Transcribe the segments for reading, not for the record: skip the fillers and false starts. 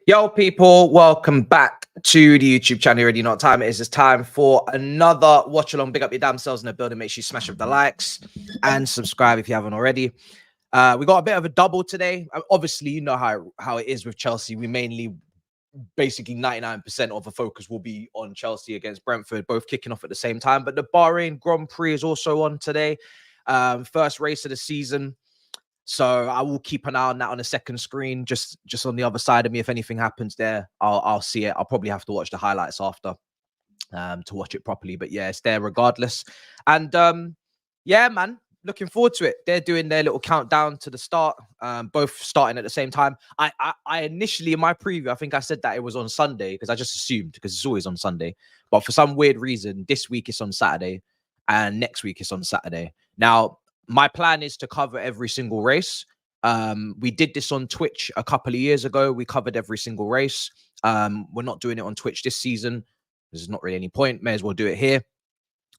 Yo, people, welcome back to the YouTube channel. You already know what time it is. It's time for another watch along. Big up your damn selves in the building. Make sure you smash up the likes and subscribe if you haven't already. We got a bit of a double today. Obviously, you know how it is with Chelsea. We mainly, basically 99% of the focus will be on Chelsea against Brentford, both kicking off at the same time. But the Bahrain Grand Prix is also on today. First race of the season. So I will keep an eye on that on the second screen, just on the other side of me. If anything happens there, I'll see it. I'll probably have to watch the highlights after to watch it properly. But yeah, it's there regardless. And yeah, man, looking forward to it. They're doing their little countdown to the start, both starting at the same time. I initially, in my preview, I think I said that it was on Sunday because I just assumed, because it's always on Sunday. But for some weird reason, this week it's on Saturday and next week it's on Saturday. Now, my plan is to cover every single race. We did this on Twitch a couple of years ago. We covered every single race. We're not doing it on Twitch this season. There's not really any point. May as well do it here.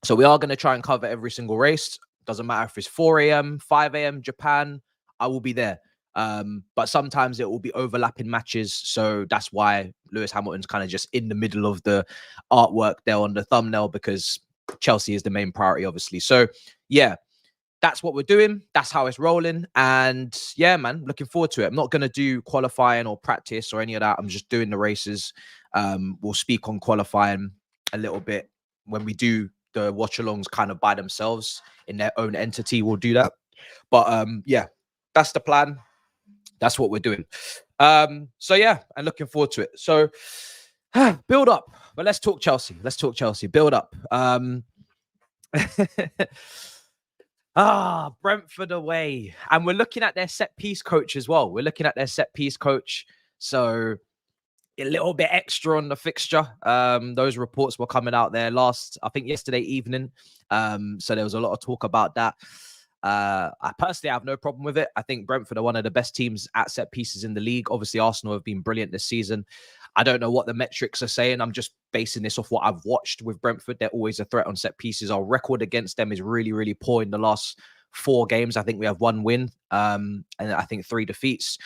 So we are going to try and cover every single race. Doesn't matter if it's 4 a.m., 5 a.m. Japan. I will be there. But sometimes it will be overlapping matches. So that's why Lewis Hamilton's kind of just in the middle of the artwork there on the thumbnail, because Chelsea is the main priority, obviously. So yeah. That's what we're doing. That's how it's rolling. And yeah, man, looking forward to it. I'm not going to do qualifying or practice or any of that. I'm just doing the races. We'll speak on qualifying a little bit when we do the watch-alongs kind of by themselves in their own entity. We'll do that. But yeah, that's the plan. That's what we're doing. So yeah, and looking forward to it. So build up. But let's talk Chelsea. Let's talk Chelsea. Build up. Brentford away. And we're looking at their set piece coach as well. We're looking at their set piece coach. So a little bit extra on the fixture. Those reports were coming out there I think yesterday evening. So there was a lot of talk about that. I personally have no problem with it. I think Brentford are one of the best teams at set pieces in the league. Obviously, Arsenal have been brilliant this season. I don't know what the metrics are saying. I'm just basing this off what I've watched with Brentford. They're always a threat on set pieces. Our record against them is really, really poor in the last 4 games. I think we have 1 win and I think 3 defeats.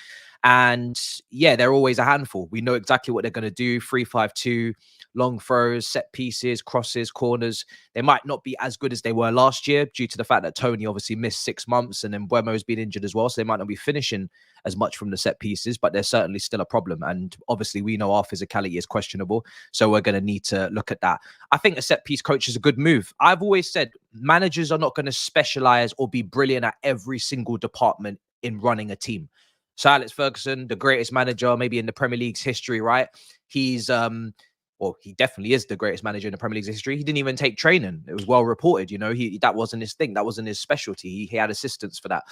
And yeah, they're always a handful. We know exactly what they're going to do. 3-5-2, long throws, set pieces, crosses, corners. They might not be as good as they were last year due to the fact that Tony obviously missed 6 months and then Buemo's been injured as well. So they might not be finishing as much from the set pieces, but they're certainly still a problem. And obviously we know our physicality is questionable. So we're going to need to look at that. I think a set piece coach is a good move. I've always said managers are not going to specialize or be brilliant at every single department in running a team. So Alex Ferguson, the greatest manager maybe in the Premier League's history, right? He's well, he definitely is the greatest manager in the Premier League's history. He didn't even take training. It was well reported, you know, that wasn't his thing. That wasn't his specialty. He had assistants for that.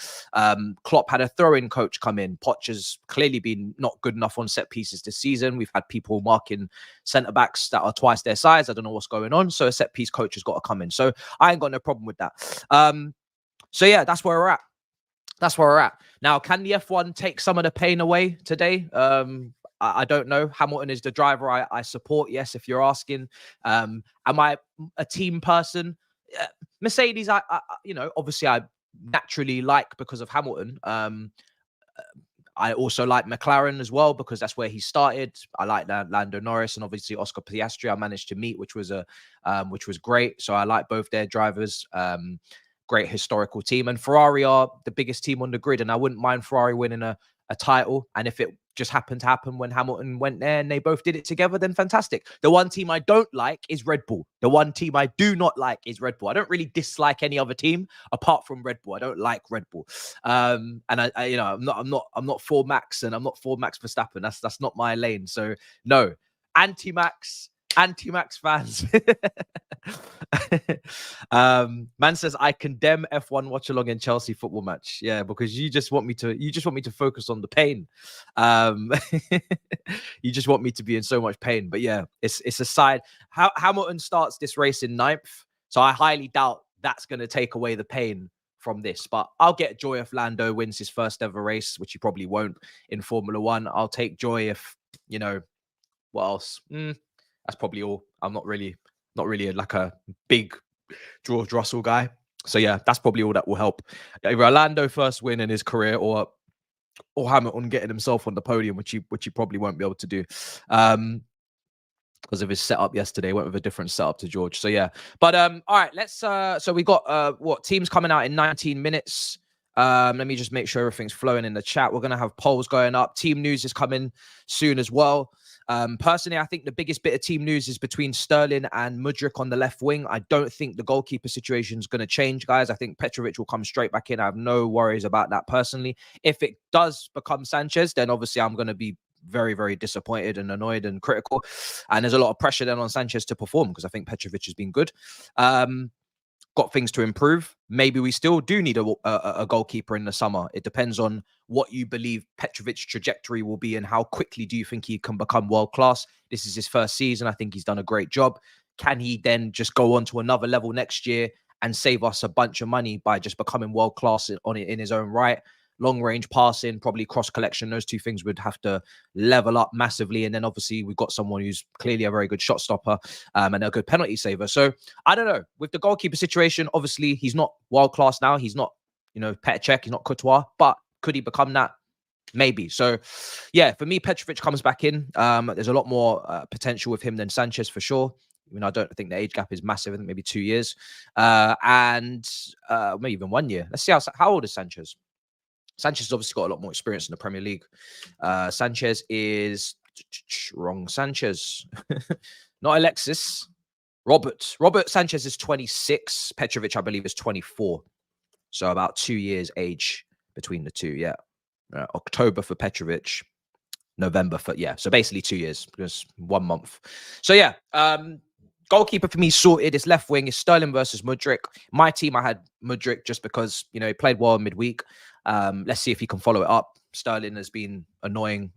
Klopp had a throw-in coach come in. Poch has clearly been not good enough on set pieces this season. We've had people marking centre-backs that are twice their size. I don't know what's going on. So a set piece coach has got to come in. So I ain't got no problem with that. So yeah, that's where we're at. That's where we're at. Now, can the F1 take some of the pain away today? I don't know. Hamilton is the driver I support. Yes, if you're asking. Am I a team person? Mercedes, you know, obviously I naturally like because of Hamilton. I also like McLaren as well because that's where he started. I like Lando Norris and obviously Oscar Piastri. I managed to meet, which was great. So I like both their drivers. Great historical team, and Ferrari are the biggest team on the grid. And I wouldn't mind Ferrari winning a title. And if it just happened to happen when Hamilton went there and they both did it together, then fantastic. The one team I don't like is Red Bull. The one team I do not like is Red Bull. I don't really dislike any other team apart from Red Bull. I don't like Red Bull. And I you know, I'm not for Max, and I'm not for Max Verstappen. That's not my lane. So no, anti-Max fans. Man says I condemn F1 watch along in Chelsea football match. Yeah, because you just want me to focus on the pain. You just want me to be in so much pain. But yeah, it's a side. Hamilton starts this race in 9th, so I highly doubt that's going to take away the pain from this. But I'll get joy if Lando wins his first ever race, which he probably won't in Formula One. I'll take joy if, you know, what else? That's probably all. I'm not really like a big George Russell guy. So yeah, that's probably all that will help. Either Lando first win in his career or Hamilton getting himself on the podium, which he probably won't be able to do. Because of his setup yesterday, went with a different setup to George. So yeah. But all right, let's so we got teams coming out in 19 minutes. Let me just make sure everything's flowing in the chat. We're gonna have polls going up. Team news is coming soon as well. Personally, I think the biggest bit of team news is between Sterling and Mudryk on the left wing. I don't think the goalkeeper situation is going to change, guys. I think Petrovic will come straight back in. I have no worries about that personally. If it does become Sanchez, then obviously I'm going to be very, very disappointed and annoyed and critical. And there's a lot of pressure then on Sanchez to perform because I think Petrovic has been good. Got things to improve. Maybe we still do need a goalkeeper in the summer. It depends on what you believe Petrovic's trajectory will be and how quickly do you think he can become world-class. This is his first season. I think he's done a great job. Can he then just go on to another level next year and save us a bunch of money by just becoming world-class in his own right? Long-range passing, probably cross-collection. Those two things would have to level up massively. And then obviously we've got someone who's clearly a very good shot stopper and a good penalty saver. So I don't know. With the goalkeeper situation, obviously he's not world-class now. He's not, you know, Petr Cech, he's not Courtois. But could he become that? Maybe. So yeah, for me, Petrovic comes back in. There's a lot more potential with him than Sanchez for sure. I mean, I don't think the age gap is massive. I think maybe 2 years. And maybe even 1 year. Let's see how old is Sanchez? Sanchez has obviously got a lot more experience in the Premier League. Sanchez is wrong. Sanchez, not Alexis. Robert Sanchez is 26. Petrovic, I believe, is 24. So about 2 years age between the two. Yeah, October for Petrovic, November for So basically 2 years, because 1 month. So yeah. Goalkeeper for me sorted. It's left wing. It's Sterling versus Mudryk. My team, I had Mudryk just because, you know, he played well midweek. Let's see if he can follow it up. Sterling has been annoying.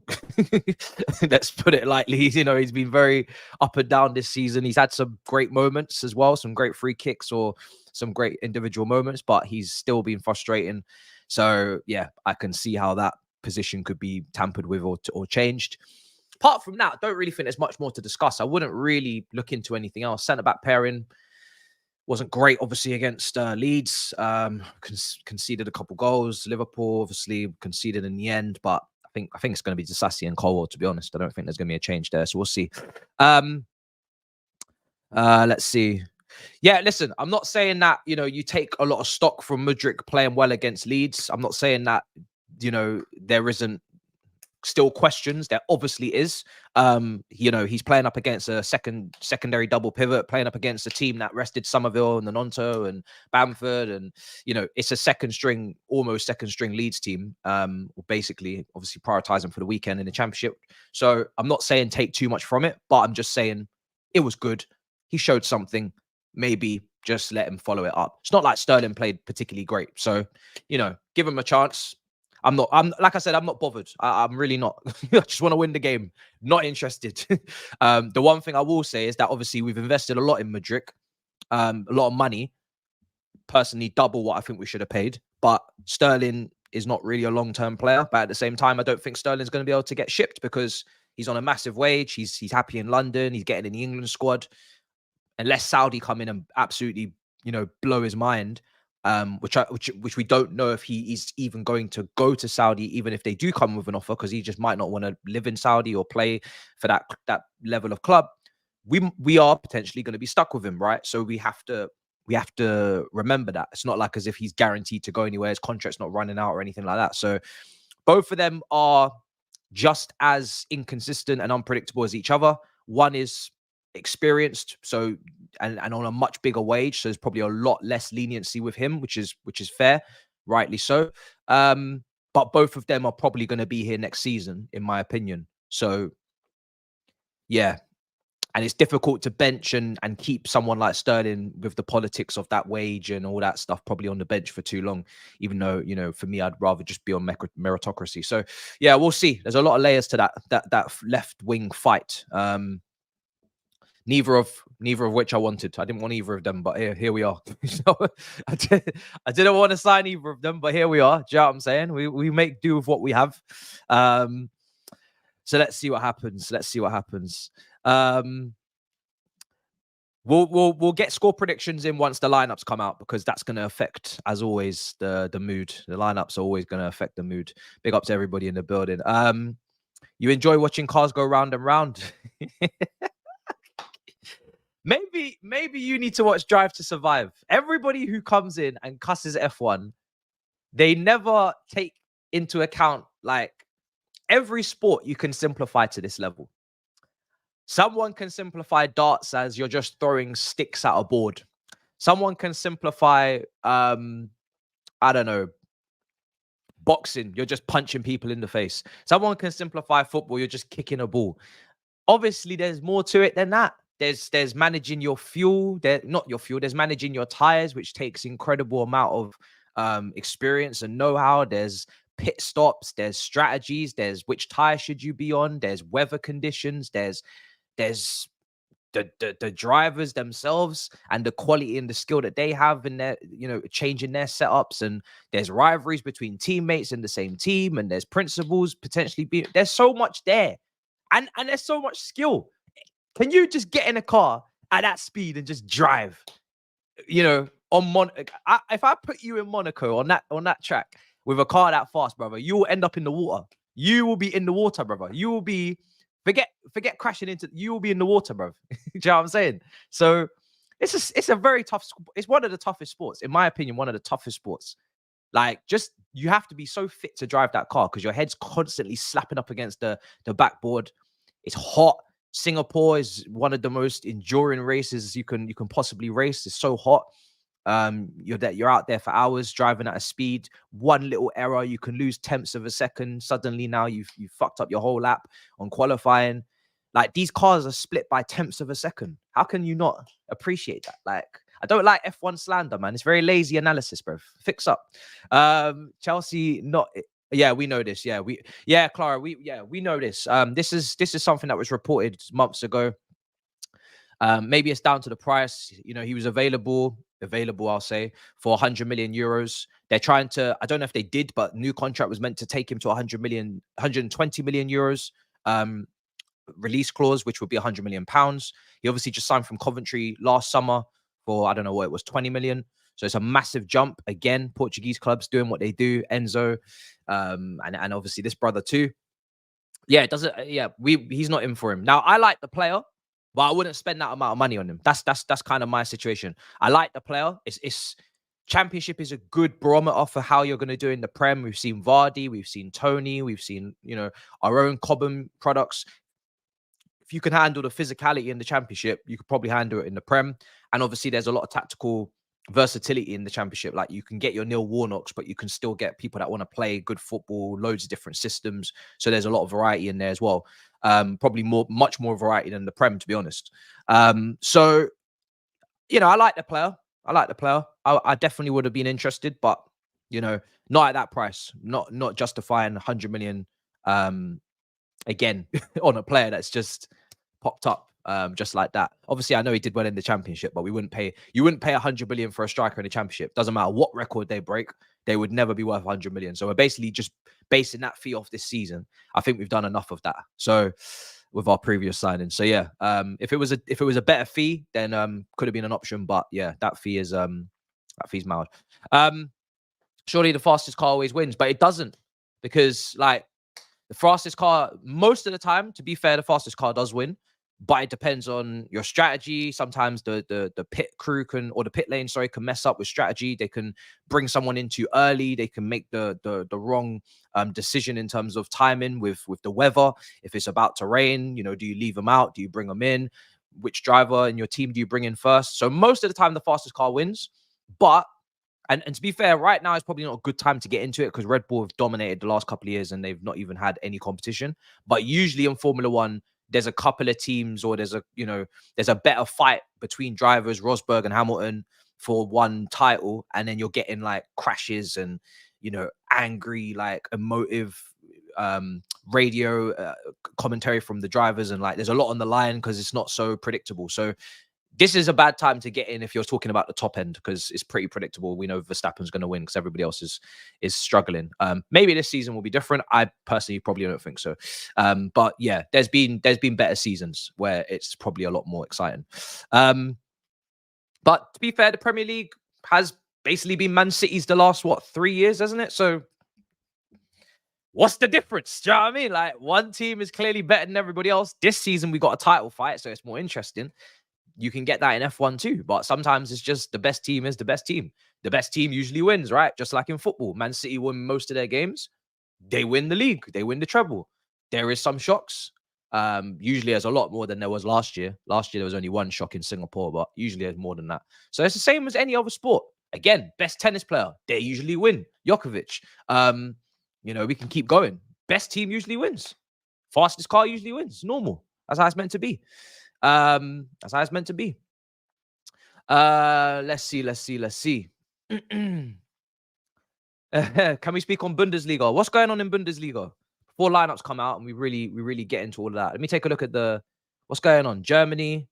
Let's put it lightly. You know, he's been very up and down this season. He's had some great moments as well, some great free kicks or some great individual moments, but he's still been frustrating. So yeah, I can see how that position could be tampered with or changed. Apart from that, I don't really think there's much more to discuss. I wouldn't really look into anything else. Centre-back pairing wasn't great, obviously, against Leeds. Conceded a couple goals. Liverpool, obviously, conceded in the end. But I think it's going to be Disasi and Colwell, to be honest. I don't think there's going to be a change there. So we'll see. Let's see. Yeah, listen, I'm not saying that, you know, you take a lot of stock from Mudryk playing well against Leeds. I'm not saying that, you know, there isn't still questions. There obviously is. You know, he's playing up against a secondary double pivot, playing up against a team that rested Somerville and Nonto and Bamford, and you know, it's a almost second string Leeds team. Basically, obviously prioritizing for the weekend in the Championship. So I'm not saying take too much from it, but I'm just saying it was good. He showed something. Maybe just let him follow it up. It's not like Sterling played particularly great. So, you know, give him a chance. I'm like I said, I'm not bothered. I'm really not. I just want to win the game. Not interested. The one thing I will say is that obviously we've invested a lot in Mudryk, a lot of money. Personally, double what I think we should have paid. But Sterling is not really a long-term player. But at the same time, I don't think Sterling's going to be able to get shipped because he's on a massive wage. He's happy in London. He's getting in the England squad. Unless Saudi come in and absolutely, you know, blow his mind, which we don't know if he is even going to go to Saudi, even if they do come with an offer, because he just might not want to live in Saudi or play for that level of club. We are potentially going to be stuck with him, right? So we have to remember that it's not like as if he's guaranteed to go anywhere. His contract's not running out or anything like that. So both of them are just as inconsistent and unpredictable as each other. One is experienced, so and on a much bigger wage, so there's probably a lot less leniency with him, which is fair, rightly so. But both of them are probably going to be here next season, in my opinion. So yeah, and it's difficult to bench and keep someone like Sterling with the politics of that wage and all that stuff probably on the bench for too long, even though, you know, for me, I'd rather just be on meritocracy. So yeah, we'll see. There's a lot of layers to that left wing fight. Neither of which I wanted. I didn't want either of them, but here we are. So, I didn't want to sign either of them, but here we are. Do you know what I'm saying? We make do with what we have. So let's see what happens. We'll get score predictions in once the lineups come out, because that's going to affect, as always, the mood. The lineups are always going to affect the mood. Big up to everybody in the building. You enjoy watching cars go round and round? Maybe you need to watch Drive to Survive. Everybody who comes in and cusses F1, they never take into account, like, every sport you can simplify to this level. Someone can simplify darts as you're just throwing sticks at a board. Someone can simplify, I don't know, boxing. You're just punching people in the face. Someone can simplify football. You're just kicking a ball. Obviously, there's more to it than that. There's managing your fuel. There's managing your tires, which takes incredible amount of experience and know-how. There's pit stops. There's strategies. There's which tire should you be on. There's weather conditions. There's the drivers themselves and the quality and the skill that they have in their, you know, changing their setups. And there's rivalries between teammates in the same team. And there's principles potentially being. There's so much there, and there's so much skill. Can you just get in a car at that speed and just drive? You know, if I put you in Monaco on that track with a car that fast, brother, you will end up in the water. You will be in the water, brother. You will be forget crashing into. You will be in the water, bro. Do you know what I'm saying? So it's a very tough. It's one of the toughest sports, in my opinion. One of the toughest sports. Like, just you have to be so fit to drive that car because your head's constantly slapping up against the backboard. It's hot. Singapore is one of the most enduring races you can possibly race. It's so hot. You're out there for hours driving at a speed. One little error, you can lose tenths of a second. Suddenly now you've fucked up your whole lap on qualifying. Like, these cars are split by tenths of a second. How can you not appreciate that? Like, I don't like F1 slander, man. It's very lazy analysis, bro. Fix up. Chelsea not. Yeah, we know this. Clara, we know this. This is something that was reported months ago. Maybe it's down to the price. You know, he was available, I'll say, for 100 million euros. They're trying to, I don't know if they did, but new contract was meant to take him to 120 million euros release clause, which would be 100 million pounds. He obviously just signed from Coventry last summer for, I don't know what it was, 20 million. So it's a massive jump. Again, Portuguese clubs doing what they do. Enzo, and obviously this brother too. Yeah, it doesn't. Yeah, he's not in for him. Now, I like the player, but I wouldn't spend that amount of money on him. That's kind of my situation. I like the player. It's Championship is a good barometer for how you're going to do in the Prem. We've seen Vardy, we've seen Tony, we've seen, you know, our own Cobham products. If you can handle the physicality in the Championship, you could probably handle it in the Prem. And obviously, there's a lot of tactical versatility in the Championship. Like, you can get your Neil Warnocks, but you can still get people that want to play good football, loads of different systems. So there's a lot of variety in there as well. Probably much more variety than the Prem, to be honest. So, you know, I like the player. I definitely would have been interested, but, you know, not at that price. Not justifying 100 million again on a player that's just popped up just like that. Obviously, I know he did well in the Championship, but you wouldn't pay 100 million for a striker in the Championship. Doesn't matter what record they break, they would never be worth 100 million. So we're basically just basing that fee off this season. I think we've done enough of that. So with our previous signing. So yeah, if it was a better fee, then could have been an option. But yeah, that fee is That feels mild. Surely the fastest car always wins, but it doesn't, because like the fastest car, most of the time, to be fair, the fastest car does win, but it depends on your strategy. Sometimes the pit crew can, or the pit lane, sorry, can mess up with strategy. They can bring someone in too early. They can make the wrong decision in terms of timing with the weather. If it's about to rain, you know, do you leave them out? Do you bring them in? Which driver in your team do you bring in first? So most of the time, the fastest car wins, but and to be fair, right now is probably not a good time to get into it because Red Bull have dominated the last couple of years and they've not even had any competition. But usually in Formula One, there's a couple of teams, or there's a better fight between drivers, Rosberg and Hamilton, for one title, and then you're getting like crashes and, you know, angry, like emotive radio commentary from the drivers, and like there's a lot on the line because it's not so predictable. So this is a bad time to get in if you're talking about the top end, because it's pretty predictable. We know Verstappen's going to win because everybody else is struggling. Maybe this season will be different. I personally probably don't think so. But yeah, there's been better seasons where it's probably a lot more exciting. But to be fair, the Premier League has basically been Man City's the last 3 years, hasn't it? So what's the difference? Do you know what I mean? Like, one team is clearly better than everybody else. This season we got a title fight, so it's more interesting. You can get that in F1 too, but sometimes it's just the best team is the best team. The best team usually wins, right? Just like in football. Man City win most of their games. They win the league. They win the treble. There is some shocks. Usually there's a lot more than there was last year. Last year there was only one shock in Singapore, but usually there's more than that. So it's the same as any other sport. Again, best tennis player, they usually win. Djokovic. You know, we can keep going. Best team usually wins. Fastest car usually wins. Normal. That's how it's meant to be. That's how it's meant to be. Let's see. Can we speak on Bundesliga? What's going on in Bundesliga? Before lineups come out and we really get into all of that. Let me take a look at what's going on. Germany.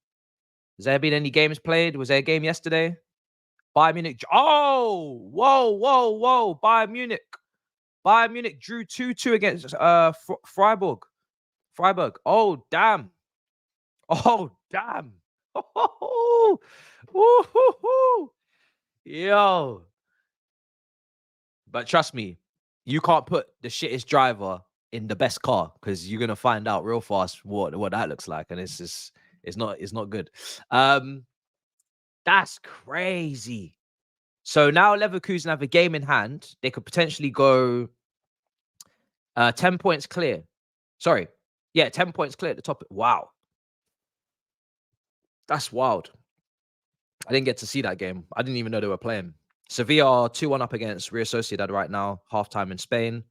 Has there been any games played? Was there a game yesterday? Bayern Munich. Oh, whoa. Bayern Munich drew 2-2 against Freiburg. Oh, damn. Yo. But trust me, you can't put the shittest driver in the best car, because you're gonna find out real fast what that looks like, and it's not good. That's crazy. So now Leverkusen have a game in hand. They could potentially go 10 points clear. Sorry. Yeah, 10 points clear at the top. Wow. That's wild. I didn't get to see that game. I didn't even know they were playing. Sevilla are 2-1 up against Real Sociedad right now. Halftime in Spain.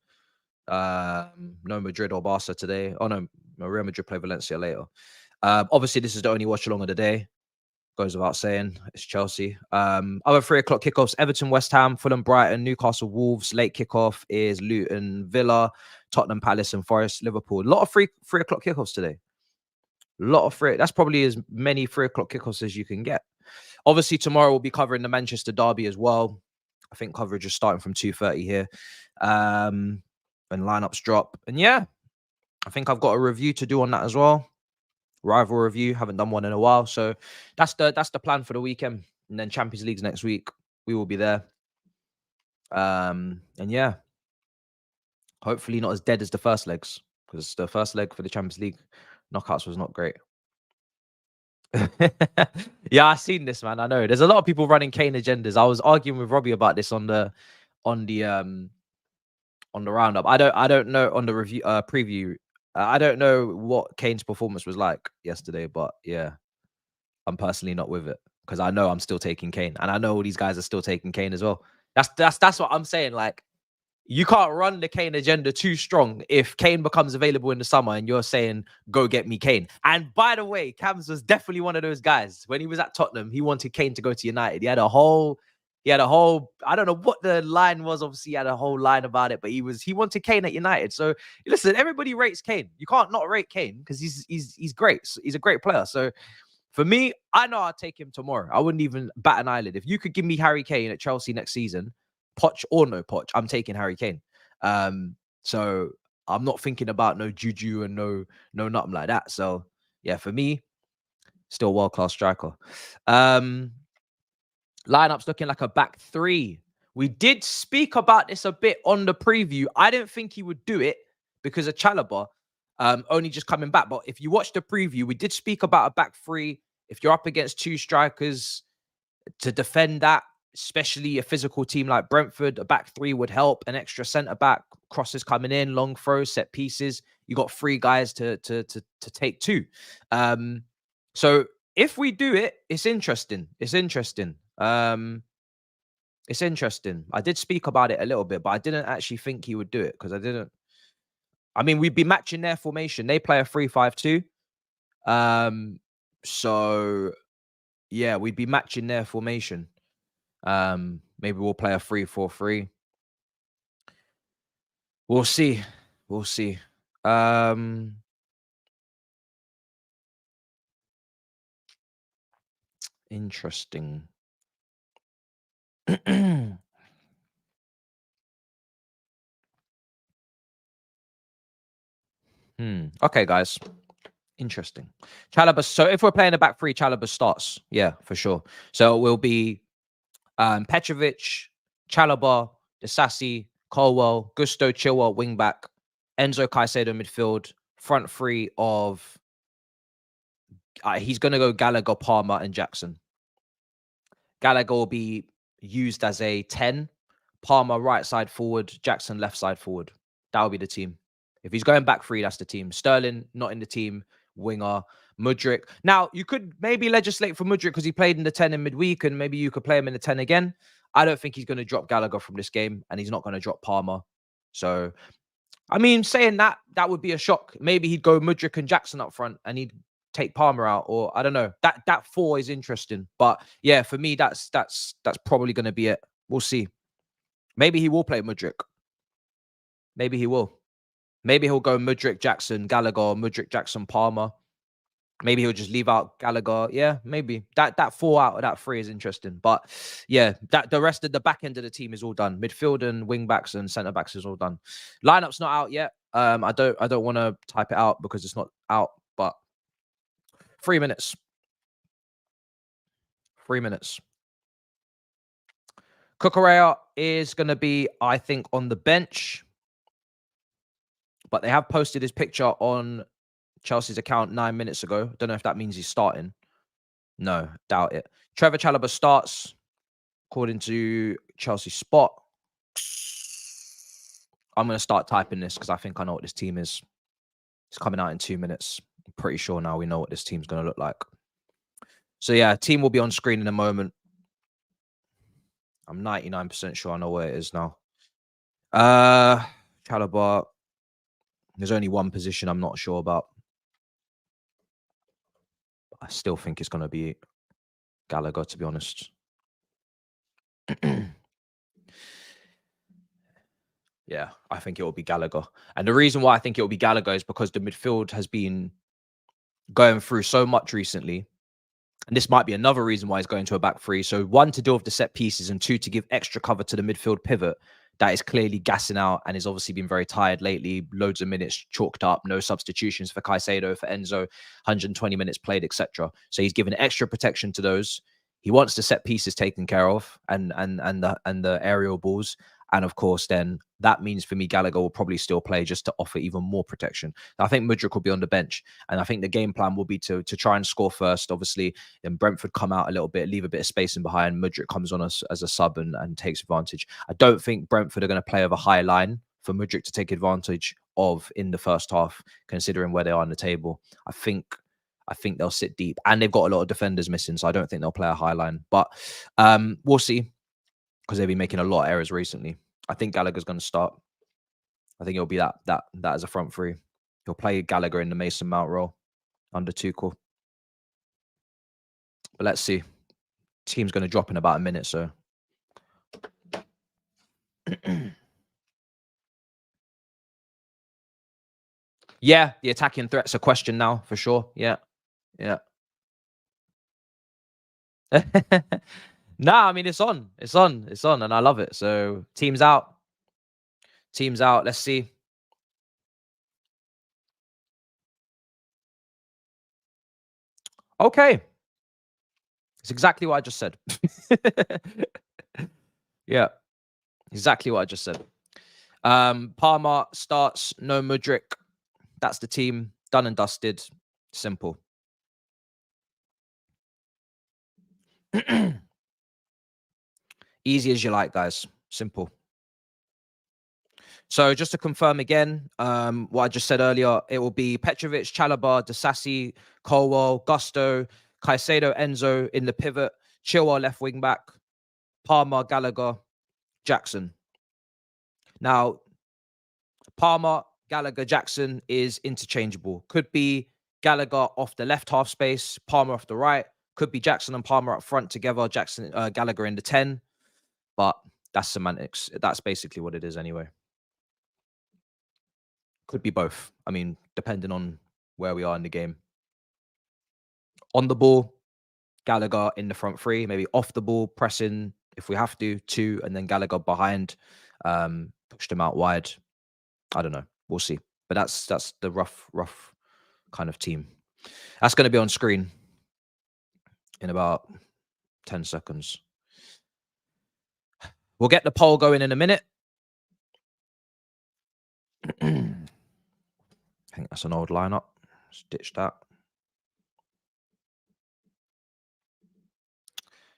No Madrid or Barca today. Oh, no. Real Madrid play Valencia later. Obviously, this is the only watch along of the day. Goes without saying. It's Chelsea. Other 3 o'clock kickoffs: Everton, West Ham, Fulham, Brighton, Newcastle, Wolves. Late kickoff is Luton, Villa, Tottenham, Palace, and Forest, Liverpool. A lot of 3 o'clock kickoffs today. A lot of 3. That's probably as many 3 o'clock kickoffs as you can get. Obviously, tomorrow we'll be covering the Manchester derby as well. I think coverage is starting from 2:30 here. When lineups drop. And yeah, I think I've got a review to do on that as well. Rival review. Haven't done one in a while. So that's the plan for the weekend. And then Champions League's next week. We will be there. And yeah, hopefully not as dead as the first legs, because the first leg for the Champions League knockouts was not great. Yeah, I've seen this, man. I know there's a lot of people running Kane agendas. I was arguing with Robbie about this on the roundup. I don't know on the review preview. I don't know what Kane's performance was like yesterday, but yeah, I'm personally not with it, because I know I'm still taking Kane, and I know all these guys are still taking Kane as well. That's what I'm saying. Like, you can't run the Kane agenda too strong if Kane becomes available in the summer and you're saying, go get me Kane. And by the way, Cams was definitely one of those guys. When he was at Tottenham, he wanted Kane to go to United. He had a whole, I don't know what the line was. Obviously, he had a whole line about it, but he wanted Kane at United. So listen, everybody rates Kane. You can't not rate Kane, because he's great. He's a great player. So for me, I know I'll take him tomorrow. I wouldn't even bat an eyelid. If you could give me Harry Kane at Chelsea next season, Poch or no Poch, I'm taking Harry Kane. So I'm not thinking about no Juju and no nothing like that. So yeah, for me, still world-class striker. Lineup's looking like a back three. We did speak about this a bit on the preview. I didn't think he would do it because of Chalobah only just coming back. But if you watch the preview, we did speak about a back three. If you're up against two strikers to defend that, especially a physical team like Brentford, a back three would help. An extra centre back, crosses coming in, long throws, set pieces. You got three guys to take two. So if we do it, it's interesting. It's interesting. It's interesting. I did speak about it a little bit, but I didn't actually think he would do it because I didn't. I mean, we'd be matching their formation. They play a 3-5-2. So yeah, we'd be matching their formation. Maybe we'll play a 3-4-3. We'll see. We'll see. Interesting. Okay, guys. Interesting. Chalobah. So if we're playing a back three, Chalobah starts. Yeah, for sure. So it will be Petrovic, Chalobah, Disasi, Colwell, Gusto, Chilwell, wing back, Enzo Caicedo midfield, front three of he's going to go Gallagher, Palmer, and Jackson. Gallagher will be used as a 10, Palmer right side forward, Jackson left side forward. That will be the team. If he's going back three, that's the team. Sterling not in the team, winger. Mudryk. Now, you could maybe legislate for Mudryk because he played in the 10 in midweek, and maybe you could play him in the 10 again. I don't think he's going to drop Gallagher from this game, and he's not going to drop Palmer. So, I mean, saying that, that would be a shock. Maybe he'd go Mudryk and Jackson up front, and he'd take Palmer out, or I don't know. That four is interesting, but yeah, for me, that's probably going to be it. We'll see. Maybe he will play Mudryk. Maybe he will. Maybe he'll go Mudryk, Jackson, Gallagher, Mudryk, Jackson, Palmer. Maybe he'll just leave out Gallagher. Yeah, maybe that four out of that three is interesting. But yeah, that the rest of the back end of the team is all done. Midfield and wing backs and centre backs is all done. Lineup's not out yet. I don't want to type it out because it's not out. But 3 minutes. 3 minutes. Cucurella is going to be, I think, on the bench. But they have posted his picture on Chelsea's account 9 minutes ago. Don't know if that means he's starting. No, doubt it. Trevor Chalobah starts, according to Chelsea Spot. I'm going to start typing this because I think I know what this team is. It's coming out in 2 minutes. I'm pretty sure now we know what this team's going to look like. So yeah, team will be on screen in a moment. I'm 99% sure I know where it is now. Chalobah. There's only one position I'm not sure about. I still think it's going to be Gallagher, to be honest. Yeah, I think it will be Gallagher. And the reason why I think it will be Gallagher is because the midfield has been going through so much recently. And this might be another reason why he's going to a back three. So one, to deal with the set pieces, and two, to give extra cover to the midfield pivot that is clearly gassing out and has obviously been very tired lately. Loads of minutes chalked up, no substitutions for Caicedo, for Enzo, 120 minutes played, etc. So he's given extra protection to those. He wants the set pieces taken care of and the aerial balls. And of course, then that means for me, Gallagher will probably still play just to offer even more protection. I think Mudryk will be on the bench. And I think the game plan will be to try and score first, obviously. Then Brentford come out a little bit, leave a bit of space in behind. Mudryk comes on as a sub and takes advantage. I don't think Brentford are going to play with a high line for Mudryk to take advantage of in the first half, considering where they are on the table. I think they'll sit deep. And they've got a lot of defenders missing, so I don't think they'll play a high line. But we'll see, because they've been making a lot of errors recently. I think Gallagher's going to start. I think it'll be that as a front three. He'll play Gallagher in the Mason Mount role under Tuchel. But let's see. Team's going to drop in about a minute, so. Yeah, the attacking threat's a question now, for sure. Yeah. Yeah. Nah, I mean, it's on. It's on. It's on, and I love it. So, team's out. Team's out. Let's see. Okay. It's exactly what I just said. Yeah, exactly what I just said. Palmer starts, no Mudryk. That's the team. Done and dusted. Simple. Easy as you like, guys. Simple. So just to confirm again, what I just said earlier, it will be Petrovic, Chalobah, Disasi, Colwell, Gusto, Caicedo, Enzo in the pivot, Chilwell left wing back, Palmer, Gallagher, Jackson. Now, Palmer, Gallagher, Jackson is interchangeable. Could be Gallagher off the left half space, Palmer off the right. Could be Jackson and Palmer up front together, Jackson, Gallagher in the 10. But that's semantics. That's basically what it is anyway. Could be both. I mean, depending on where we are in the game. On the ball, Gallagher in the front three, maybe off the ball, pressing if we have to, 2, and then Gallagher behind, pushed him out wide. I don't know. We'll see. But that's the rough kind of team. That's going to be on screen in about 10 seconds. We'll get the poll going in a minute. I think that's an old lineup. Let's ditch that.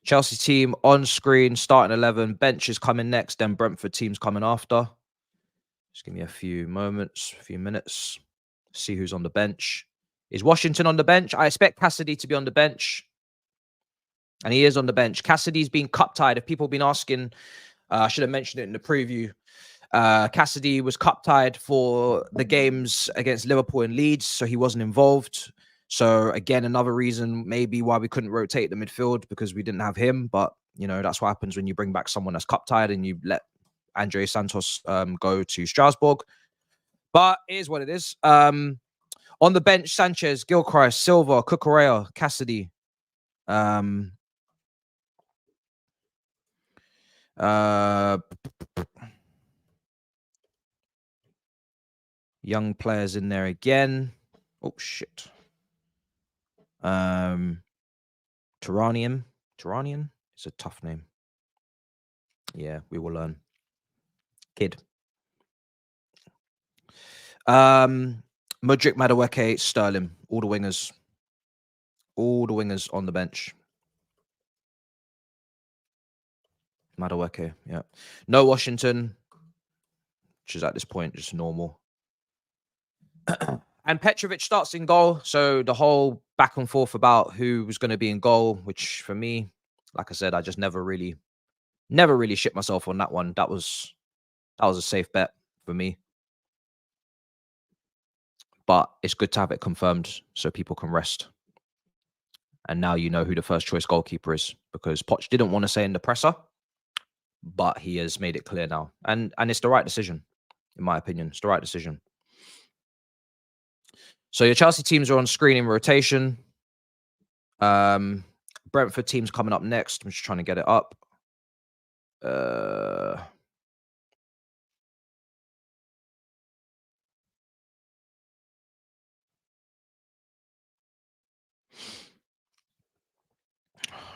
Chelsea team on screen, starting 11. Bench is coming next, then Brentford team's coming after. Just give me a few moments, a few minutes. See who's on the bench. Is Washington on the bench? I expect Cassidy to be on the bench. And he is on the bench. Cassidy's been cup-tied. If people have been asking, I should have mentioned it in the preview. Cassidy was cup-tied for the games against Liverpool and Leeds, so he wasn't involved. So, again, another reason maybe why we couldn't rotate the midfield, because we didn't have him. But, you know, that's what happens when you bring back someone that's cup-tied and you let Andre Santos go to Strasbourg. But it is what it is. On the bench, Sanchez, Gilchrist, Silva, Cucurella, Cassidy. Young players in there again. Oh, shit. Turanian. It's a tough name. Yeah, we will learn. Kid. Mudryk, Madueke, Sterling. All the wingers on the bench. Madueke, yeah. No Washington, which is at this point just normal. And Petrovic starts in goal. So the whole back and forth about who was going to be in goal, which for me, like I said, I just never really shit myself on that one. That was a safe bet for me. But it's good to have it confirmed so people can rest. And now you know who the first choice goalkeeper is, because Poch didn't want to say in the presser, but he has made it clear now. And it's the right decision, in my opinion. It's the right decision. So your Chelsea teams are on screen in rotation. Brentford team's coming up next. I'm just trying to get it up.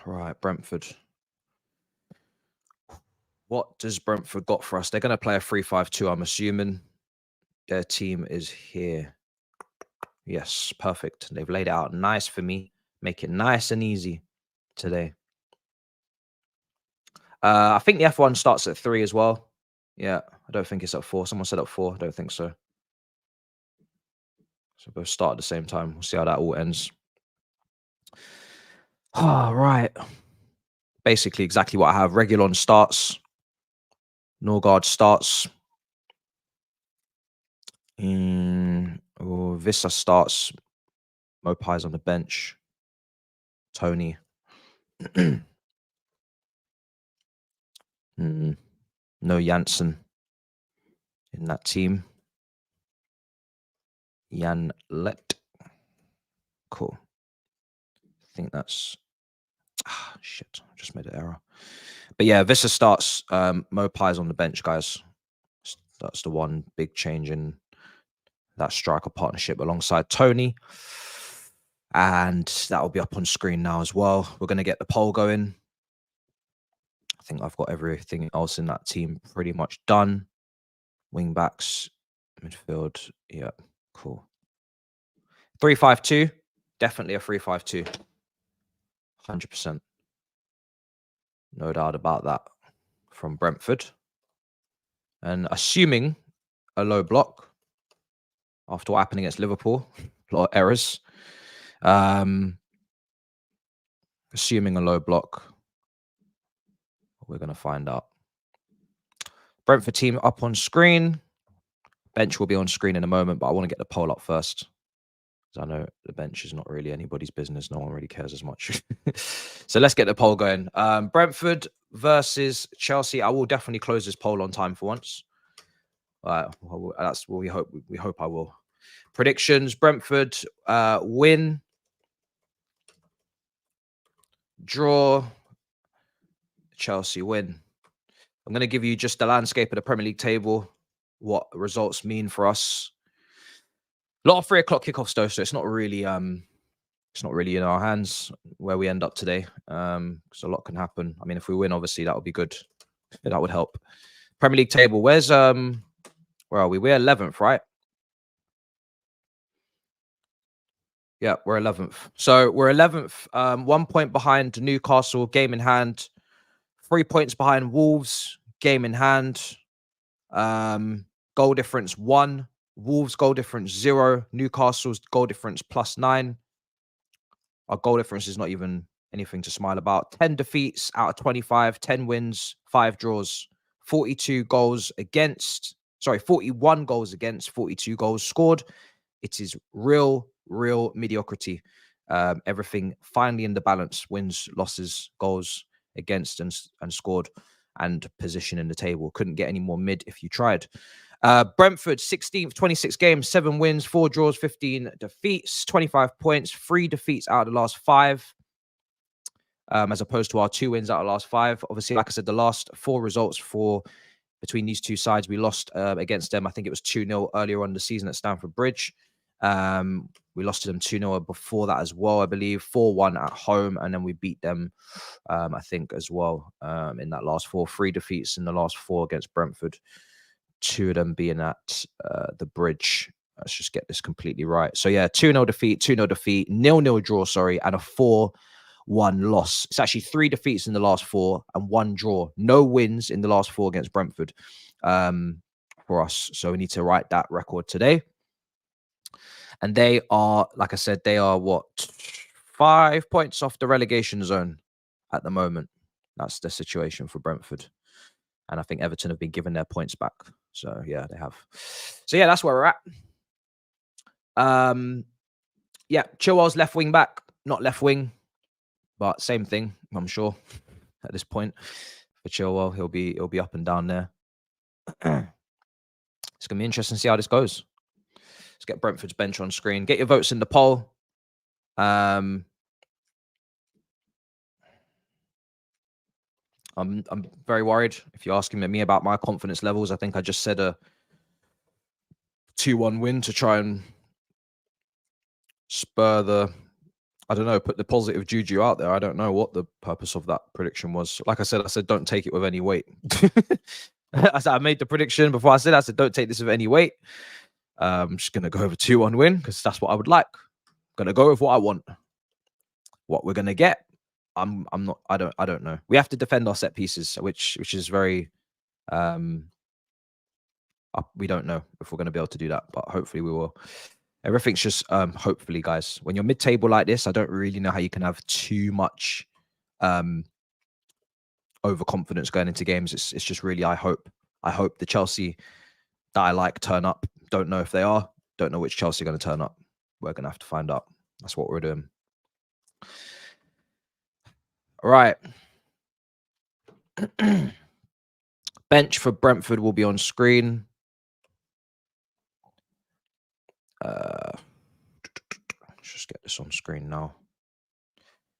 Right, Brentford. What does Brentford got for us? They're going to play a 3-5-2, I'm assuming. Their team is here. Yes, perfect. They've laid it out nice for me. Make it nice and easy today. I think the F1 starts at 3 as well. Yeah, I don't think it's at 4. Someone said at 4. I don't think so. So both start at the same time. We'll see how that all ends. All right. Basically exactly what I have. Reguilon starts. Norgard starts. Vissa starts. Mopai's on the bench. Tony. No Janssen in that team. Jan Let. Cool. I think that's... shit. I just made an error. But yeah, Vissa starts. Mopai's on the bench, guys. That's the one big change in that striker partnership alongside Tony. And that will be up on screen now as well. We're going to get the poll going. I think I've got everything else in that team pretty much done. Wing backs, midfield. Yeah, cool. 3-5-2. Definitely a 3-5-2. 100%. No doubt about that. From Brentford. And assuming a low block after what happened against Liverpool. A lot of errors. Assuming a low block. We're going to find out. Brentford team up on screen. Bench will be on screen in a moment, but I want to get the poll up first. Because I know the bench is not really anybody's business. No one really cares as much. So let's get the poll going. Brentford versus Chelsea. I will definitely close this poll on time for once. That's what we hope. We hope I will. Predictions: Brentford win, draw, Chelsea win. I'm going to give you just the landscape of the Premier League table, what results mean for us. A lot of 3 o'clock kickoffs though, so it's not really in our hands where we end up today. Because a lot can happen. I mean, if we win, obviously that would be good. That would help. Premier League table. Where's where are we? We're 11th, right? Yeah, we're 11th. So we're 11th. 1 point behind Newcastle, game in hand. 3 points behind Wolves, game in hand. Goal difference 1. Wolves goal difference 0. Newcastle's goal difference +9. Our goal difference is not even anything to smile about. 10 defeats out of 25, 10 wins, 5 draws, 42 goals against. Sorry, 41 goals against, 42 goals scored. It is real mediocrity. Everything finally in the balance. Wins, losses, goals against and scored, and position in the table. Couldn't get any more mid if you tried. Brentford, 16th, 26 games, 7 wins, 4 draws, 15 defeats, 25 points, 3 defeats out of the last 5, as opposed to our 2 wins out of the last 5. Obviously, like I said, the last 4 results between these 2 sides, we lost against them. I think it was 2-0 earlier on the season at Stamford Bridge. We lost to them 2-0 before that as well, I believe. 4-1 at home, and then we beat them, I think, as well, in that last 4. 3 defeats in the last 4 against Brentford. 2 of them being at the Bridge. Let's just get this completely right. So yeah, 2-0 defeat, 2-0 defeat, 0-0 draw, sorry, and a 4-1 loss. It's actually 3 defeats in the last 4 and 1 draw. No wins in the last 4 against Brentford for us. So we need to write that record today. And they are, like I said, they are what? 5 points off the relegation zone at the moment. That's the situation for Brentford. And I think Everton have been given their points back. So yeah, they have. So yeah, that's where we're at. Yeah, Chilwell's left wing back, not left wing, but same thing, I'm sure, at this point. For Chilwell, he'll be up and down there. It's gonna be interesting to see how this goes. Let's get Brentford's bench on screen. Get your votes in the poll. I'm very worried. If you're asking me about my confidence levels, I think I just said a 2-1 win to try and spur the, I don't know, put the positive juju out there. I don't know what the purpose of that prediction was. Like I said, don't take it with any weight. I made the prediction before I said don't take this with any weight. I'm just gonna go over 2-1 win because that's what I would like. Gonna go with what I want. What we're gonna get, I'm not. I don't know. We have to defend our set pieces, which is very. We don't know if we're gonna be able to do that, but hopefully we will. Everything's just hopefully, guys. When you're mid-table like this, I don't really know how you can have too much overconfidence going into games. It's just really, I hope the Chelsea that I like turn up. Don't know if they are. Don't know which Chelsea are going to turn up. We're going to have to find out. That's what we're doing. All right. Bench for Brentford will be on screen. Let's just get this on screen now.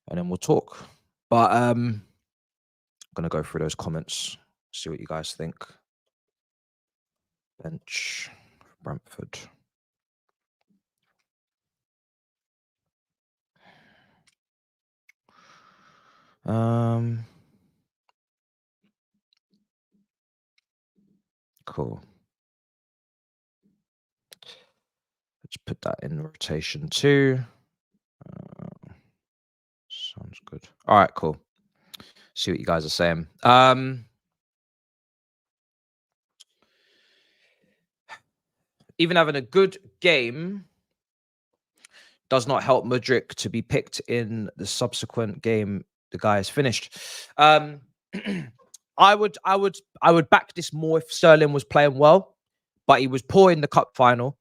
And then we'll talk. But I'm going to go through those comments, see what you guys think. Bench for Brentford. Cool. Let's put that in rotation too. Sounds good. All right, cool. See what you guys are saying. Even having a good game does not help Mudryk to be picked in the subsequent game the guy has finished. I would back this more if Sterling was playing well, but he was poor in the cup final.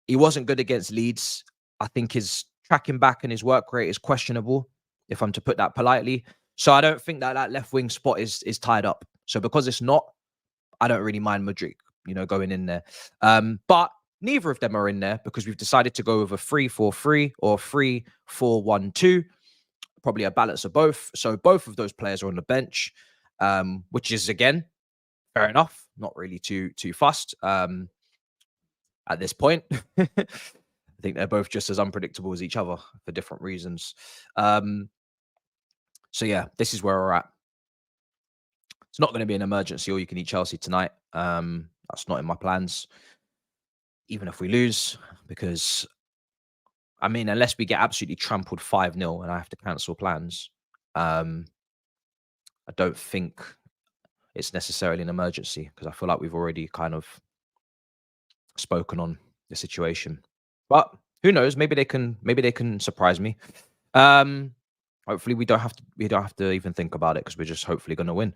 He wasn't good against Leeds. I think his tracking back and his work rate is questionable, if I'm to put that politely. So I don't think that that left wing spot is tied up. So because it's not, I don't really mind Mudryk, going in there. But neither of them are in there because we've decided to go with a 3-4-3 or 3-4-1-2, probably a balance of both. So both of those players are on the bench, which is, again, fair enough. Not really too fussed at this point. I think they're both just as unpredictable as each other for different reasons. So yeah, this is where we're at. It's not going to be an emergency or you can eat Chelsea tonight. That's not in my plans, even if we lose, because, I mean, unless we get absolutely trampled 5-0 and I have to cancel plans, I don't think it's necessarily an emergency because I feel like we've already kind of spoken on the situation. But who knows? Maybe they can surprise me. Hopefully we don't have to even think about it because we're just hopefully going to win.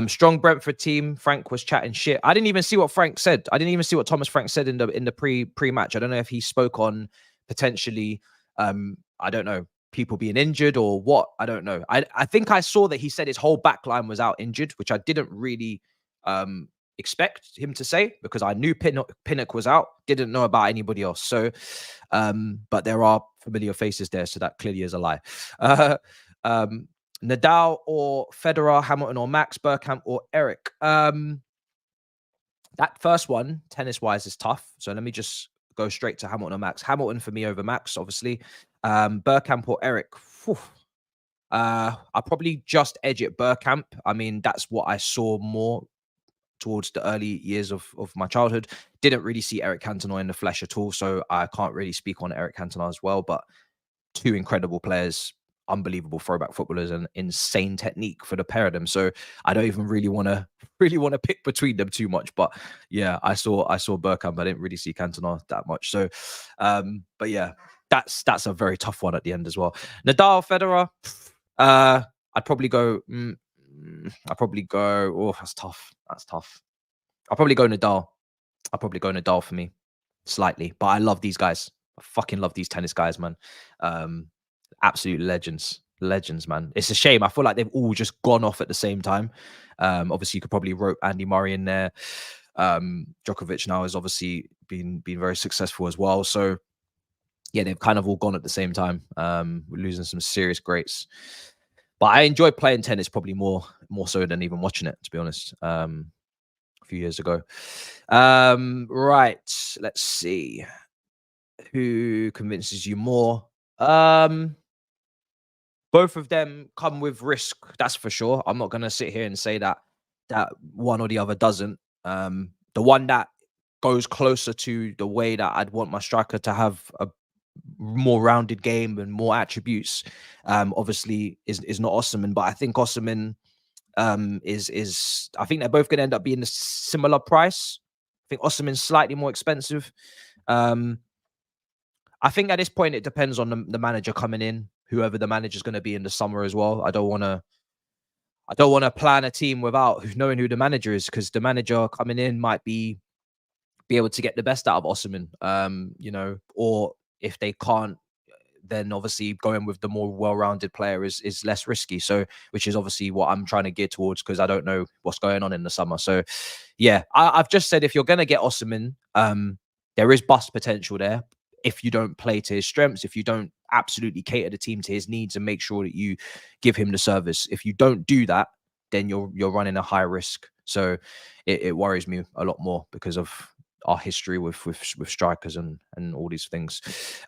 Strong Brentford team. Frank was chatting shit. I didn't even see what Frank said. I didn't even see what Thomas Frank said in the pre-match. I don't know if he spoke on potentially, I don't know, people being injured or what. I don't know. I think I saw that he said his whole back line was out injured, which I didn't really expect him to say because I knew Pinnock was out. Didn't know about anybody else. So, but there are familiar faces there, so that clearly is a lie. Nadal or Federer, Hamilton or Max, Bergkamp or Eric. That first one, tennis-wise, is tough. So let me just go straight to Hamilton or Max. Hamilton for me over Max, obviously. Bergkamp or Eric. I'll probably just edge it Bergkamp. I mean, that's what I saw more towards the early years of my childhood. Didn't really see Eric Cantona in the flesh at all, so I can't really speak on Eric Cantona as well, but two incredible players, unbelievable throwback footballers, and insane technique for the pair of them. So I don't even really want to pick between them too much. But yeah, I saw Bergkamp. I didn't really see Cantona that much. So, but yeah, that's a very tough one at the end as well. Nadal, Federer. I'd probably go. Oh, that's tough. That's tough. I'll probably go Nadal for me, slightly. But I love these guys. I fucking love these tennis guys, man. Absolute legends, man. It's a shame. I feel like they've all just gone off at the same time. Obviously, you could probably rope Andy Murray in there. Djokovic now has obviously been very successful as well. So yeah, they've kind of all gone at the same time. We're losing some serious greats. But I enjoy playing tennis probably more so than even watching it, to be honest. A few years ago. Right. Let's see. Who convinces you more? Both of them come with risk, that's for sure. I'm not gonna sit here and say that one or the other doesn't. The one that goes closer to the way that I'd want my striker to have a more rounded game and more attributes, obviously is not Osimhen, but I think Osimhen is I think they're both going to end up being a similar price. I think Osimhen's slightly more expensive. I think at this point it depends on the manager coming in, whoever the manager is going to be in the summer as well. I don't want to plan a team without knowing who the manager is, because the manager coming in might be able to get the best out of Osimhen, or if they can't, then obviously going with the more well-rounded player is less risky. So, which is obviously what I'm trying to gear towards, because I don't know what's going on in the summer. So, yeah, I've just said if you're going to get Osimhen, there is bust potential there. If you don't play to his strengths, if you don't absolutely cater the team to his needs and make sure that you give him the service, if you don't do that, then you're running a high risk. So it worries me a lot more because of our history with strikers and all these things.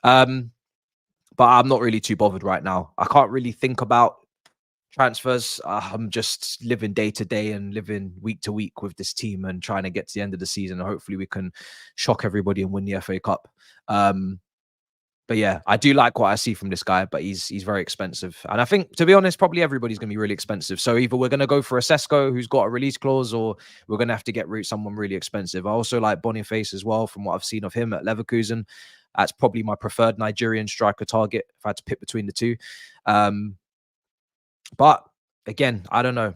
But I'm not really too bothered right now. I can't really think about Transfers, I'm just living day to day and living week to week with this team and trying to get to the end of the season. Hopefully we can shock everybody and win the FA Cup. But yeah, I do like what I see from this guy, but he's very expensive. And I think, to be honest, probably everybody's going to be really expensive. So either we're going to go for a Sesko who's got a release clause, or we're going to have to get someone really expensive. I also like Boniface as well, from what I've seen of him at Leverkusen. That's probably my preferred Nigerian striker target if I had to pick between the two. But again, I don't know.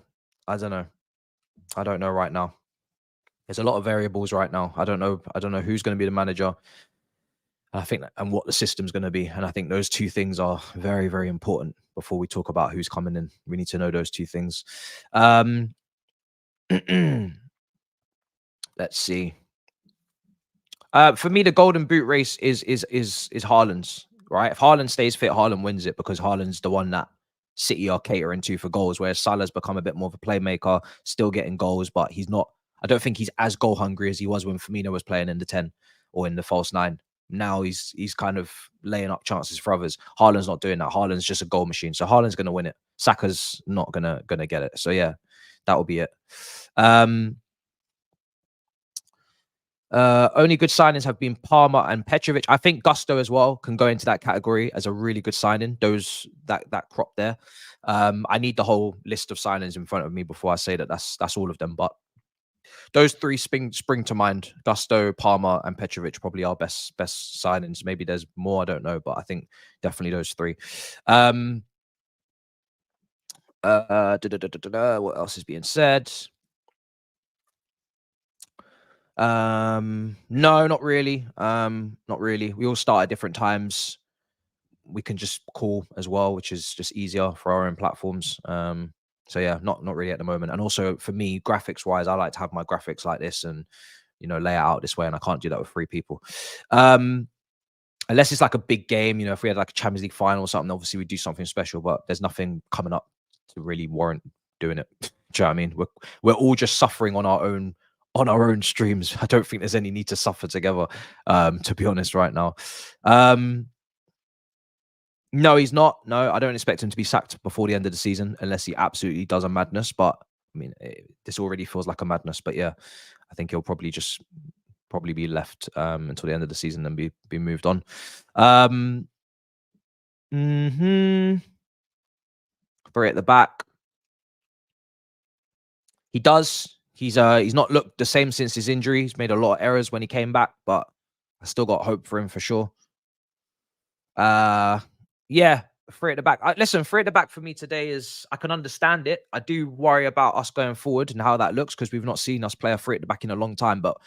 I don't know right now. There's a lot of variables right now. I don't know who's going to be the manager. I think and what the system's going to be. And I think those two things are very, very important before we talk about who's coming in. We need to know those two things. Let's see. For me, the golden boot race is Haaland's, right? If Haaland stays fit, Haaland wins it, because Haaland's the one that City are catering to for goals, whereas Salah's become a bit more of a playmaker, still getting goals, but he's not. I don't think he's as goal hungry as he was when Firmino was playing in the 10 or in the false 9. Now he's kind of laying up chances for others. Haaland's not doing that. Haaland's just a goal machine. So Haaland's going to win it. Saka's not gonna get it. So yeah, that will be it. Only good signings have been Palmer and Petrovic. I think Gusto as well can go into that category as a really good signing. That crop there. I need the whole list of signings in front of me before I say that that's all of them. But those three spring to mind: Gusto, Palmer, and Petrovic probably our best signings. Maybe there's more, I don't know, but I think definitely those three. What else is being said? No, not really. Not really. We all start at different times. We can just call as well, which is just easier for our own platforms. So yeah, not really at the moment. And also for me, graphics wise, I like to have my graphics like this and, you know, lay it out this way, and I can't do that with 3 people. Unless it's like a big game, you know, if we had like a Champions League final or something, obviously we do something special, but there's nothing coming up to really warrant doing it. Do you know what I mean? We're all just suffering on our own streams. I don't think there's any need to suffer together, to be honest, right now. No, he's not. No, I don't expect him to be sacked before the end of the season unless he absolutely does a madness. But I mean, this already feels like a madness. But yeah, I think he'll probably be left until the end of the season and be moved on. Three at the back. He does. He's not looked the same since his injury. He's made a lot of errors when he came back, but I still got hope for him for sure. Yeah, 3 at the back. Listen, 3 at the back for me today is, I can understand it. I do worry about us going forward and how that looks, because we've not seen us play a 3 at the back in a long time. But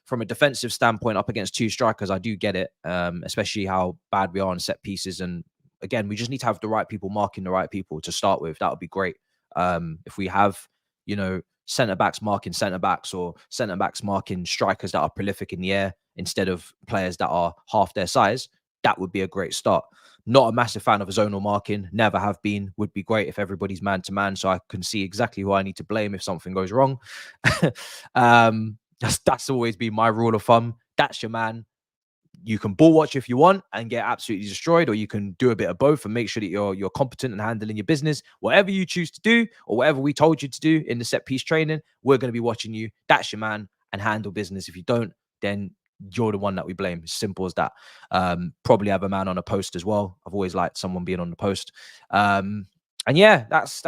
from a defensive standpoint, up against 2 strikers, I do get it, especially how bad we are on set pieces. And again, we just need to have the right people marking the right people to start with. That would be great. If we have, you know, centre backs marking centre backs, or centre backs marking strikers that are prolific in the air instead of players that are half their size, that would be a great start. Not a massive fan of a zonal marking, never have been. Would be great if everybody's man to man, so I can see exactly who I need to blame if something goes wrong. That's always been my rule of thumb. That's your man. You can ball watch if you want and get absolutely destroyed, or you can do a bit of both and make sure that you're competent and handling your business. Whatever you choose to do, or whatever we told you to do in the set piece training, we're going to be watching you. That's your man, and handle business. If you don't, then you're the one that we blame. Simple as that. Probably have a man on a post as well. I've always liked someone being on the post. And yeah, that's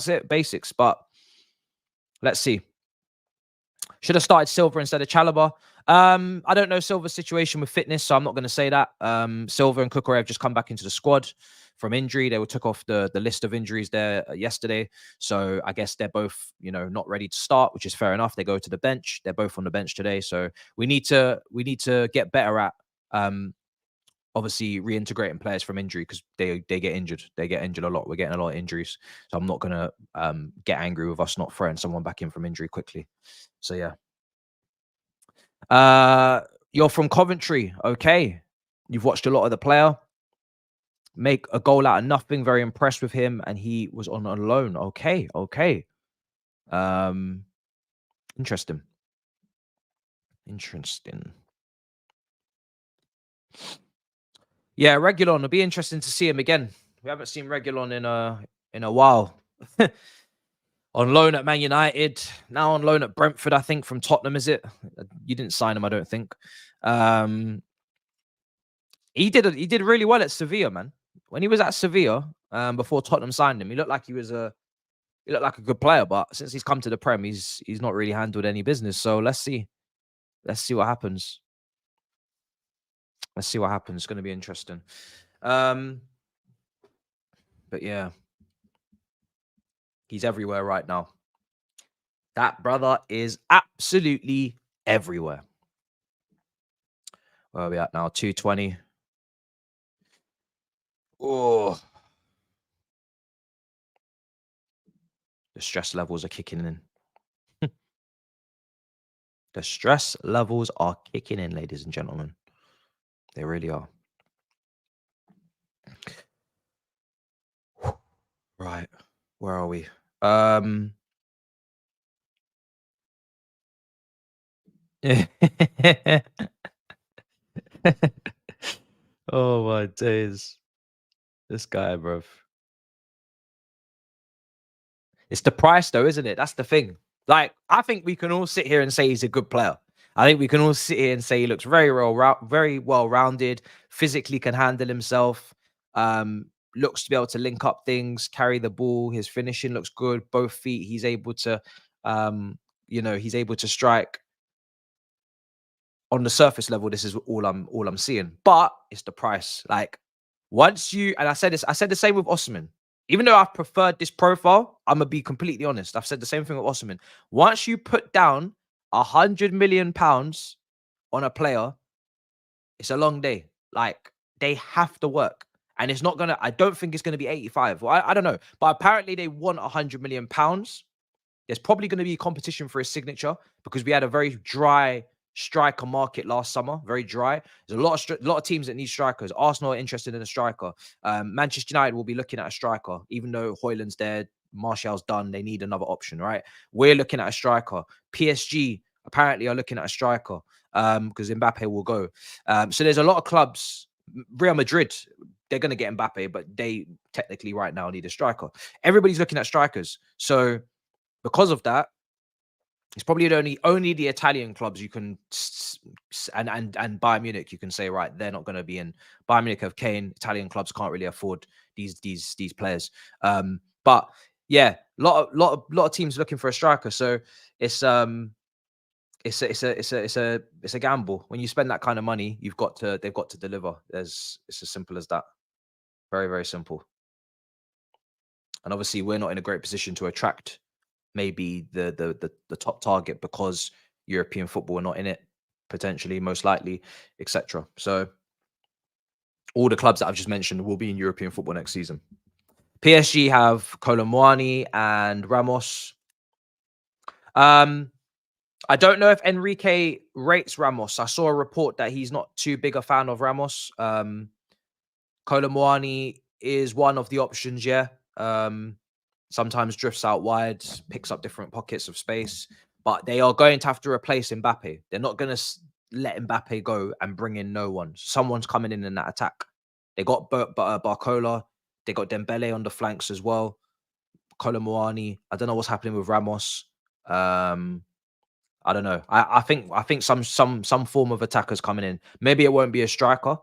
it. Basics. But let's see. Should have started Silva instead of Chalobah. I don't know Silva's situation with fitness, so I'm not going to say that. Silva and Kukurev have just come back into the squad from injury. They were took off the list of injuries there yesterday. So I guess they're both, you know, not ready to start, which is fair enough. They go to the bench. They're both on the bench today. So we need to get better at obviously reintegrating players from injury, because they get injured. They get injured a lot. We're getting a lot of injuries. So I'm not going to get angry with us not throwing someone back in from injury quickly. So yeah. You're from Coventry. Okay. You've watched a lot of the player. Make a goal out of nothing. Very impressed with him. And he was on a loan. Okay. Okay. Interesting. Interesting. Yeah, Reguilon. It'll be interesting to see him again. We haven't seen Reguilon in a while. On loan at Man United, now on loan at Brentford, I think, from Tottenham, is it? You didn't sign him, I don't think. He did really well at Sevilla, man. When he was at Sevilla, before Tottenham signed him, he looked like he looked like a good player, but since he's come to the Prem, he's not really handled any business. So let's see. Let's see what happens. Let's see what happens. It's going to be interesting. But yeah, he's everywhere right now. That brother is absolutely everywhere. Where are we at now? 220. Oh, the stress levels are kicking in. The stress levels are kicking in, ladies and gentlemen. They really are. Right. Where are we? Oh my days. This guy, bro. It's the price though, isn't it? That's the thing. Like, I think we can all sit here and say he's a good player. I think we can all sit here and say he looks very well rounded, physically can handle himself, looks to be able to link up things, carry the ball. His finishing looks good. Both feet, he's able to, he's able to strike. On the surface level, this is all I'm seeing. But it's the price. Like, once you, and I said the same with Osimhen. Even though I've preferred this profile, I'm gonna be completely honest. I've said the same thing with Osimhen. Once you put down £100 million on a player, it's a long day. Like, they have to work. And it's not gonna, I don't think it's gonna be 85. Well, I don't know. But apparently they want £100 million. There's probably going to be competition for his signature because we had a very dry striker market last summer. Very dry. There's a lot of teams that need strikers. Arsenal are interested in a striker. Manchester United will be looking at a striker, even though Højlund's there, Martial's done. They need another option, right? We're looking at a striker. PSG apparently are looking at a striker because Mbappe will go. So there's a lot of clubs. Real Madrid, they're going to get Mbappe, but they technically right now need a striker. Everybody's looking at strikers. So because of that, it's probably only the Italian clubs you can and Bayern Munich you can say, right, they're not going to be in. Bayern Munich have Kane. Italian clubs can't really afford these players. But yeah, lot of teams looking for a striker. So it's a gamble. When you spend that kind of money, they've got to deliver. It's as simple as that. Very, very simple. And obviously, we're not in a great position to attract maybe the top target because European football are not in it, potentially, most likely, etc. So all the clubs that I've just mentioned will be in European football next season. PSG have Kolo Muani and Ramos. I don't know if Enrique rates Ramos. I saw a report that he's not too big a fan of Ramos. Kolo Muani is one of the options, yeah. Sometimes drifts out wide, picks up different pockets of space, but they are going to have to replace Mbappe. They're not going to let Mbappe go and bring in no one. Someone's coming in that attack. They got Barcola. They got Dembele on the flanks as well. Kolo Muani. I don't know what's happening with Ramos. I don't know. I think some form of attacker's coming in. Maybe it won't be a striker,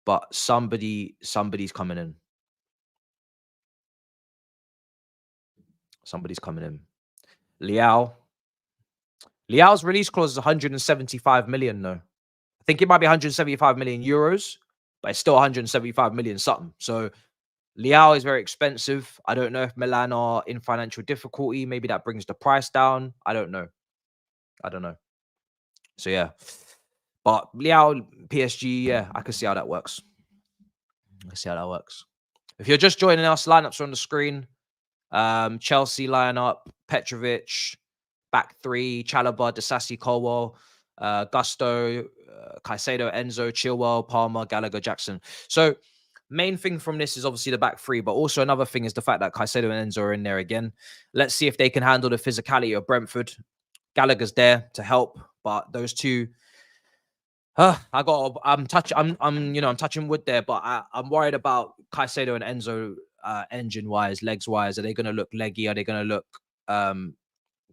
but somebody's coming in. Somebody's coming in. Liao's release clause is 175 million, though. I think it might be 175 million euros, but it's still 175 million something. So Liao is very expensive. I don't know if Milan are in financial difficulty. Maybe that brings the price down. I don't know. So yeah. But Liao, PSG, yeah, I can see how that works. If you're just joining us, lineups are on the screen. Chelsea lineup, Petrovic, back three, Chalobah, Disasi, Colwell, Gusto, Caicedo, Enzo, Chilwell, Palmer, Gallagher, Jackson. So main thing from this is obviously the back three, but also another thing is the fact that Caicedo and Enzo are in there again. Let's see if they can handle the physicality of Brentford. Gallagher's there to help, but those two, I'm touching wood there, but I'm worried about Caicedo and Enzo engine-wise, legs-wise? Are they going to look leggy? Are they going to look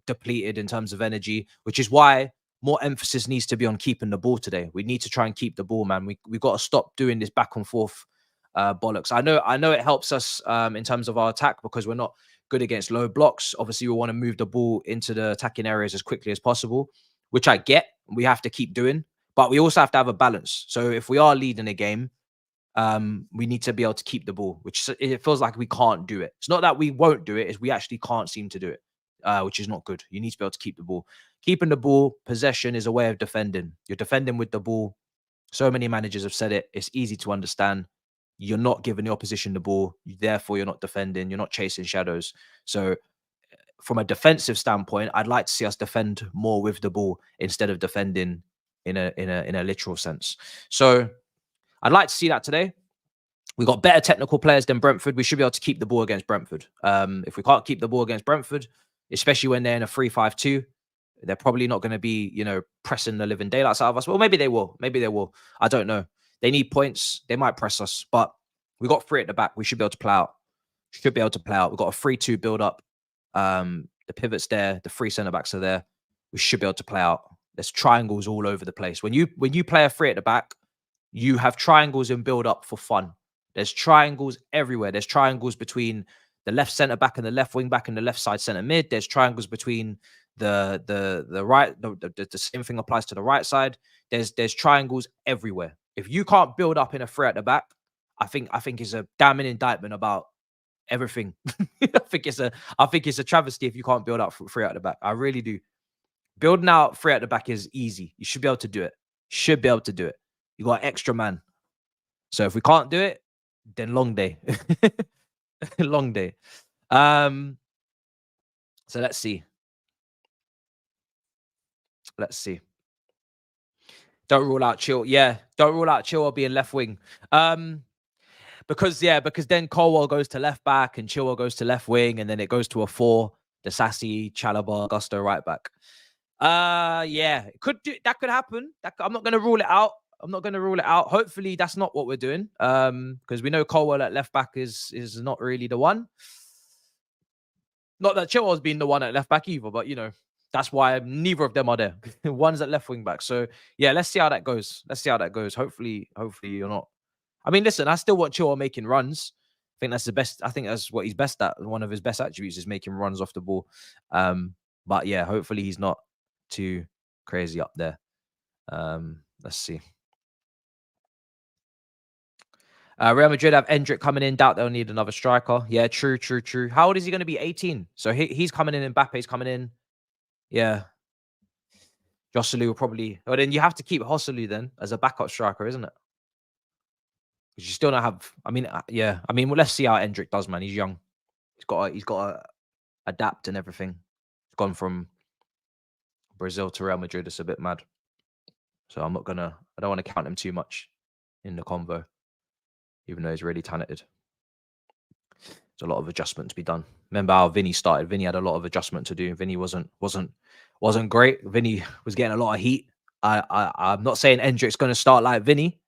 depleted in terms of energy? Which is why more emphasis needs to be on keeping the ball today. We need to try and keep the ball, man. We've got to stop doing this back and forth bollocks. I know it helps us in terms of our attack because we're not good against low blocks. Obviously, we want to move the ball into the attacking areas as quickly as possible, which I get. We have to keep doing, but we also have to have a balance. So if we are leading a game, we need to be able to keep the ball, which it feels like we can't do it. It's not that we won't do it, it's we actually can't seem to do it, which is not good. You need to be able to keep the ball. Keeping the ball, possession is a way of defending. You're defending with the ball. So many managers have said it. It's easy to understand. You're not giving the opposition the ball. Therefore, you're not defending. You're not chasing shadows. So from a defensive standpoint, I'd like to see us defend more with the ball instead of defending in a literal sense. So I'd like to see that today. We got better technical players than Brentford. We should be able to keep the ball against Brentford. If we can't keep the ball against Brentford, especially when they're in a 3-5-2, they're probably not going to be, pressing the living daylights out of us. Well, maybe they will. Maybe they will. I don't know. They need points. They might press us, but we got 3 at the back. We should be able to play out. Should be able to play out. We've got a 3-2 build up. The pivot's there. The 3 centre backs are there. We should be able to play out. There's triangles all over the place. When you play a 3 at the back, you have triangles in build up for fun. There's triangles everywhere. There's triangles between the left centre back and the left wing back and the left side centre mid. There's triangles between the right. The same thing applies to the right side. There's triangles everywhere. If you can't build up in a 3 at the back, I think it's a damning indictment about everything. I think it's a travesty if you can't build up 3 at the back. I really do. Building out 3 at the back is easy. You should be able to do it. Should be able to do it. You got an extra man. So if we can't do it, then long day. Long day. So let's see. Let's see. Don't rule out Chill. Yeah, don't rule out Chilwell being left wing. Because then Colwell goes to left back and Chilwell goes to left wing, and then it goes to a 4. The Sassy, Chalobah, Gusto right back. Yeah, that could happen. I'm not going to rule it out. Hopefully, that's not what we're doing. Because we know Colwell at left back is not really the one. Not that Chilwell's been the one at left back either, but that's why neither of them are there. One's at left wing back. So yeah, let's see how that goes. Hopefully you're not. I mean, listen, I still want Chilwell making runs. I think that's the best. I think that's what he's best at. One of his best attributes is making runs off the ball. But yeah, hopefully he's not too crazy up there. Let's see. Real Madrid have Endrick coming in. Doubt they'll need another striker. Yeah, true. How old is he going to be? 18. So he's coming in. Mbappe's coming in. Yeah. Joselu will probably. Well, then you have to keep Joselu then as a backup striker, isn't it? Because you still don't have. I mean, yeah. I mean, well, let's see how Endrick does, man. He's young. He's got to adapt and everything. He's gone from Brazil to Real Madrid. It's a bit mad. So I don't want to count him too much in the convo, even though he's really talented. There's a lot of adjustment to be done. Remember how Vinny started? Vinny had a lot of adjustment to do. Vinny wasn't great. Vinny was getting a lot of heat. I'm not saying Endrick's going to start like Vinny,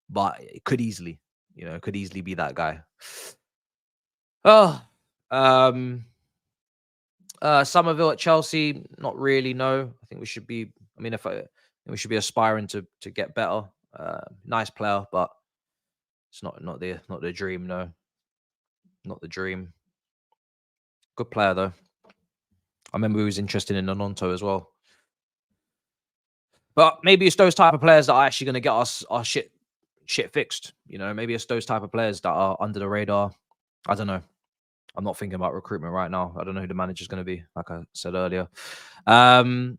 but it could easily, be that guy. Somerville at Chelsea, not really. No, I think we should be. I mean, we should be aspiring to get better. Nice player, but it's not the dream. No, not the dream. Good player though. I remember he was interested in Nonto as well. But maybe it's those type of players that are actually going to get us our shit fixed. Maybe it's those type of players that are under the radar. I don't know. I'm not thinking about recruitment right now. I don't know who the manager's going to be, like I said earlier. Mbappe's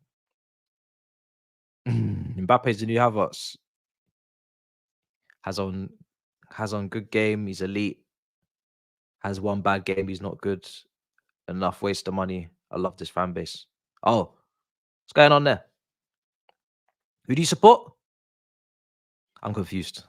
the new Havertz. Has on good game. He's elite. Has one bad game. He's not good enough. Waste of money. I love this fan base. Oh, what's going on there? Who do you support? I'm confused.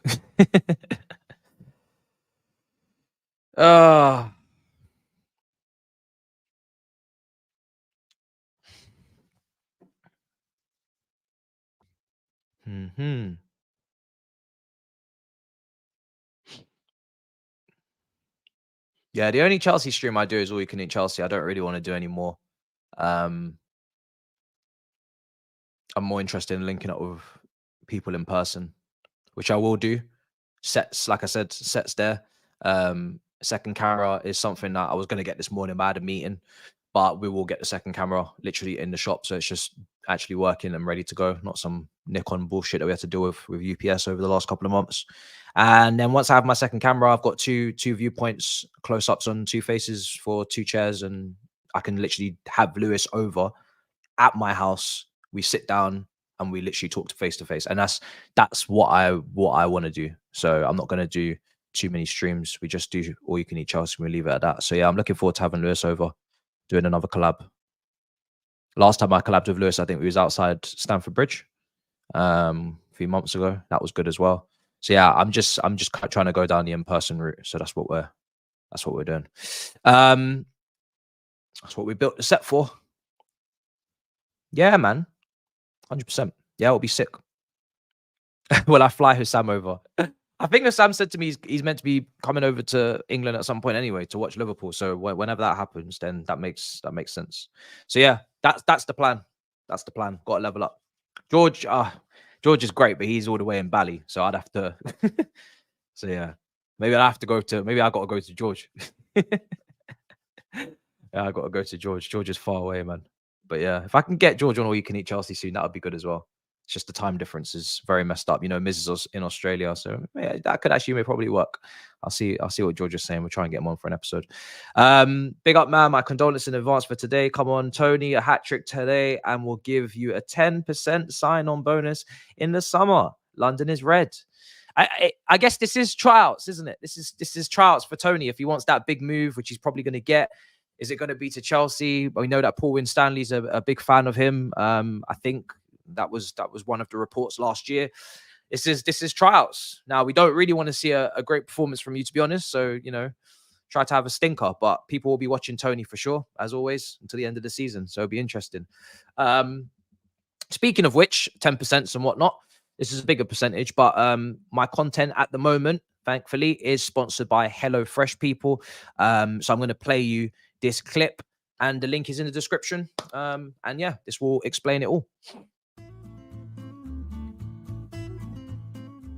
Yeah, the only Chelsea stream I do is All You Can Eat Chelsea. I don't really want to do any more. I'm more interested in linking up with people in person, which I will do. Sets, like I said, sets there. Second camera is something that I was going to get this morning, but I had a meeting. But we will get the second camera literally in the shop, so it's just actually working and ready to go. Not some Nikon bullshit that we had to deal with UPS over the last couple of months. And then once I have my second camera, I've got two viewpoints, close-ups on two faces for two chairs, and I can literally have Lewis over at my house. We sit down and we literally talk to face, and that's what I want to do. So I'm not going to do too many streams. We just do All You Can Eat Chelsea and we leave it at that. So yeah, I'm looking forward to having Lewis over, doing another collab. Last time I collabed with Lewis, I think we was outside Stamford Bridge a few months ago. That was good as well. So yeah, I'm just trying to go down the in-person route. So that's what we're doing. That's what we built the set for. Yeah, man. 100%. Yeah, it'll be sick. Will I fly Hussam over? I think Hussam said to me he's meant to be coming over to England at some point anyway to watch Liverpool. So whenever that happens, then that makes sense. So yeah, that's the plan. That's the plan. Got to level up. George is great, but he's all the way in Bali, so I'd have to. So yeah, maybe I got to go to George. Yeah, I got to go to George. George is far away, man. But yeah, if I can get George on All You Can Eat Chelsea soon, that would be good as well. It's just the time difference is very messed up. You know, Miz is in Australia, so yeah, that could actually probably work. I'll see what George is saying. We'll try and get him on for an episode. Big up, man. My condolences in advance for today. Come on, Tony, a hat trick today, and we'll give you a 10% sign-on bonus in the summer. London is red. I guess this is tryouts, isn't it? This is tryouts for Tony if he wants that big move, which he's probably going to get. Is it going to be to Chelsea? We know that Paul Winstanley's a big fan of him. I think that was one of the reports last year. This is tryouts. Now, we don't really want to see a great performance from you, to be honest. So, you know, try to have a stinker. But people will be watching Tony for sure, as always, until the end of the season. So it'll be interesting. Speaking of which, 10% and whatnot. This is a bigger percentage, but my content at the moment, thankfully, is sponsored by HelloFresh people. So I'm going to play you this clip, and the link is in the description. And yeah, this will explain it all.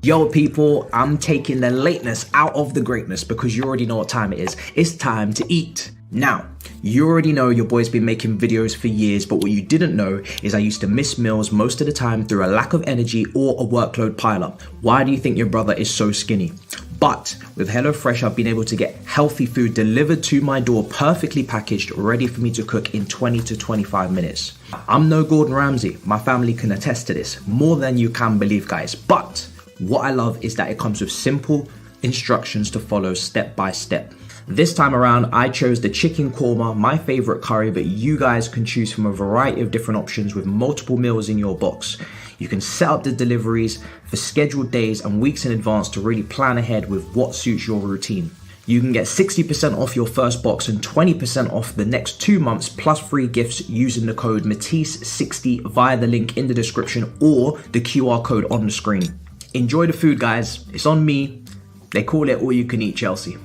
Yo, people, I'm taking the lateness out of the greatness because you already know what time it is. It's time to eat. Now, you already know your boy's been making videos for years, but what you didn't know is I used to miss meals most of the time through a lack of energy or a workload pileup. Why do you think your brother is so skinny? But with HelloFresh, I've been able to get healthy food delivered to my door, perfectly packaged, ready for me to cook in 20 to 25 minutes. I'm no Gordon Ramsay. My family can attest to this, more than you can believe, guys. But what I love is that it comes with simple instructions to follow step by step. This time around, I chose the chicken korma, my favorite curry, but you guys can choose from a variety of different options with multiple meals in your box. You can set up the deliveries for scheduled days and weeks in advance to really plan ahead with what suits your routine. You can get 60% off your first box and 20% off the next 2 months plus free gifts using the code Matisse60 via the link in the description or the QR code on the screen. Enjoy the food, guys. It's on me. They call it All You Can Eat Chelsea.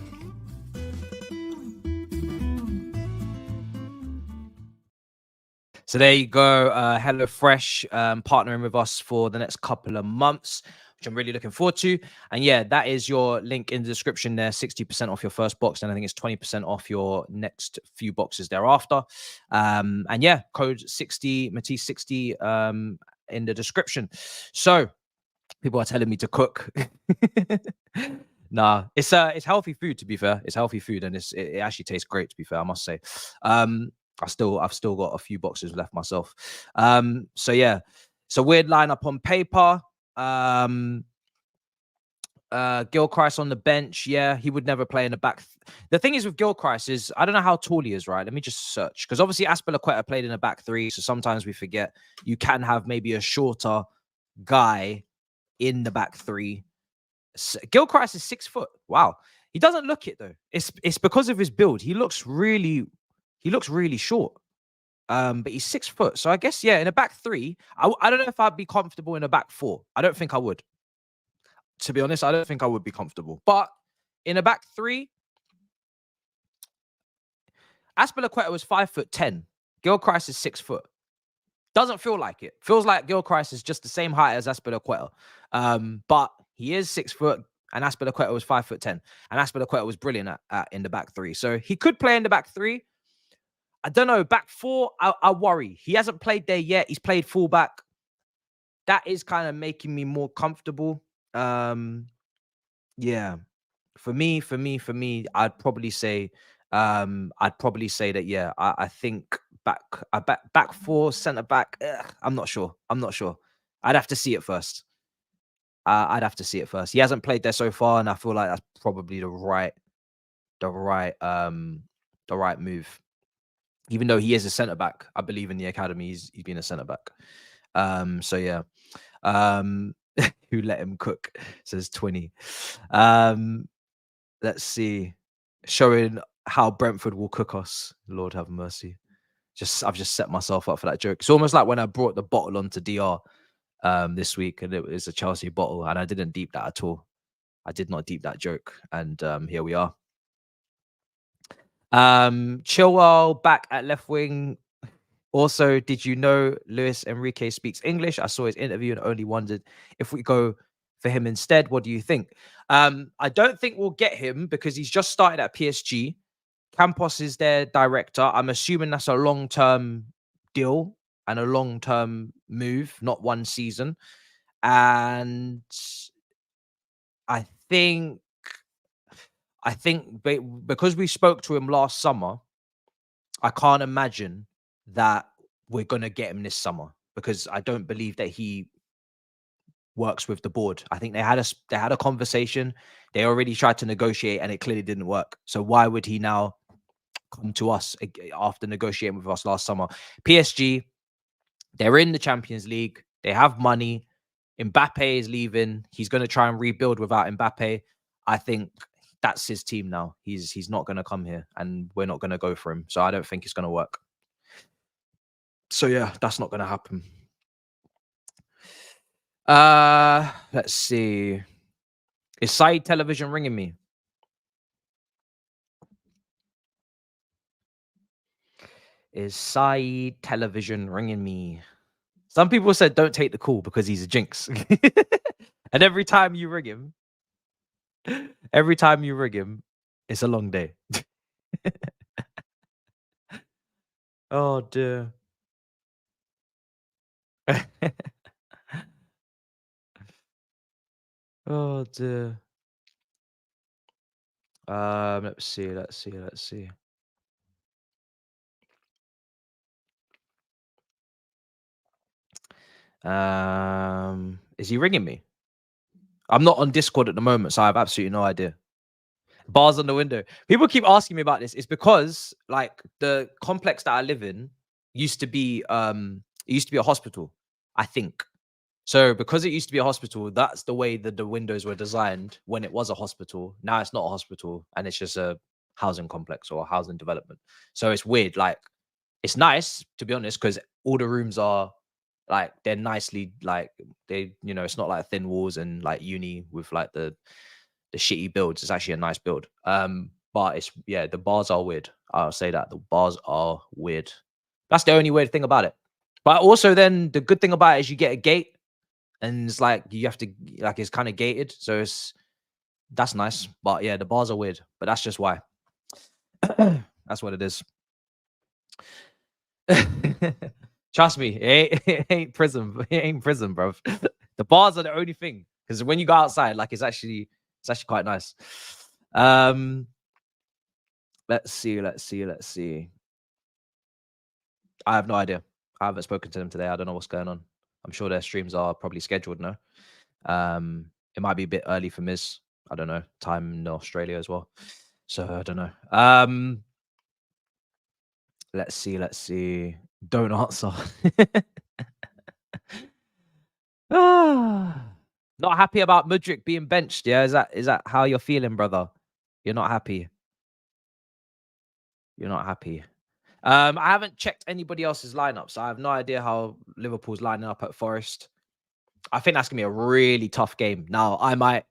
So there you go, HelloFresh partnering with us for the next couple of months, which I'm really looking forward to. And yeah, that is your link in the description there, 60% off your first box, and I think it's 20% off your next few boxes thereafter. And yeah, code 60, Matisse 60 in the description. So people are telling me to cook. Nah, it's healthy food, to be fair. It's healthy food, and it actually tastes great, to be fair, I must say. I've still got a few boxes left myself. So yeah, it's a weird lineup on paper. Gilchrist on the bench. Yeah, he would never play in the back. The thing is with Gilchrist is I don't know how tall he is, right? Let me just search, because obviously Aspilicueta played in a back three, so sometimes we forget you can have maybe a shorter guy in the back three. Gilchrist is 6 foot. Wow, he doesn't look it though. It's because of his build. He looks really short. But he's 6 foot. So I guess, yeah, in a back three, I don't know if I'd be comfortable in a back four. I don't think I would. To be honest, I don't think I would be comfortable. But in a back three, Aspilicueta was 5'10". Gilchrist is 6 foot. Doesn't feel like it. Feels like Gilchrist is just the same height as Aspilicueta. But he is 6 foot, and Aspilicueta was 5'10". And Aspilicueta was brilliant in the back three. So he could play in the back three. I don't know. Back four, I worry. He hasn't played there yet. He's played fullback. That is kind of making me more comfortable. Yeah. For me, I'd probably say that, yeah, I think back four, centre back. I'm not sure. I'd have to see it first. He hasn't played there so far, and I feel like that's probably the right move. Even though he is a centre back, I believe in the academy he's been a centre back. So yeah. Who let him cook? Says 20. Let's see. Showing how Brentford will cook us. Lord have mercy. I've just set myself up for that joke. It's almost like when I brought the bottle onto DR this week, and it was a Chelsea bottle, and I didn't deep that at all. I did not deep that joke, and here we are. Chilwell back at left wing. Also, did you know Luis Enrique speaks English? I saw his interview and only wondered if we go for him instead. What do you think? I don't think we'll get him because he's just started at PSG. Campos is their director. I'm assuming that's a long-term deal and a long-term move, not one season. And I think because we spoke to him last summer, I can't imagine that we're going to get him this summer because I don't believe that he works with the board. I think they had a conversation. They already tried to negotiate and it clearly didn't work. So why would he now come to us after negotiating with us last summer? PSG, they're in the Champions League. They have money. Mbappe is leaving. He's going to try and rebuild without Mbappe. I think that's his team now. He's not going to come here and we're not going to go for him. So I don't think it's going to work. So yeah, that's not going to happen. Let's see. Is Saeed Television ringing me? Is Saeed Television ringing me? Some people said don't take the call because he's a jinx. And every time you ring him, it's a long day. Oh dear. Oh dear. Let's see. Is he ringing me? I'm not on Discord at the moment, so I have absolutely no idea. Bars on the window. People keep asking me about this. It's because like the complex that I live in used to be a hospital, I think. So because it used to be a hospital, that's the way that the windows were designed when it was a hospital. Now it's not a hospital and it's just a housing complex or a housing development. So it's weird. Like it's nice to be honest, because all the rooms are like they're nicely like they, it's not like thin walls and like uni with like the shitty builds. It's actually a nice build. But it's the bars are weird. I'll say that the bars are weird. That's the only weird thing about it. But also then the good thing about it is you get a gate and it's like you have to like it's kind of gated. So that's nice. But yeah, the bars are weird. But that's just why. That's what it is. Trust me, it ain't prison. It ain't prison, bro. The bars are the only thing. Because when you go outside, like it's actually quite nice. Let's see. I have no idea. I haven't spoken to them today. I don't know what's going on. I'm sure their streams are probably scheduled now. It might be a bit early for Miz. I don't know. Time in Australia as well. So I don't know. Let's see. Don't answer. Not happy about Mudryk being benched. Yeah, is that how you're feeling, brother? You're not happy. I haven't checked anybody else's lineup, so I have no idea how Liverpool's lining up at Forest. I think that's gonna be a really tough game. Now, I might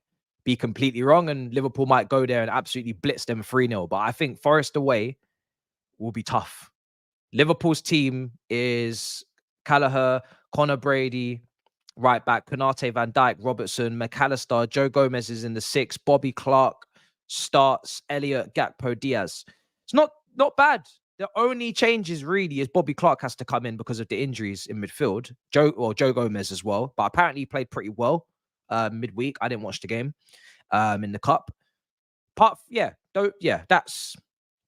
be completely wrong, and Liverpool might go there and absolutely blitz them 3-0. But I think Forest away will be tough. Liverpool's team is Callagher, Connor Brady, right back, Konate, Van Dijk, Robertson, McAllister, Joe Gomez is in the 6, Bobby Clark starts, Elliot, Gakpo, Diaz. It's not bad. The only changes really is Bobby Clark has to come in because of the injuries in midfield. Joe Gomez as well, but apparently he played pretty well midweek. I didn't watch the game in the cup. That's.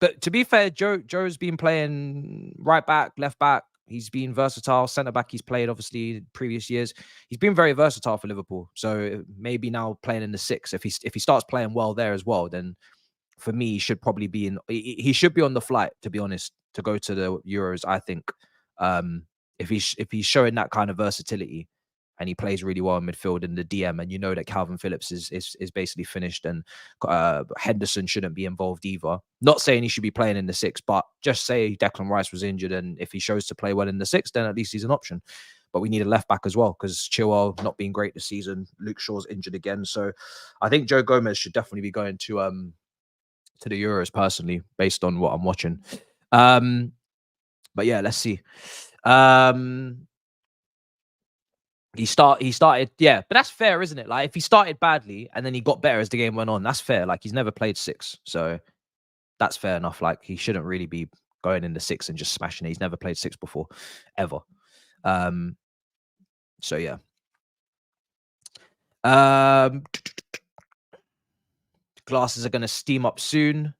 But to be fair, Joe's been playing right back, left back. He's been versatile. Centre back, he's played obviously previous years. He's been very versatile for Liverpool. So maybe now playing in the 6, if he starts playing well there as well, then for me, he should probably be in. He should be on the flight, to be honest, to go to the Euros. I think if he's showing that kind of versatility, and he plays really well in midfield in the DM, and you know that Calvin Phillips is basically finished, and Henderson shouldn't be involved either. Not saying he should be playing in the 6, but just say Declan Rice was injured, and if he shows to play well in the 6, then at least he's an option. But we need a left back as well, because Chilwell not being great this season. Luke Shaw's injured again, so I think Joe Gomez should definitely be going to the Euros personally, based on what I'm watching. But yeah, let's see. He started, yeah, but that's fair, isn't it? Like, if he started badly and then he got better as the game went on, that's fair. Like, he's never played 6, so that's fair enough. Like, he shouldn't really be going in the 6 and just smashing it. He's never played 6 before, ever. So yeah. Glasses are going to steam up soon.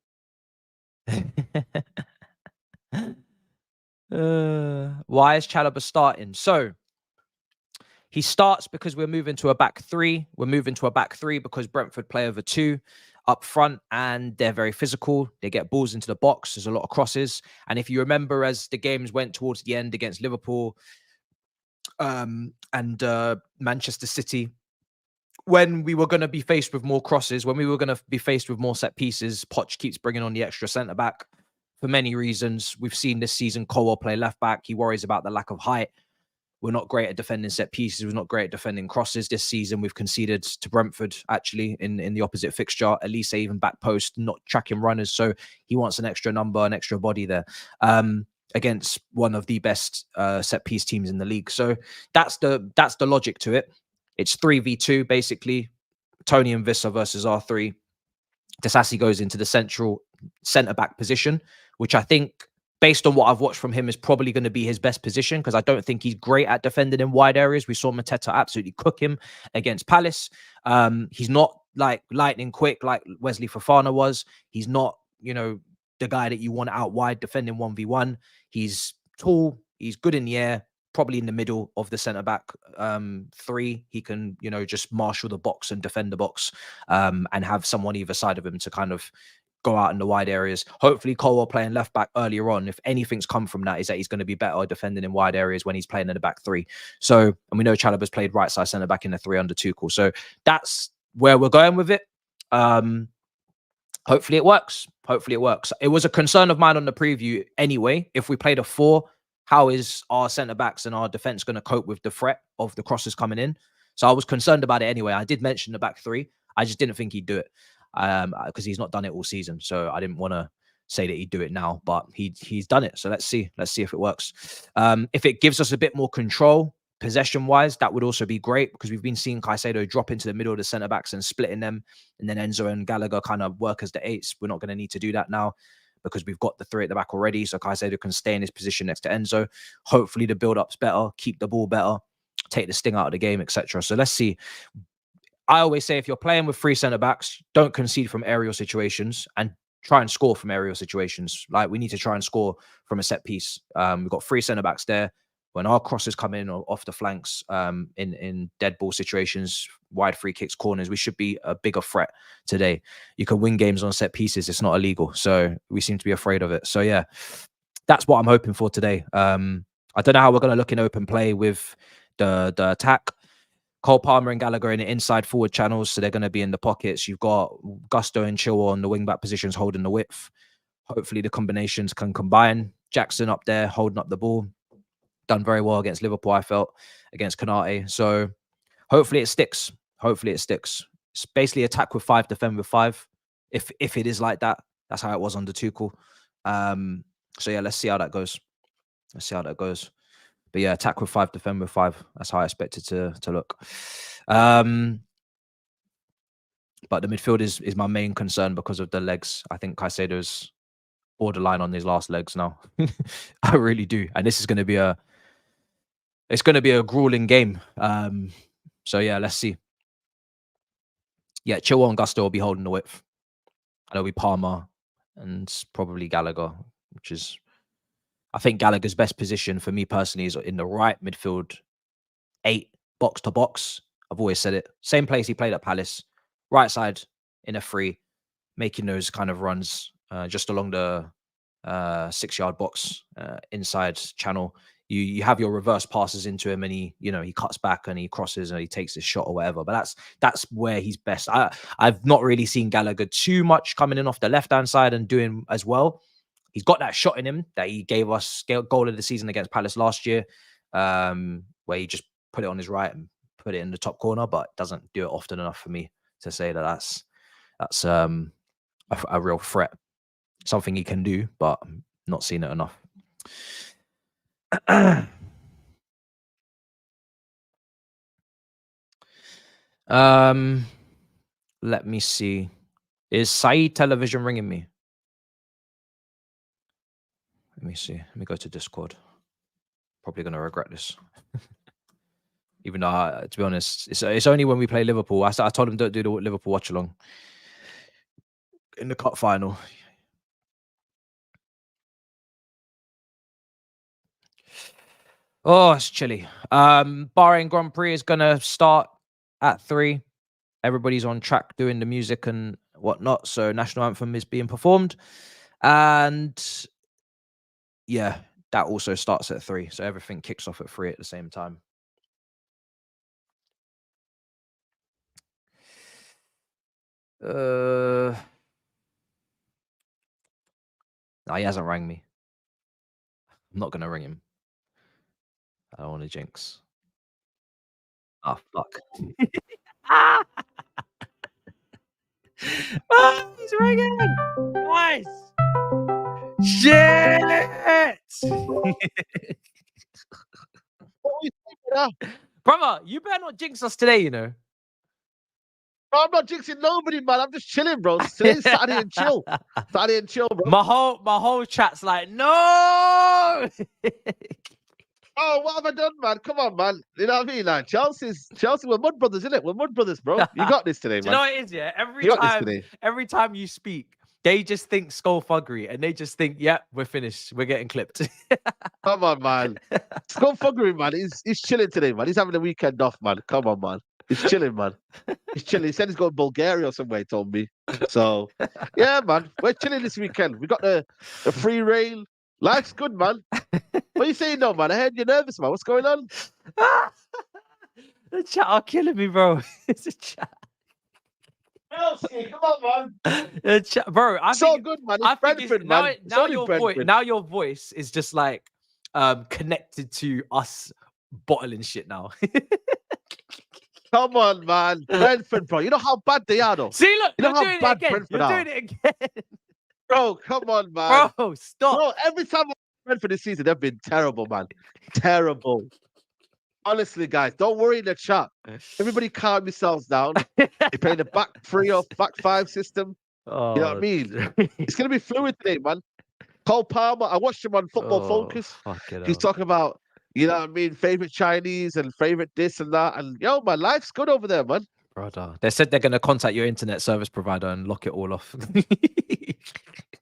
Why is Chalobah starting? So he starts because we're moving to a back 3. We're moving to a back 3 because Brentford play over 2 up front, and they're very physical. They get balls into the box. There's a lot of crosses. And if you remember, as the games went towards the end against Liverpool and Manchester City, when we were going to be faced with more crosses, when we were going to be faced with more set pieces, Poch keeps bringing on the extra centre-back for many reasons. We've seen this season Colwell play left-back. He worries about the lack of height. We're not great at defending set pieces. We're not great at defending crosses this season. We've conceded to Brentford, actually, in the opposite fixture. Elise even back post, not tracking runners. So he wants an extra number, an extra body there against one of the best set piece teams in the league. So that's the logic to it. It's 3v2, basically. Tony and Vissa versus R3. Disasi goes into the centre-back position, which I think, based on what I've watched from him, is probably going to be his best position, because I don't think he's great at defending in wide areas. We saw Mateta absolutely cook him against Palace. He's not like lightning quick like Wesley Fofana was. He's not, the guy that you want out wide defending 1v1. He's tall. He's good in the air. Probably in the middle of the centre-back 3. He can, just marshal the box and defend the box and have someone either side of him to kind of go out in the wide areas. Hopefully Colwell playing left back earlier on, if anything's come from that, is that he's going to be better defending in wide areas when he's playing in the back 3. So, and we know Chalobah's played right side centre back in the 3 under Tuchel. So that's where we're going with it. Hopefully it works. Hopefully it works. It was a concern of mine on the preview anyway. If we played a 4, how is our centre backs and our defence going to cope with the threat of the crosses coming in? So I was concerned about it anyway. I did mention the back 3. I just didn't think he'd do it because he's not done it all season. So I didn't want to say that he'd do it now, but he's done it. So let's see if it works. If it gives us a bit more control possession-wise, that would also be great, because we've been seeing Caicedo drop into the middle of the centre-backs and splitting them, and then Enzo and Gallagher kind of work as the 8s. We're not going to need to do that now, because we've got the 3 at the back already. So Caicedo can stay in his position next to Enzo. Hopefully the build-up's better, keep the ball better, take the sting out of the game, etc. So let's see. I always say, if you're playing with 3 centre-backs, don't concede from aerial situations and try and score from aerial situations. Like, we need to try and score from a set piece. We've got 3 centre-backs there. When our crosses come in or off the flanks in dead ball situations, wide free kicks, corners, we should be a bigger threat today. You can win games on set pieces. It's not illegal. So we seem to be afraid of it. So yeah, that's what I'm hoping for today. I don't know how we're going to look in open play with the attack. Cole Palmer and Gallagher in the inside forward channels, so they're going to be in the pockets. You've got Gusto and Chilwell on the wing-back positions holding the width. Hopefully the combinations can combine. Jackson up there holding up the ball. Done very well against Liverpool, I felt, against Konate. So hopefully it sticks. Hopefully it sticks. It's basically attack with 5, defend with 5. If it is like that, that's how it was under Tuchel. So yeah, let's see how that goes. Let's see how that goes. But yeah, attack with 5, defend with 5. That's how I expect it to look. But the midfield is my main concern because of the legs. I think Caicedo's borderline on his last legs now. I really do. And this is going to be a grueling game. So yeah, let's see. Yeah, Chilwell and Gusto will be holding the width. There'll be Palmer and probably Gallagher, which is, I think Gallagher's best position for me personally is in the right midfield 8, box to box. I've always said it. Same place he played at Palace, right side in a 3, making those kind of runs just along the 6-yard box inside channel. You have your reverse passes into him, and he cuts back and he crosses and he takes his shot or whatever. But that's where he's best. I've not really seen Gallagher too much coming in off the left hand side and doing as well. He's got that shot in him that he gave us goal of the season against Palace last year, where he just put it on his right and put it in the top corner, but doesn't do it often enough for me to say that's a real threat. Something he can do, but not seen it enough. Let me see. Is Saeed Television ringing me? Let me see. Let me go to Discord. Probably going to regret this. Even though, to be honest, it's only when we play Liverpool. I told him don't do the Liverpool watch along in the cup final. Oh, it's chilly. Bahrain Grand Prix is gonna start at 3. Everybody's on track doing the music and whatnot. So national anthem is being performed, and yeah, that also starts at 3. So everything kicks off at 3 at the same time. No, he hasn't rang me. I'm not gonna ring him. I don't want to jinx. Oh fuck. Oh, he's ringing. Nice. Shit. Brother, you better not jinx us today, you know. Bro, I'm not jinxing nobody, man. I'm just chilling, bro. Today's Saturday and chill. Saturday and chill, bro. My whole chat's like, no. Oh, what have I done, man? Come on, man. You know what I mean? Like Chelsea, we're mud brothers, isn't it? We're mud brothers, bro. You got this today, man. Do you know what it is, yeah? Every time you speak, they just think skullfuggery and they just think, yeah, we're finished. We're getting clipped. Come on, man. Skullfuggery, man. He's chilling today, man. He's having the weekend off, man. Come on, man. He's chilling, man. He's chilling. He said he's going to Bulgaria or somewhere, he told me. So, yeah, man. We're chilling this weekend. We got the free reign. Life's good, man. What are you saying, though, man? I heard you're nervous, man. What's going on? The chat are killing me, bro. It's a chat. Come on, man. Bro, So good, man. It's Brentford, man. Now your voice is just like connected to us bottling shit now. Come on, man. Brentford, bro. You know how bad they are, though. See, look, you know you're doing it again. You're doing it again. Bro, come on, man. Bro, stop. Bro, every time I Brentford this season, they've been terrible, man. Terrible. Honestly, guys, don't worry in the chat. Everybody calm yourselves down. You're playing the back 3 or back 5 system. Oh, you know what I mean? It's going to be fluid today, man. Cole Palmer, I watched him on Football Focus. He's talking about, you know what I mean, favorite Chinese and favorite this and that. And, yo, man, life's good over there, man. Brother, they said they're going to contact your internet service provider and lock it all off.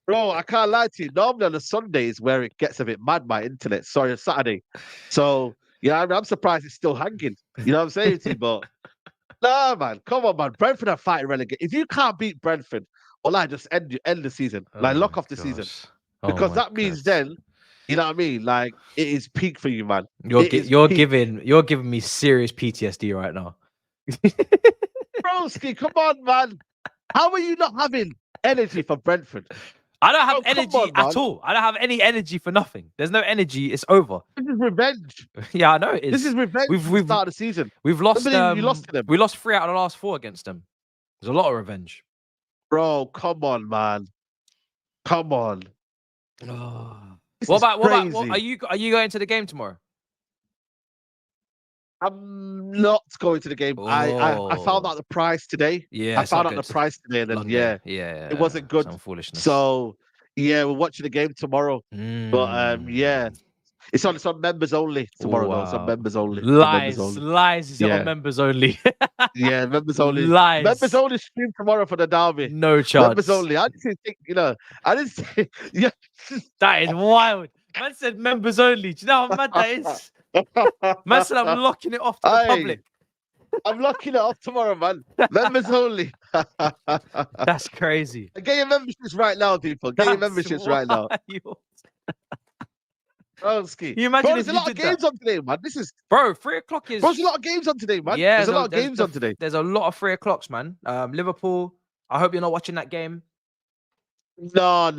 Bro, I can't lie to you. Normally on a Sunday is where it gets a bit mad, my internet. Sorry, a Saturday. So, yeah, I mean, I'm surprised it's still hanging. You know what I'm saying to you? But, nah, man. Come on, man. Brentford are fighting relegate. If you can't beat Brentford, well, I just end the season. Like, lock off the season. Because that means then, you know what I mean? Like, it is peak for you, man. You're giving me serious PTSD right now. Broski, come on, man. How are you not having energy for Brentford? I don't have energy at all. I don't have any energy for nothing. There's no energy. It's over. This is revenge. Yeah, I know it is. This is revenge. We've start of the season. We've lost. You lost to them. We lost 3 out of the last 4 against them. There's a lot of revenge. Bro, come on, man. Come on. What is about crazy. are you going to the game tomorrow? I'm not going to the game. I found out the price today. Yeah, I found out the price today, and then Long day. it wasn't good. Some foolishness. So yeah, we're watching the game tomorrow. But yeah, it's on members only tomorrow though. It's on members only. Lies. Is it on Yeah. members only? Yeah, members only. Lies. Members only stream tomorrow for the derby. No chance. Members only. I didn't think, I didn't say, yeah. That is wild. Man said members only. Do you know how mad that is? Man said I'm locking it off to the public. I'm locking it off tomorrow, man. Members only. That's crazy. Get your memberships right now, people. Get your memberships right now. Broski. You imagine there's a lot of games on today, man. This is 3 o'clock is. There's a lot of games on today, man. Yeah, there's a lot of games on today. There's a lot of 3 o'clocks, man. Liverpool. I hope you're not watching that game. No.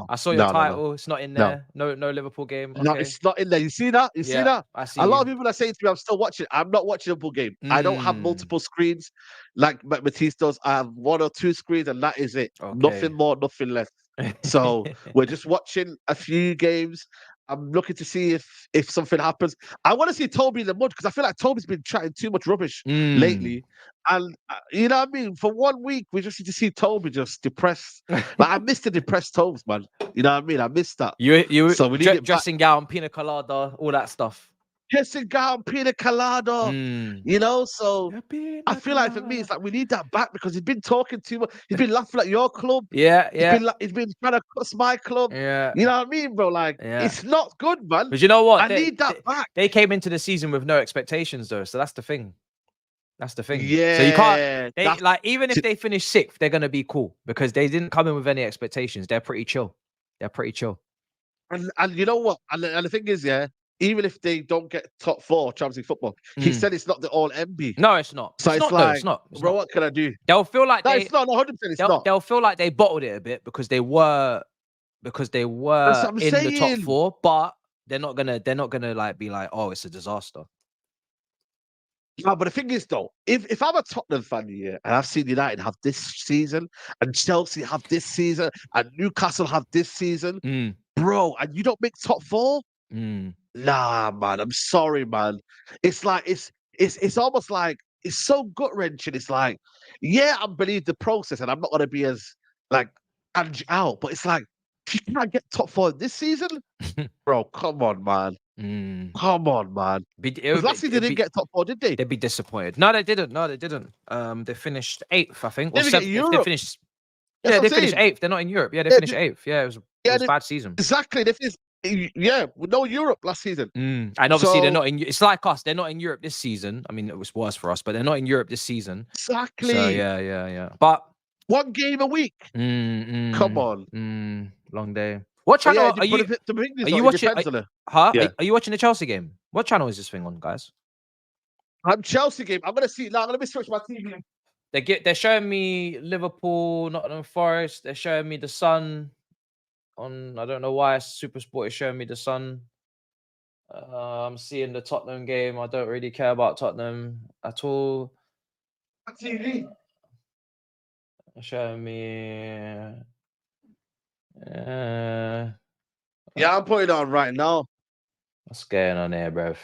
I saw your title. No. It's not in there. No Liverpool game. Okay. No, it's not in there. You see that? You see that? I see. A lot of people are saying to me, I'm still watching. I'm not watching Liverpool game. I don't have multiple screens like Matisse does. I have 1 or 2 screens, and that is it. Okay. Nothing more, nothing less. So we're just watching a few games. I'm looking to see if something happens. I want to see Toby in the mud because I feel like Toby's been chatting too much rubbish lately. And you know what I mean? For 1 week, we just need to see Toby just depressed. But I missed the depressed Tobes, man. You know what I mean? I missed that. You so we need dressing gown, pina colada, all that stuff. Dressing gown, pina colada. You know, so I feel like for me, it's like we need that back because he's been talking too much. He's been laughing at your club. Yeah. He's been trying to cuss my club. Yeah. You know what I mean, bro? Like, it's not good, man. But you know what? I need that back. They came into the season with no expectations, though. So that's the thing. Yeah. So you can't. Like, even if they finish 6th, they're gonna be cool because they didn't come in with any expectations. They're pretty chill. And you know what? And the thing is, even if they don't get top 4 Champions League football, he said it's not the all MB. No, it's not. So it's not. Bro, what can I do? They'll feel like it's not 100%. It's not. They'll feel like they bottled it a bit because they were in the top 4, but they're not gonna like be like, oh, it's a disaster. No, but the thing is, though, if I'm a Tottenham fan here and I've seen United have this season and Chelsea have this season and Newcastle have this season, bro, and you don't make top 4, nah, man, I'm sorry, man. It's like it's almost like it's so gut wrenching. It's like, yeah, I believe the process, and I'm not gonna be as like out, but it's like if you can't get top 4 this season, bro, come on, man. Come on, man. Last season they didn't get top 4, did they? They'd be disappointed. No, they didn't. They finished 8th, I think. Or 7th. They finished. Yeah, they finished 8th. They're not in Europe. Yeah, they finished 8th. Yeah, it was a bad season. Exactly. No Europe last season. And obviously they're not in. It's like us. They're not in Europe this season. I mean, it was worse for us, but they're not in Europe this season. Exactly. So yeah. But 1 game a week. Come on. Long day. What channel are you watching? Are you watching the Chelsea game? What channel is this thing on, guys? I'm Chelsea game. I'm gonna see now. Let me switch my TV. They're showing me Liverpool, Nottingham Forest. They're showing me the Sun. On I don't know why Super Sport is showing me the Sun. I'm seeing the Tottenham game. I don't really care about Tottenham at all. TV. They're showing me. Yeah, I'm putting it on right now. What's going on here, bruv?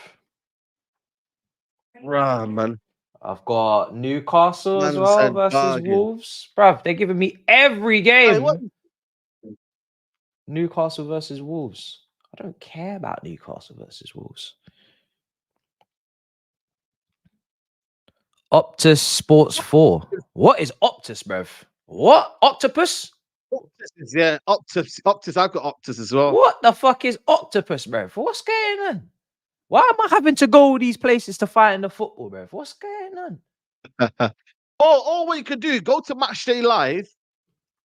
Right, man. I've got Newcastle as well versus Wolves. Bruv, they're giving me every game. Newcastle versus Wolves. I don't care about Newcastle versus Wolves. Optus Sports 4. What is Optus, bruv? What? Octopus? Optus. I've got Optus as well. What the fuck is Octopus, bruv? What's going on? Why am I having to go all these places to find the football, bruv? What's going on? Or what you could do, go to Matchday Live,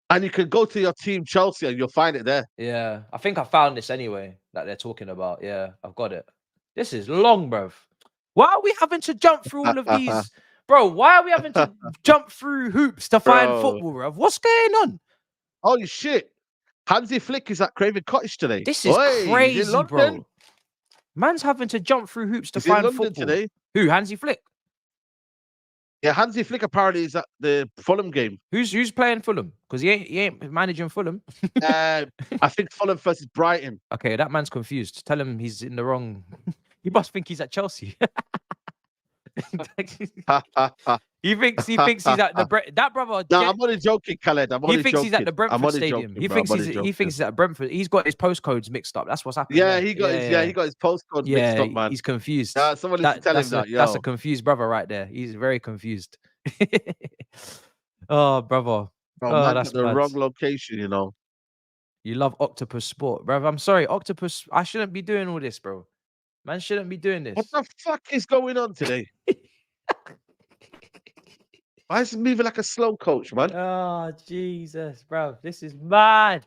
and you can go to your team Chelsea, and you'll find it there. Yeah, I think I found this anyway that they're talking about. Yeah, I've got it. This is long, bruv. Why are we having to jump through all of these, bro? Why are we having to jump through hoops to find football, bruv? What's going on? Holy shit. Hansi Flick is at Craven Cottage today. This is crazy, bro. Man's having to jump through hoops to find football. Today. Who? Hansi Flick? Yeah, Hansi Flick apparently is at the Fulham game. Who's playing Fulham? Because he ain't managing Fulham. I think Fulham versus Brighton. Okay, that man's confused. Tell him he's in the wrong. He must think he's at Chelsea. He thinks he's at the that brother. No, I'm only joking, Khaled. I'm only He thinks joking. he's at the Brentford Stadium. Joking, he thinks he's at Brentford. He's got his postcodes mixed up. That's what's happening. Yeah, he got his postcode mixed up, man. He's confused. Someone needs to tell him that. That's a confused brother right there. He's very confused. Oh, brother. Man, that's the wrong location, you know. You love Octopus Sport, bro. I'm sorry, Octopus. I shouldn't be doing all this, bro. Man shouldn't be doing this. What the fuck is going on today? Why is it moving like a slow coach, man? Oh, Jesus, bro. This is mad.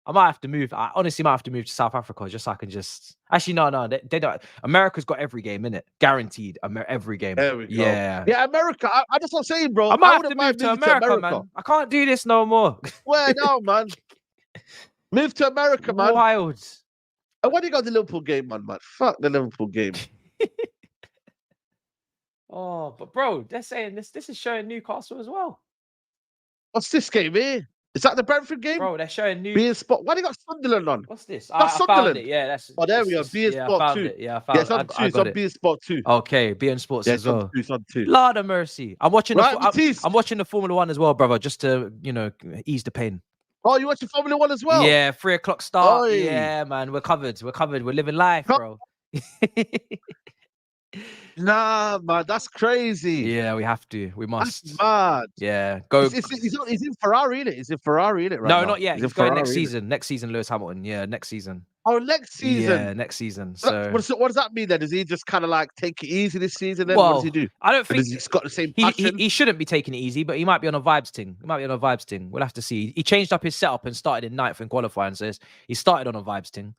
I might have to move. I honestly might have to move to South Africa just so I can just... Actually, no. They don't. America's got every game, innit? Guaranteed. Every game. There we go. Yeah. Yeah, America. I just want to say, bro. I might have to move to America, man. I can't do this no more. Where now, man? Move to America, man. Wild. And when you got the Liverpool game, man? Fuck the Liverpool game. Oh, but bro, they're saying this is showing Newcastle as well. What's this game here? Is that the Brentford game? Bro, they're showing beIN Sport. Why do you got Sunderland on? What's this? That's I found it. Yeah, that's. Oh, there we go. beIN Sport 2. Yeah, I found it. It's on 2. It's on beIN Sport 2. Okay, beIN Sports as well. It's on 2. Lord of mercy. I'm watching Matisse. I'm watching the Formula 1 as well, brother, just to, ease the pain. Oh, you watching Formula 1 as well? Yeah, 3 o'clock start. Oi. Yeah, man, we're covered. We're living life, bro. Nah, man, that's crazy. Yeah, we have to. We must. That's mad. Yeah, go. He's in Ferrari, innit? He's in Ferrari, innit? Right no, now? not yet. He's going next season. Next season, Lewis Hamilton. Yeah, next season. Oh, next season. Yeah, next season. So what does that mean then? Does he just kind of like take it easy this season? Then well, what does he do? I don't think he's got the same passion. He shouldn't be taking it easy, but he might be on a vibes thing. We'll have to see. He changed up his setup and started in 9th in qualifying, so he started on a vibes thing.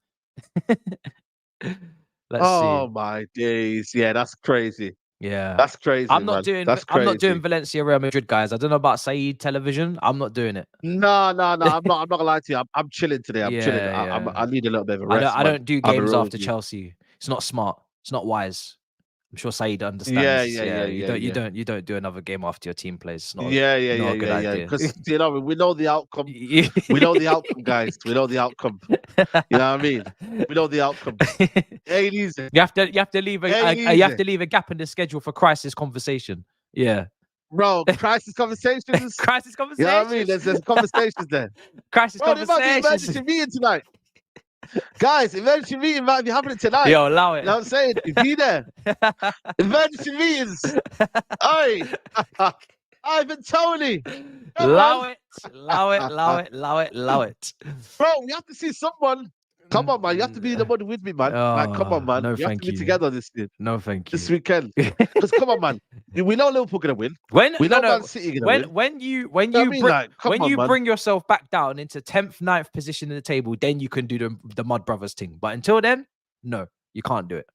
Let's see. My days. Yeah, that's crazy. Yeah, that's crazy. I'm not doing Valencia Real Madrid, guys. I don't know about Saeed television. I'm not doing it. No. I'm not gonna lie to you. I'm chilling today. I'm chilling. Yeah. I need a little bit of a rest. I don't do games after Chelsea. It's not smart. It's not wise. I'm sure Saeed understands. You don't do another game after your team plays. It's not, not a good idea. Because we know the outcome. We know the outcome, guys. We know the outcome. You know what I mean? We know the outcome. Ain't easy. You have to leave a gap in the schedule for crisis conversation. Yeah. Bro, crisis conversations. Crisis conversations. You know what I mean? There's conversations there. Crisis conversations. Emergency meeting tonight. Guys, emergency meeting might be happening tonight. Yo, allow it. You know what I'm saying? Be there. Emergency meetings. Oi. Ivan Tony. Allow it. Bro, we have to see someone. Come on, man. You have to be in the money with me, man. Man, come on, man. No, you have to be together this year. No, thank you. This weekend. Because come on, man. We know Liverpool gonna win. We know Man City gonna win. When you bring yourself back down into 10th, 9th position in the table, then you can do the Mud Brothers thing. But until then, no, you can't do it.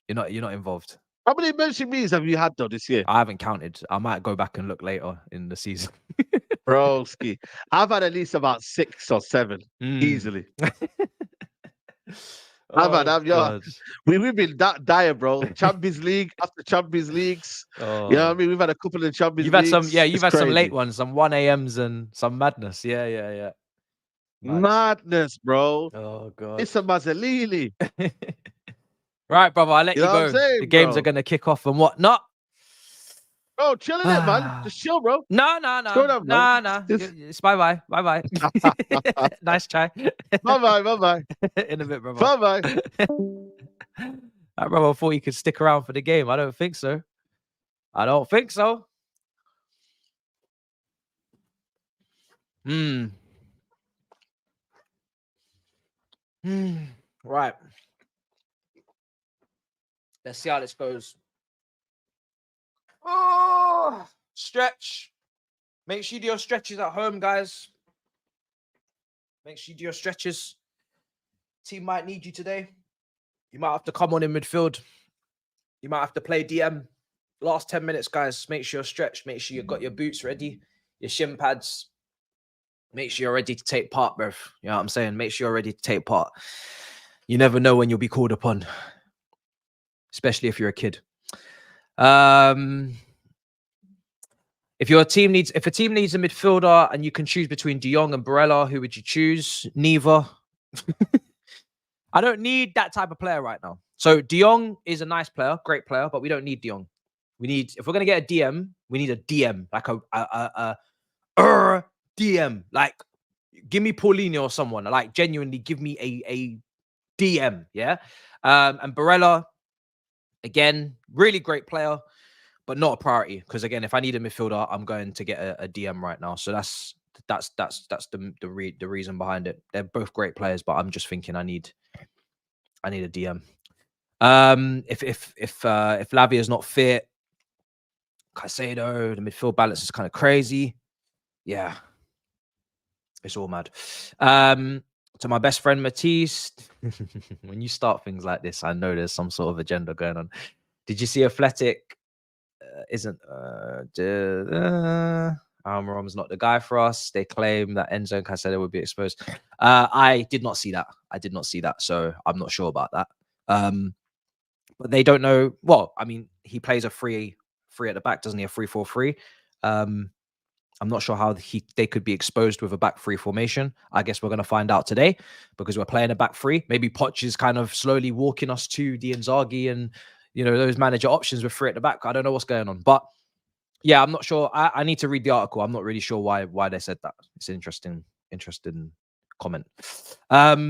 You're not involved. How many emergency meetings have you had though this year? I haven't counted. I might go back and look later in the season. Broski. I've had at least about 6 or 7 easily. We've been that dire, bro. Champions League after Champions Leagues. You know what I mean? We've had a couple of Champions Leagues. You've had some late ones, some 1 a.m.s and some madness. Yeah. Nice. Madness, bro. Oh god. It's a Mazzolini. Right, brother, I'll let you go. Saying, the games are gonna kick off and whatnot. Bro, chilling it, man. Just chill, bro. No. It's bye. Nice try. Bye. In a bit, brother. Bye. That brother thought he could stick around for the game. I don't think so. Right. Let's see how this goes. Oh, stretch. Make sure you do your stretches at home, guys. Make sure you do your stretches. Team might need you today. You might have to come on in midfield. You might have to play DM. Last 10 minutes, guys. Make sure you're stretched. Make sure you've got your boots ready, your shin pads. Make sure you're ready to take part, bruv. You know what I'm saying? Make sure you're ready to take part. You never know when you'll be called upon, especially if you're a kid. If a team needs a midfielder and you can choose between De Jong and Barella, who would you choose? Neither. I don't need that type of player right now. So De Jong is a nice player, great player, but we don't need De Jong. We need, if we're gonna get a DM, we need a DM, like a DM. Like, give me Paulinho or someone. Like, genuinely, give me a DM. Yeah. And Barella, again, really great player, but not a priority. Because again, if I need a midfielder, I'm going to get a DM right now. So that's the reason behind it. They're both great players, but I'm just thinking I need a DM. If Lavia is not fit, Caicedo, the midfield balance is kind of crazy. Yeah, it's all mad. To my best friend Matisse, when you start things like this, I know there's some sort of agenda going on. Did you see Athletic? Almirom's not the guy for us. They claim that Enzo and Caicedo would be exposed. I did not see that. So I'm not sure about that. But they don't know. Well, I mean, he plays a free at the back, doesn't he? A 3-4-3. I'm not sure how they could be exposed with a back three formation. I guess we're going to find out today because we're playing a back three. Maybe Poch is kind of slowly walking us to the Inzaghi and, you know, those manager options with three at the back. I don't know what's going on, but yeah, I'm not sure. I need to read the article. I'm not really sure why they said that. It's an interesting comment. Yeah,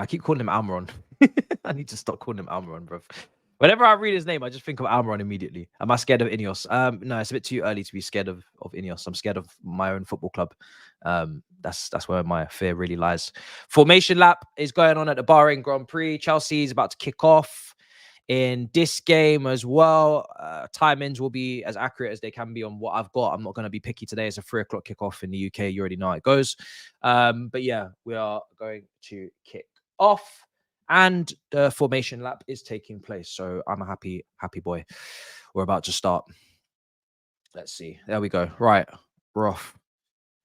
I keep calling him Almiron. I need to stop calling him Almiron, bro. Whenever I read his name, I just think of Almiron immediately. Am I scared of Ineos? No, it's a bit too early to be scared of Ineos. I'm scared of my own football club. That's where my fear really lies. Formation lap is going on at the Bahrain Grand Prix. Chelsea is about to kick off in this game as well. Timings will be as accurate as they can be on what I've got. I'm not going to be picky today. It's a 3 o'clock kickoff in the UK. You already know how it goes. But yeah, we are going to kick off. And the formation lap is taking place. So I'm a happy boy. We're about to start. Let's see. There we go. Right. We're off.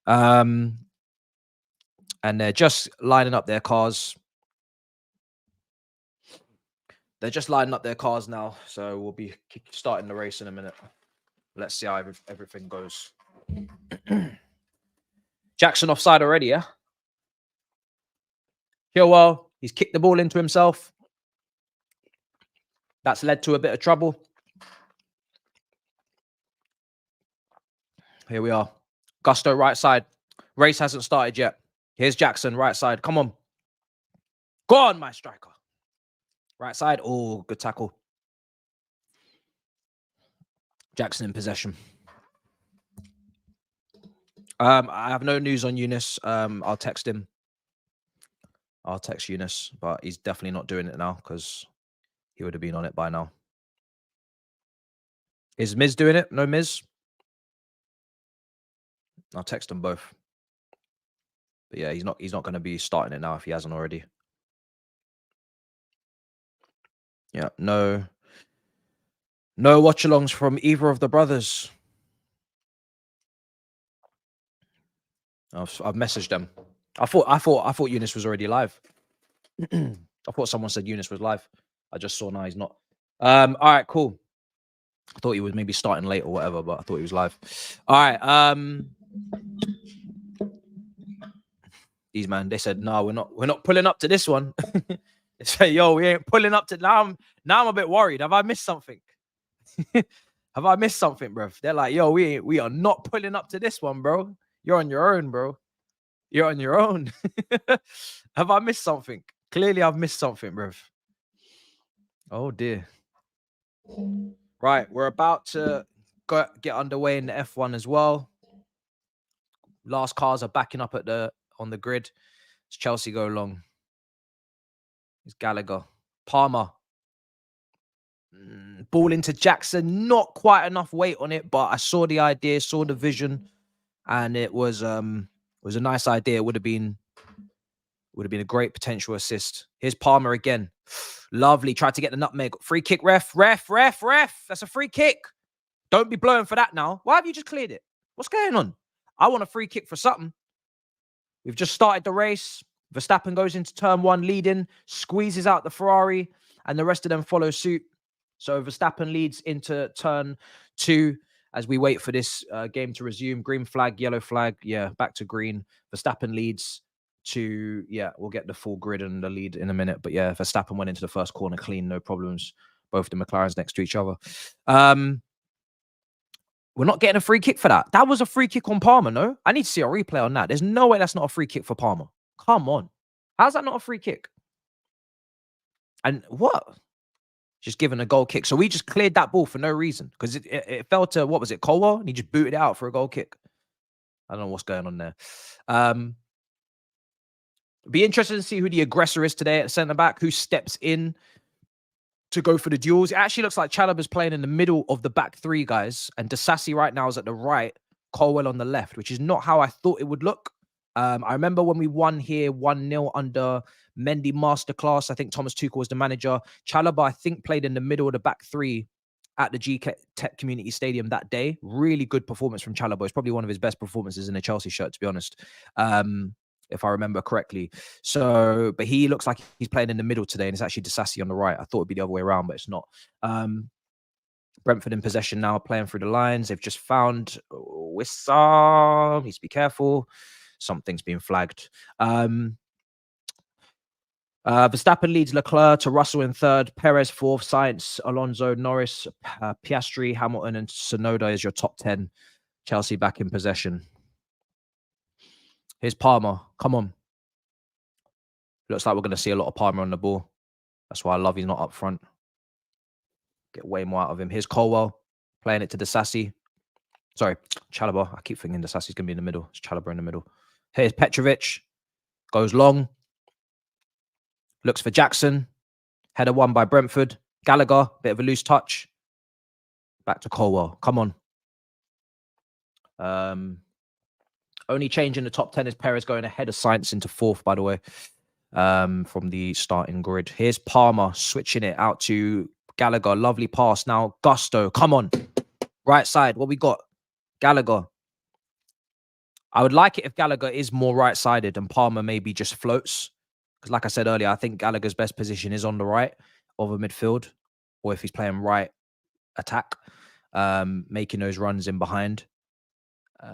And they're just lining up their cars. They're just lining up their cars now. So we'll be starting the race in a minute. Let's see how everything goes. Jackson offside already, yeah? Chilwell, he's kicked the ball into himself. That's led to a bit of trouble. Here we are. Gusto right side. Race hasn't started yet. Here's Jackson right side. Come on. Go on, my striker. Right side. Oh, good tackle. Jackson in possession. I have no news on Eunice. I'll text him. I'll text Eunice, but he's definitely not doing it now because he would have been on it by now. Is Miz doing it? No Miz? I'll text them both. But yeah, he's not going to be starting it now if he hasn't already. Yeah, no watch-alongs from either of the brothers. I've messaged them. I thought Eunice was already live. I thought someone said Eunice was live. I just saw now he's not. All right, cool. I thought he was maybe starting late or whatever, but I thought he was live. All right. These man, they said, no, we're not pulling up to this one. They say, yo, we ain't pulling up to now. I'm a bit worried. Have I missed something? Have I missed something, bro? They're like, yo, we are not pulling up to this one, bro. You're on your own, bro. You're on your own. Have I missed something? Clearly, I've missed something, bro. Oh dear. Right, we're about to get underway in the F1 as well. Last cars are backing up on the grid. It's Chelsea go long. It's Gallagher. Palmer. Ball into Jackson. Not quite enough weight on it, but I saw the idea, saw the vision, and it was a nice idea. It would have been a great potential assist. Here's Palmer again. Lovely. Tried to get the nutmeg. Free kick, ref. That's a free kick. Don't be blowing for that now. Why have you just cleared it? What's going on? I want a free kick for something. We've just started the race. Verstappen goes into turn 1 leading, squeezes out the Ferrari, and the rest of them follow suit. So Verstappen leads into turn 2 as we wait for this game to resume. Green flag, yellow flag. Yeah, back to green. Verstappen leads to, yeah, we'll get the full grid and the lead in a minute. But yeah, Verstappen went into the first corner clean, no problems. Both the McLarens next to each other. We're not getting a free kick for that. That was a free kick on Palmer, no? I need to see a replay on that. There's no way that's not a free kick for Palmer. Come on. How's that not a free kick? And what? Just given a goal kick. So we just cleared that ball for no reason because it fell to, what was it, Colwell? And he just booted it out for a goal kick. I don't know what's going on there. Be interested to see who the aggressor is today at centre back, who steps in to go for the duels. It actually looks like Chalobah's playing in the middle of the back three, guys. And Disasi right now is at the right, Colwell on the left, which is not how I thought it would look. I remember when we won here 1-0 under Mendy Masterclass. I think Thomas Tuchel was the manager. Chalobah, I think, played in the middle of the back three at the G-Tech Community Stadium that day. Really good performance from Chalobah. It's probably one of his best performances in a Chelsea shirt, to be honest, if I remember correctly. So, but he looks like he's playing in the middle today, and it's actually Disasi on the right. I thought it'd be the other way around, but it's not. Brentford in possession now, playing through the lines. They've just found Wissam. Needs to be careful. Something's been flagged. Verstappen leads Leclerc to Russell in third, Perez fourth, Sainz, Alonso, Norris, Piastri, Hamilton, and Tsunoda is your top 10. Chelsea back in possession. Here's Palmer. Come on. Looks like we're going to see a lot of Palmer on the ball. That's why I love he's not up front. Get way more out of him. Here's Colwell playing it to Disasi. Sorry, Chalobah. I keep thinking Disasi's going to be in the middle. It's Chalobah in the middle. Here's Petrovic. Goes long. Looks for Jackson. Header won by Brentford. Gallagher. Bit of a loose touch. Back to Colwell. Come on. Only change in the top 10 is Perez going ahead of Sainz into fourth, by the way, from the starting grid. Here's Palmer switching it out to Gallagher. Lovely pass. Now Gusto. Come on. Right side. What we got? Gallagher. I would like it if Gallagher is more right-sided and Palmer maybe just floats. Because like I said earlier, I think Gallagher's best position is on the right of a midfield. Or if he's playing right attack, making those runs in behind.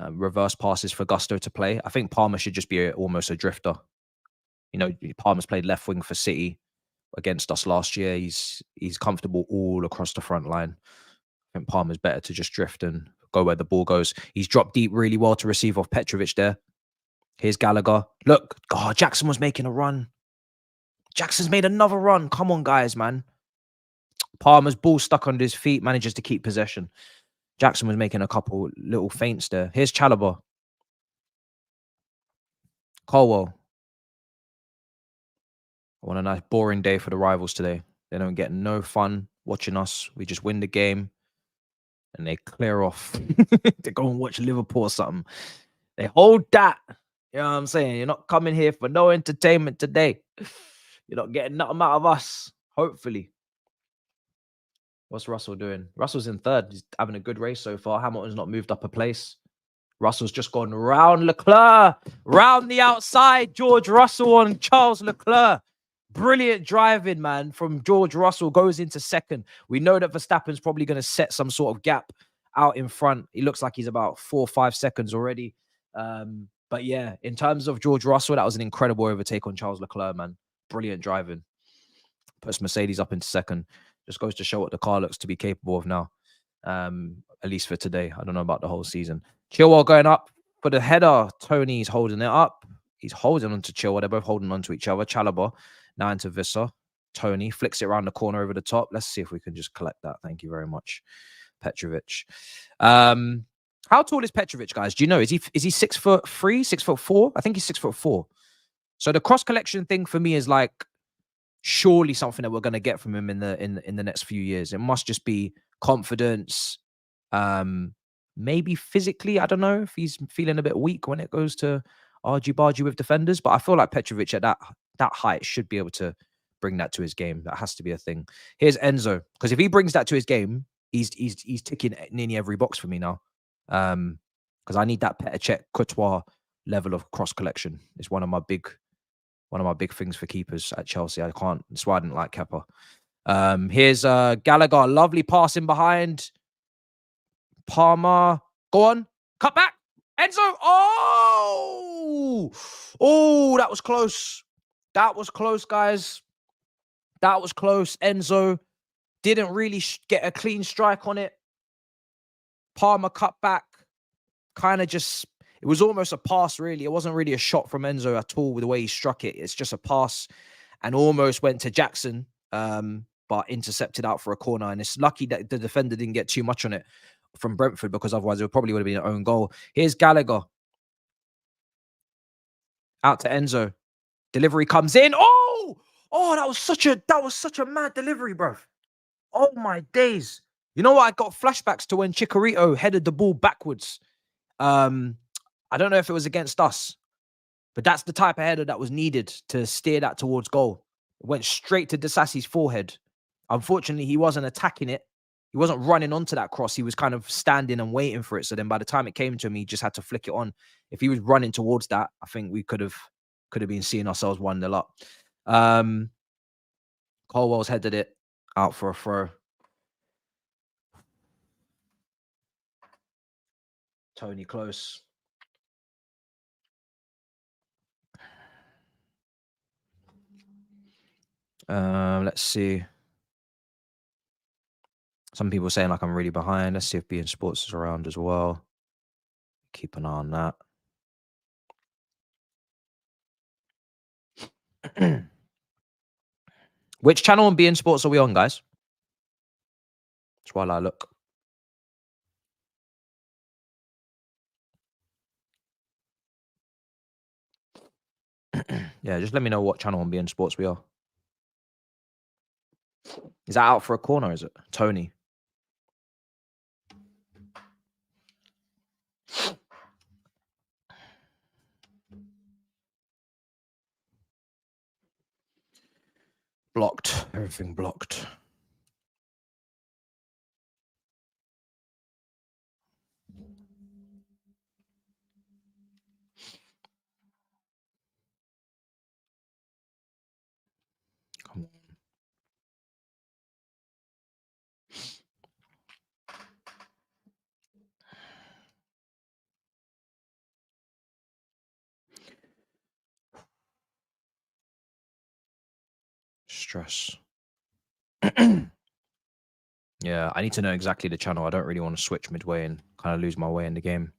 Reverse passes for Gusto to play. I think Palmer should just be almost a drifter. You know, Palmer's played left wing for City against us last year. He's comfortable all across the front line. I think Palmer's better to just drift and go where the ball goes. He's dropped deep really well to receive off Petrovic there. Here's Gallagher. Look, oh, Jackson was making a run. Jackson's made another run. Come on, guys, man. Palmer's ball stuck under his feet, manages to keep possession. Jackson was making a couple little feints there. Here's Chalobah. Colwell. I want a nice boring day for the rivals today. They don't get no fun watching us. We just win the game and they clear off. They go and watch Liverpool or something. They hold that. You know what I'm saying? You're not coming here for no entertainment today. You're not getting nothing out of us. Hopefully. What's Russell doing? Russell's in third. He's having a good race so far. Hamilton's not moved up a place. Russell's just gone round Leclerc. Round the outside. George Russell on Charles Leclerc. Brilliant driving, man, from George Russell. Goes into second. We know that Verstappen's probably going to set some sort of gap out in front. He looks like he's about 4 or 5 seconds already. But yeah, in terms of George Russell, that was an incredible overtake on Charles Leclerc, man. Brilliant driving. Puts Mercedes up into second. Just goes to show what the car looks to be capable of now. At least for today. I don't know about the whole season. Chilwell going up for the header. Tony's holding it up. He's holding on to Chilwell. They're both holding on to each other. Chalobah now into Visser. Tony flicks it around the corner over the top. Let's see if we can just collect that. Thank you very much. Petrovic. How tall is Petrovic, guys? Do you know? Is he 6'3", 6'4"? I think he's 6'4". So the cross collection thing for me is like surely something that we're going to get from him in the next few years. It must just be confidence, maybe physically. I don't know if he's feeling a bit weak when it goes to argy-bargy with defenders, but I feel like Petrovic at that height should be able to bring that to his game. That has to be a thing. Here's Enzo, because if he brings that to his game, he's ticking nearly every box for me now. Because I need that Petr Courtois level of cross collection. It's one of my big things for keepers at Chelsea. That's why I didn't like Kepa. Here's Gallagher, lovely passing behind. Palmer, go on, cut back. Enzo, oh, that was close. That was close, guys. That was close. Enzo didn't really get a clean strike on it. Palmer cut back, kind of just, it was almost a pass, really. It wasn't really a shot from Enzo at all with the way he struck it. It's just a pass and almost went to Jackson, but intercepted out for a corner. And it's lucky that the defender didn't get too much on it from Brentford, because otherwise it probably would have been an own goal. Here's Gallagher. Out to Enzo. Delivery comes in. Oh, that was such a mad delivery, bruv. Oh my days. You know what? I got flashbacks to when Chicharito headed the ball backwards. I don't know if it was against us, but that's the type of header that was needed to steer that towards goal. It went straight to Disasi's forehead. Unfortunately, he wasn't attacking it. He wasn't running onto that cross. He was kind of standing and waiting for it. So then by the time it came to him, he just had to flick it on. If he was running towards that, I think we could have been seeing ourselves 1-0 up. Colwell's headed it out for a throw. Tony close. Let's see. Some people saying like I'm really behind. Let's see if beIN Sports is around as well. Keep an eye on that. Which channel on beIN Sports are we on, guys? That's while I look. Yeah, just let me know what channel on beIN Sports we are. Is that out for a corner, is it? Tony. Blocked. Everything blocked. Come on. Stress. Yeah, I need to know exactly the channel. I don't really want to switch midway and kind of lose my way in the game.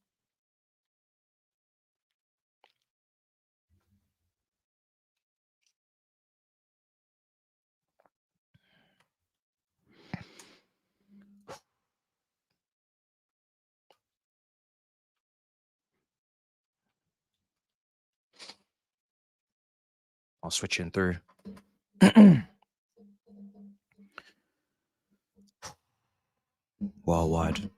I'll switch in through. Well wide.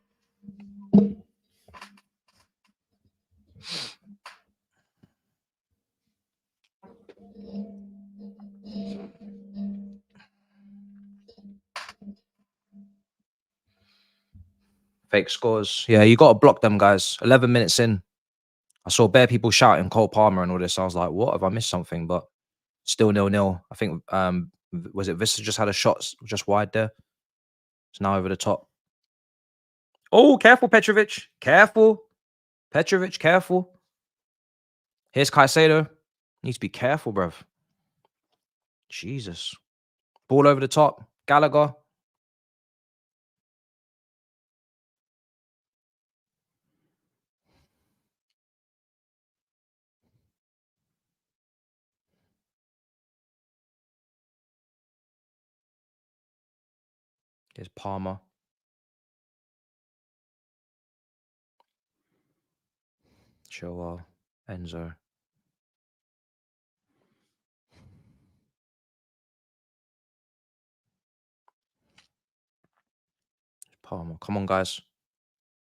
Fake scores. Yeah, you got to block them, guys. 11 minutes in. I saw bare people shouting Cole Palmer and all this. I was like, what? Have I missed something? But still 0-0. I think, was it Vista just had a shot just wide there? It's now over the top. Oh, careful, Petrovic. Careful. Petrovic, careful. Here's Caicedo. Needs to be careful, bruv. Jesus. Ball over the top. Gallagher. Here's Palmer. Chilwell. Enzo. Palmer. Come on, guys.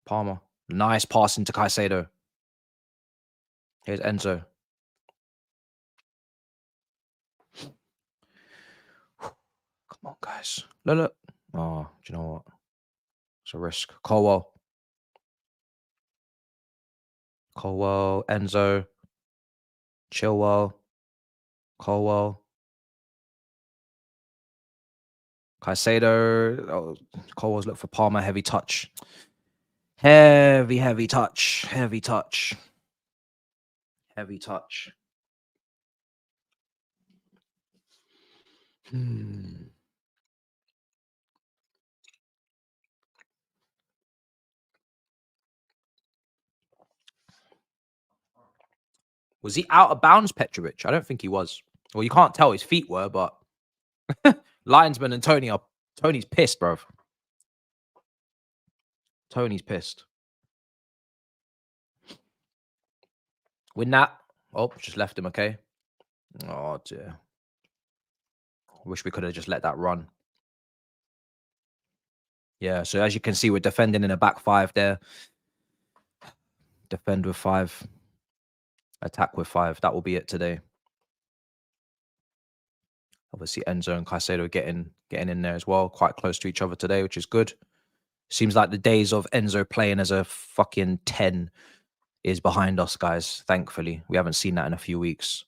Palmer. Nice pass into Caicedo. Here's Enzo. Come on, guys. Look. Oh, do you know what? It's a risk. Colwell. Enzo. Chilwell. Colwell. Caicedo. Oh, Colwell's look for Palmer. Heavy touch. Heavy touch. Heavy touch. Heavy touch. Was he out of bounds, Petrovic? I don't think he was. Well, you can't tell his feet were, but Linesman and Tony's pissed, bro. Tony's pissed. Win that. Oh, just left him, okay. Oh, dear. Wish we could have just let that run. Yeah, so as you can see, we're defending in a back five there. Defend with 5. Attack with 5. That will be it today. Obviously, Enzo and Caicedo getting in there as well. Quite close to each other today, which is good. Seems like the days of Enzo playing as a fucking 10 is behind us, guys. Thankfully, we haven't seen that in a few weeks.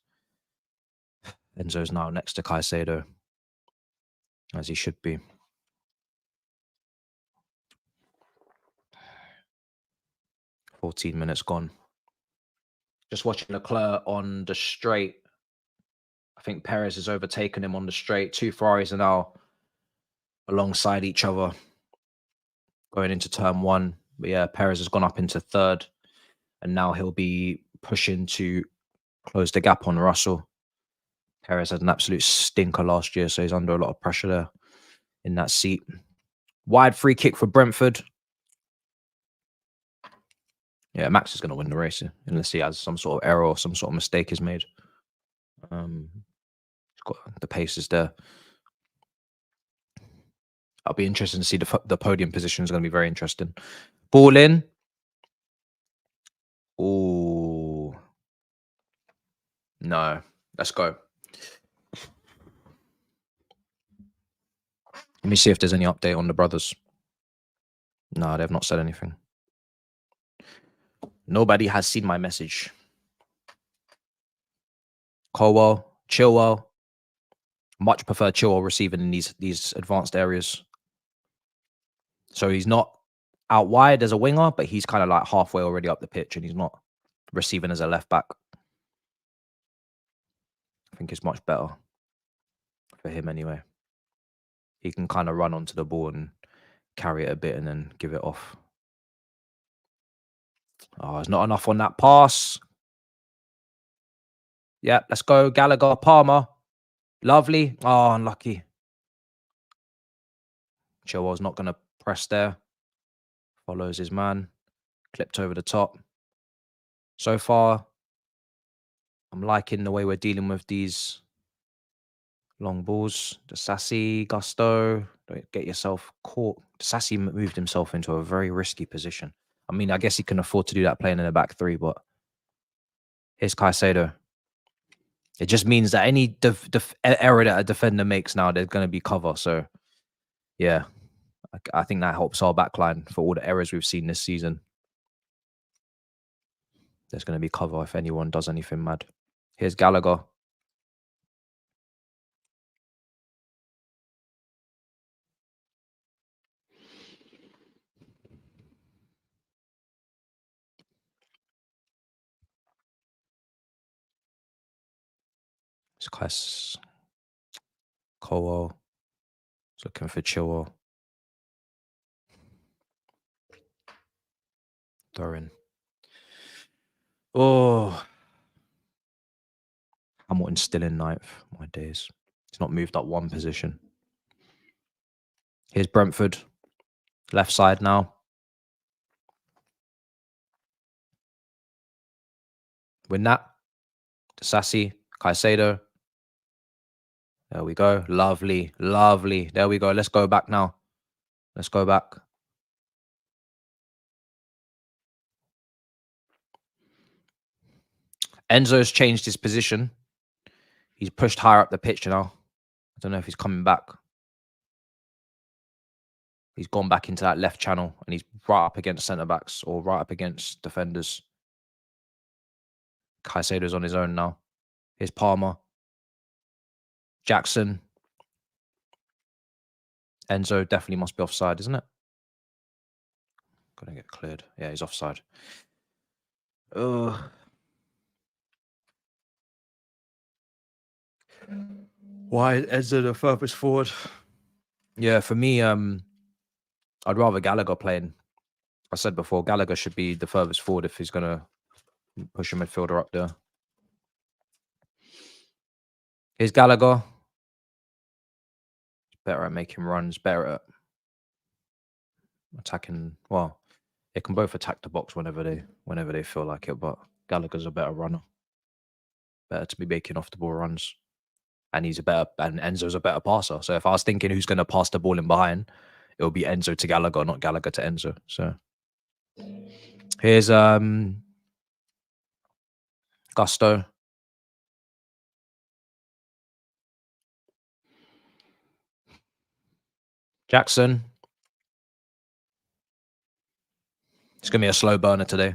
Enzo's now next to Caicedo, as he should be. $14 minutes gone. Just watching Leclerc on the straight. I think Perez has overtaken him on the straight. 2 Ferraris are now alongside each other going into turn 1. But yeah, Perez has gone up into 3rd. And now he'll be pushing to close the gap on Russell. Perez had an absolute stinker last year, so he's under a lot of pressure there in that seat. Wide free kick for Brentford. Yeah, Max is going to win the race unless he has some sort of error or some sort of mistake is made. He's got the paces there. I'll be interested to see the podium position is going to be very interesting. Ball in. Oh no, let's go. Let me see if there's any update on the brothers. No, they've not said anything. Nobody has seen my message. Colwell, Chilwell. Much prefer Chilwell receiving in these advanced areas. So he's not out wide as a winger, but he's kind of like halfway already up the pitch and he's not receiving as a left back. I think it's much better for him anyway. He can kind of run onto the ball and carry it a bit and then give it off. Oh, there's not enough on that pass. Yeah, let's go. Gallagher, Palmer. Lovely. Oh, unlucky. Chilwell's not going to press there. Follows his man. Clipped over the top. So far, I'm liking the way we're dealing with these long balls. Sassy, Gusto. Don't get yourself caught. Sassy moved himself into a very risky position. I mean, I guess he can afford to do that playing in the back 3, but here's Caicedo. It just means that any error that a defender makes now, there's going to be cover. So, yeah, I think that helps our backline for all the errors we've seen this season. There's going to be cover if anyone does anything mad. Here's Gallagher. It's Colwell. He's looking for Chilwell. Doran. Oh. Hamilton's still in 9th. My days. He's not moved up 1 position. Here's Brentford. Left side now. Win that. Sassy. Caicedo. There we go. Lovely. Lovely. There we go. Let's go back now. Let's go back. Enzo's changed his position. He's pushed higher up the pitch now. I don't know if he's coming back. He's gone back into that left channel and he's right up against centre-backs or right up against defenders. Caicedo's on his own now. Here's Palmer. Jackson. Enzo definitely must be offside, isn't it? Gonna get cleared. Yeah, he's offside. Why is Enzo the furthest forward? Yeah, for me, I'd rather Gallagher playing. I said before, Gallagher should be the furthest forward if he's gonna push a midfielder up there. Here's Gallagher. Better at making runs, better at attacking. Well, they can both attack the box whenever they feel like it, but Gallagher's a better runner. Better to be making off the ball runs. And Enzo's a better passer. So if I was thinking who's gonna pass the ball in behind, it would be Enzo to Gallagher, not Gallagher to Enzo. So here's Gusto. Jackson. It's gonna be a slow burner today.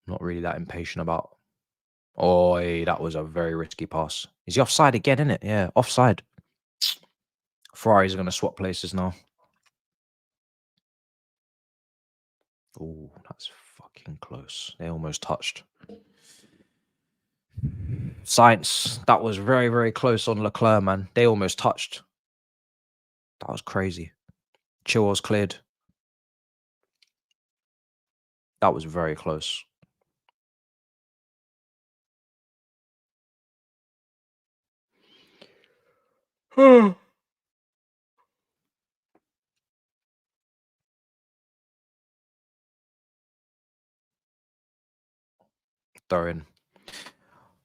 Not really that impatient about. Oh, that was a very risky pass. Is he offside again, isn't it? Yeah, offside. Ferrari's going to swap places now. Oh, that's fucking close. They almost touched. Science. That was very, very close on Leclerc, man. They almost touched. That was crazy. Chilwell's cleared. That was very close. Throw in.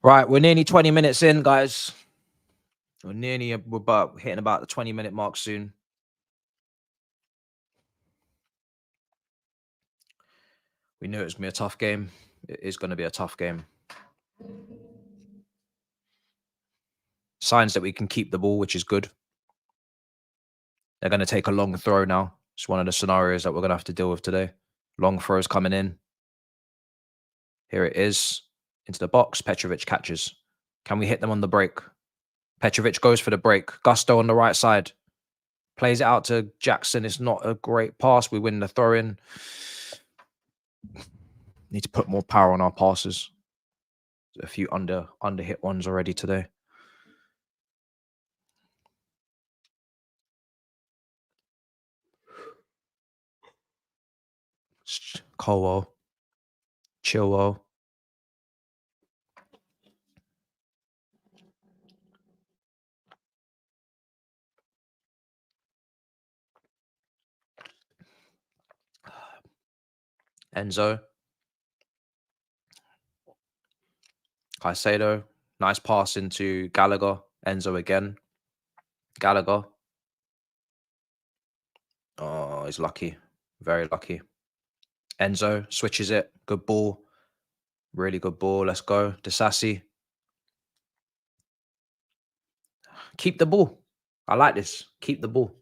Right, we're nearly 20 minutes in, guys. We're hitting about the 20-minute mark soon. We knew it was going to be a tough game. It is going to be a tough game. Signs that we can keep the ball, which is good. They're going to take a long throw now. It's one of the scenarios that we're going to have to deal with today. Long throws coming in. Here it is. Into the box. Petrovic catches. Can we hit them on the break? Petrovic goes for the break. Gusto on the right side. Plays it out to Jackson. It's not a great pass. We win the throw-in. Need to put more power on our passes. A few under hit ones already today. Colwell. Chilwell. Enzo. Caicedo. Nice pass into Gallagher. Enzo again. Gallagher. Oh, he's lucky. Very lucky. Enzo switches it. Good ball. Really good ball. Let's go. Disasi. Keep the ball. I like this. Keep the ball.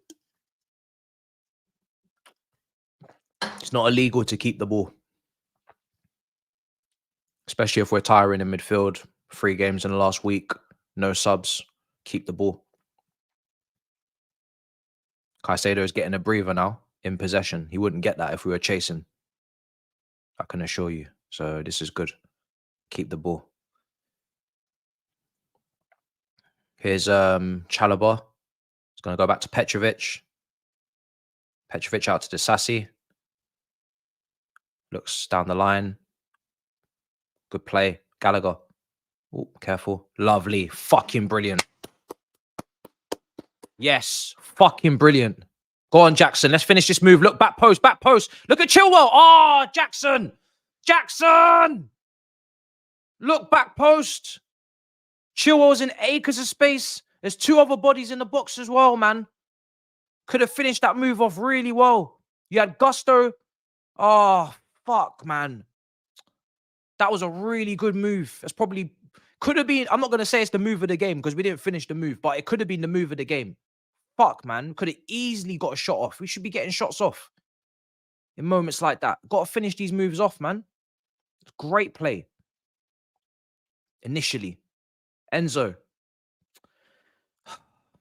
It's not illegal to keep the ball. Especially if we're tiring in midfield. 3 games in the last week. No subs. Keep the ball. Caicedo is getting a breather now in possession. He wouldn't get that if we were chasing. I can assure you. So this is good. Keep the ball. Here's Chalobah. He's going to go back to Petrovic. Petrovic out to Disasi. Looks down the line. Good play. Gallagher. Oh, careful. Lovely. Fucking brilliant. Yes. Fucking brilliant. Go on, Jackson. Let's finish this move. Look, back post, back post. Look at Chilwell. Oh, Jackson. Jackson. Look, back post. Chilwell's in acres of space. There's 2 other bodies in the box as well, man. Could have finished that move off really well. You had Gusto. Oh, fuck, man. That was a really good move. That's probably... Could have been... I'm not going to say it's the move of the game because we didn't finish the move, but it could have been the move of the game. Fuck, man. Could have easily got a shot off. We should be getting shots off in moments like that. Got to finish these moves off, man. Great play. initially. Enzo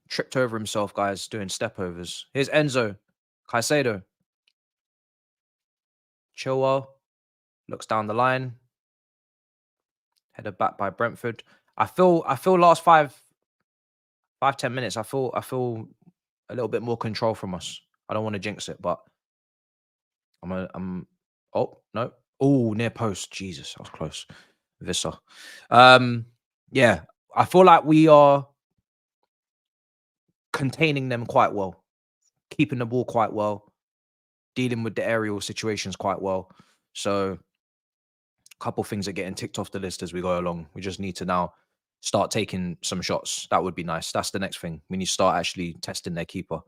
tripped over himself, guys, doing stepovers. Here's Enzo. Caicedo. Chilwell looks down the line. Headed back by Brentford. I feel last 5-10 minutes, I feel a little bit more control from us. I don't want to jinx it, but I'm oh no. Oh, near post. Jesus, I was close. Visser. Yeah, I feel like we are containing them quite well, keeping the ball quite well, dealing with the aerial situations quite well. So a couple things are getting ticked off the list as we go along. We just need to now start taking some shots. That would be nice. That's the next thing. We need to start actually testing their keeper.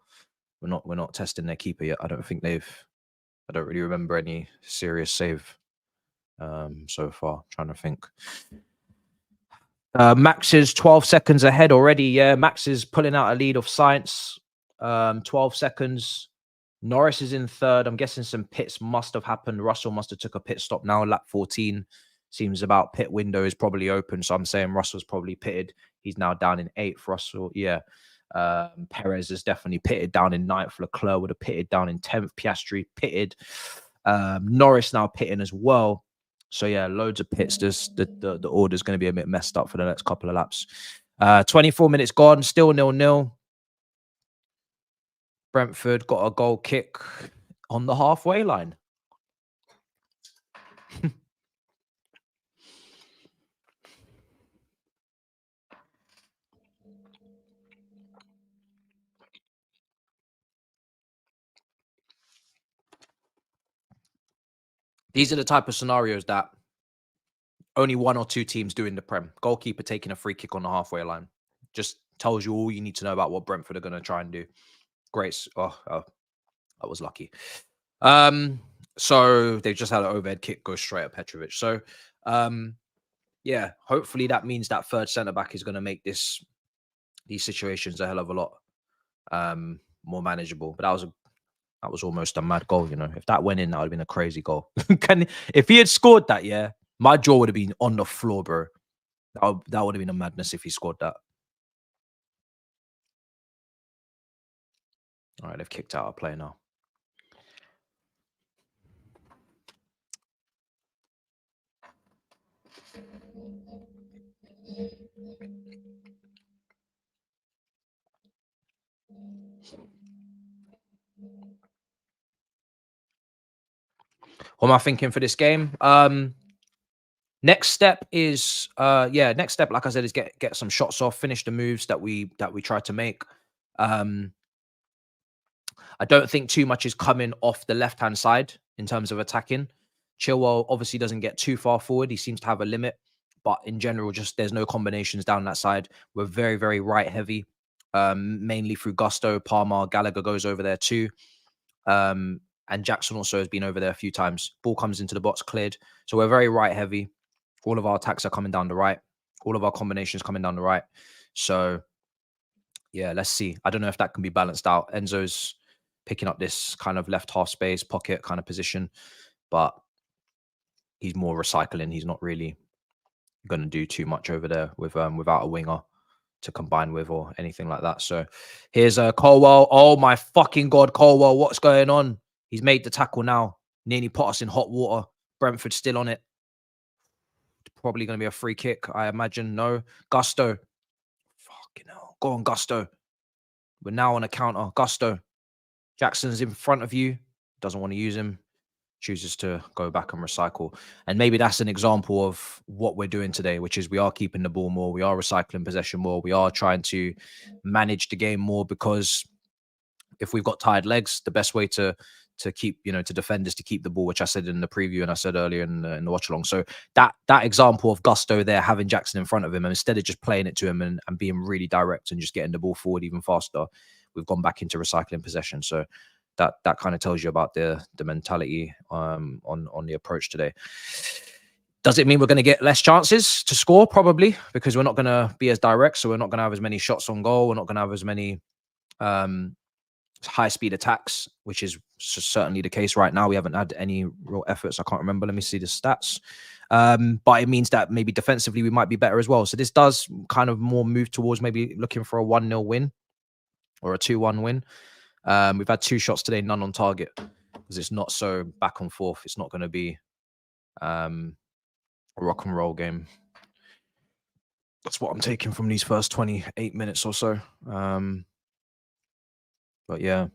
We're not testing their keeper yet. I don't really remember any serious save so far. Trying to think. Max is 12 seconds ahead already. Yeah, Max is pulling out a lead of Science. 12 seconds. Norris is in third. I'm guessing some pits must have happened. Russell must have took a pit stop now. Lap 14 seems about pit window is probably open. So I'm saying Russell's probably pitted. He's now down in 8th. Russell, yeah. Perez is definitely pitted down in 9th. Leclerc would have pitted down in 10th. Piastri pitted. Norris now pitting as well. So yeah, loads of pits. The order's going to be a bit messed up for the next couple of laps. 24 minutes gone, still 0-0. Brentford got a goal kick on the halfway line. These are the type of scenarios that only 1 or 2 teams do in the Prem. Goalkeeper taking a free kick on the halfway line. Just tells you all you need to know about what Brentford are going to try and do. Great. Oh, I was lucky. So they've just had an overhead kick go straight at Petrovic. So, yeah, hopefully that means that third centre-back is going to make these situations a hell of a lot more manageable. But that was almost a mad goal, you know. If that went in, that would have been a crazy goal. If he had scored that, yeah, my jaw would have been on the floor, bro. That would have been a madness if he scored that. All right, they've kicked out a play now. What am I thinking for this game? Next step is next step, like I said, is get some shots off, finish the moves that we tried to make. I don't think too much is coming off the left-hand side in terms of attacking. Chilwell obviously doesn't get too far forward. He seems to have a limit, but in general, just there's no combinations down that side. We're very, very right heavy, mainly through Gusto. Palmer, Gallagher goes over there too. And Jackson also has been over there a few times. Ball comes into the box, cleared. So we're very right heavy. All of our attacks are coming down the right. All of our combinations coming down the right. So, yeah, let's see. I don't know if that can be balanced out. Enzo's picking up this kind of left half space, pocket kind of position, but he's more recycling. He's not really going to do too much over there with without a winger to combine with or anything like that. So here's Colwell. Oh my fucking God, Colwell, what's going on? He's made the tackle now. Nearly put us in hot water. Brentford still on it. Probably going to be a free kick, I imagine. No. Gusto. Fucking hell. Go on, Gusto. We're now on a counter. Gusto. Jackson's in front of you. Doesn't want to use him. Chooses to go back and recycle. And maybe that's an example of what we're doing today, which is we are keeping the ball more. We are recycling possession more. We are trying to manage the game more, because if we've got tired legs, the best way to keep, to defend is to keep the ball, which I said in the preview and I said earlier in the watch along. So that example of Gusto there, having Jackson in front of him, and instead of just playing it to him and being really direct and just getting the ball forward even faster, we've gone back into recycling possession. So that kind of tells you about the mentality on the approach today. Does it mean we're going to get less chances to score? Probably, because we're not going to be as direct. So we're not going to have as many shots on goal. We're not going to have as many high-speed attacks, which is certainly the case right now. We haven't had any real efforts. I can't remember. Let me see the stats. But it means that maybe defensively we might be better as well. So this does kind of more move towards maybe looking for a 1-0 win or a 2-1 win. We've had 2 shots today, none on target, because it's not so back and forth. It's not going to be a rock and roll game. That's what I'm taking from these first 28 minutes or so. But yeah.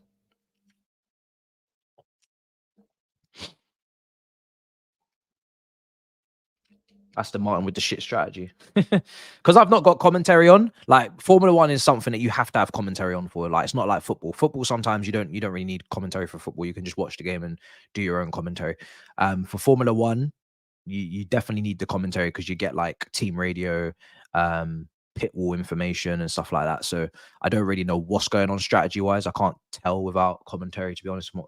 Aston Martin with the shit strategy. Because I've not got commentary on. Like, Formula One is something that you have to have commentary on for. Like, it's not like football. Football, sometimes you don't really need commentary for football. You can just watch the game and do your own commentary. For Formula One, you definitely need the commentary, because you get like team radio, pit wall information and stuff like that. So I don't really know what's going on strategy wise. I can't tell without commentary, to be honest. I'm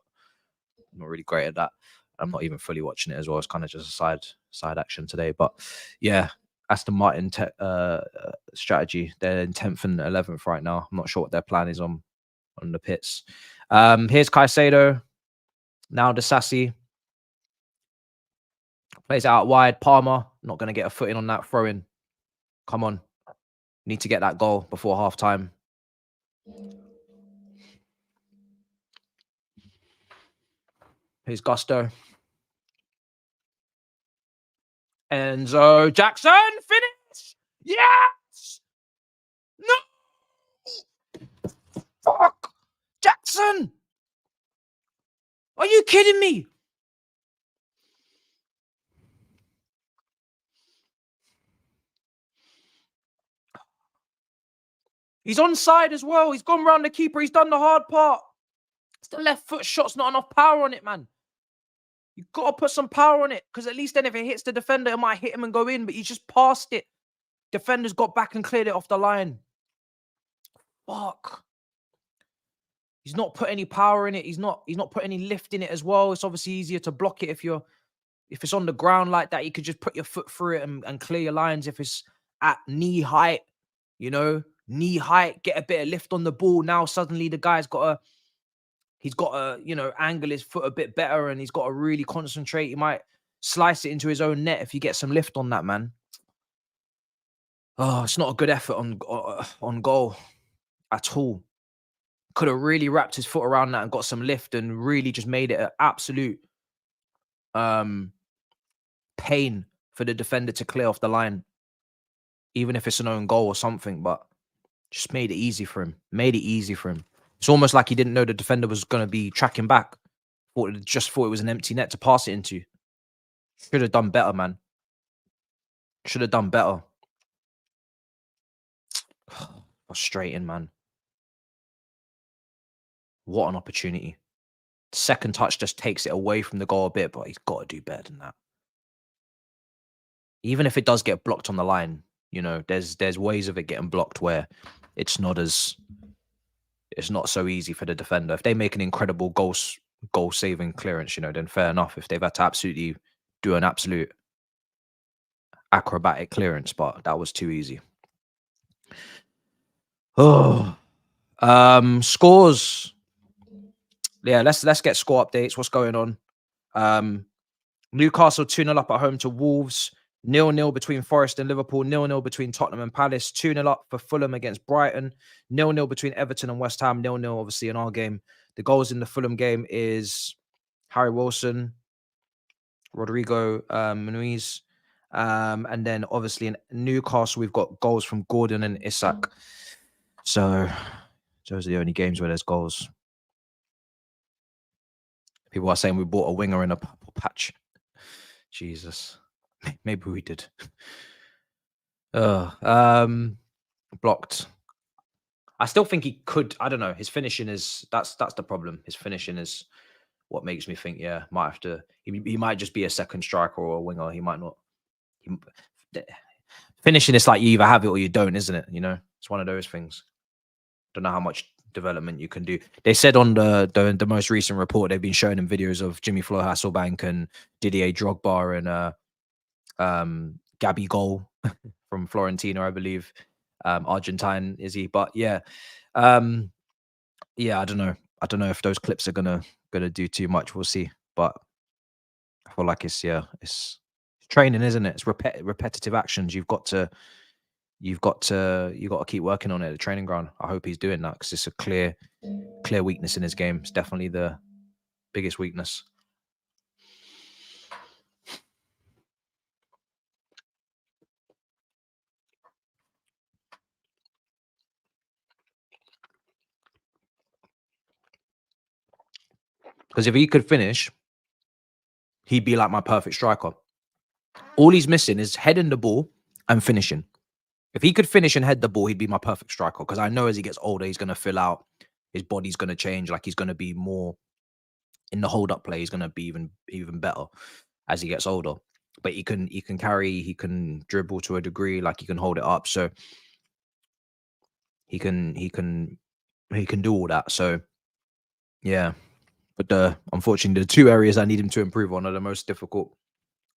not really great at that. I'm not even fully watching it as well. It's kind of just a side action today. But yeah, Aston Martin strategy. They're in 10th and 11th right now. I'm not sure what their plan is on the pits. Here's Caicedo. Now the Sassy. Plays out wide. Palmer, not going to get a foot in on that throw in. Come on. Need to get that goal before half time. Here's Gusto. Enzo Jackson, finish! Yes! No! Fuck! Jackson! Are you kidding me? He's onside as well. He's gone round the keeper. He's done the hard part. It's the left foot shot's not enough power on it, man. You've got to put some power on it, because at least then if it hits the defender, it might hit him and go in, but he's just passed it. Defender's got back and cleared it off the line. Fuck. He's not put any power in it. He's not put any lift in it as well. It's obviously easier to block it if it's on the ground like that. You could just put your foot through it and clear your lines. If it's at knee height, knee height, get a bit of lift on the ball. Now suddenly the guy's got to angle his foot a bit better, and he's got to really concentrate. He might slice it into his own net if you get some lift on that, man. Oh, it's not a good effort on goal at all. Could have really wrapped his foot around that and got some lift and really just made it an absolute pain for the defender to clear off the line, even if it's an own goal or something, but just made it easy for him. It's almost like he didn't know the defender was going to be tracking back. Just thought it was an empty net to pass it into. Should have done better, man. Should have done better. Frustrating, man. What an opportunity. Second touch just takes it away from the goal a bit, but he's got to do better than that. Even if it does get blocked on the line, there's ways of it getting blocked where it's not so easy for the defender. If they make an incredible goal saving clearance, then fair enough. If they've had to absolutely do an absolute acrobatic clearance, but that was too easy. Oh, scores. Yeah, let's get score updates. What's going on? Newcastle 2-0 up at home to Wolves. 0-0 between Forest and Liverpool. 0-0 between Tottenham and Palace. 2-0 up for Fulham against Brighton. 0-0 between Everton and West Ham. 0-0 obviously in our game. The goals in the Fulham game is Harry Wilson, Rodrigo Muniz. And then obviously in Newcastle, we've got goals from Gordon and Isak. So those are the only games where there's goals. People are saying we bought a winger in a purple patch. Jesus. Maybe we did. Blocked. I still think he could. I don't know. His finishing is that's the problem. His finishing is what makes me think, yeah, might have to. He might just be a second striker or a winger. He might not. Finishing is like you either have it or you don't, isn't it? It's one of those things. Don't know how much development you can do. They said on the most recent report they've been showing him videos of Jimmy Flo Hasselbank and Didier Drogba and Gabby Goal from Fiorentina, I believe. Argentine is he? But yeah, I don't know. I don't know if those clips are gonna do too much. We'll see. But I feel like it's training, isn't it? It's repetitive actions. You've got to keep working on it at the training ground. I hope he's doing that because it's a clear weakness in his game. It's definitely the biggest weakness. Because if he could finish, he'd be like my perfect striker. All he's missing is heading the ball and finishing. If he could finish and head the ball, he'd be my perfect striker. Because I know as he gets older, he's going to fill out. His body's going to change. Like he's going to be more in the hold-up play. He's going to be even better as he gets older. But he can carry. He can dribble to a degree. Like he can hold it up. So he can do all that. So yeah. But unfortunately, the two areas I need him to improve on are the most difficult,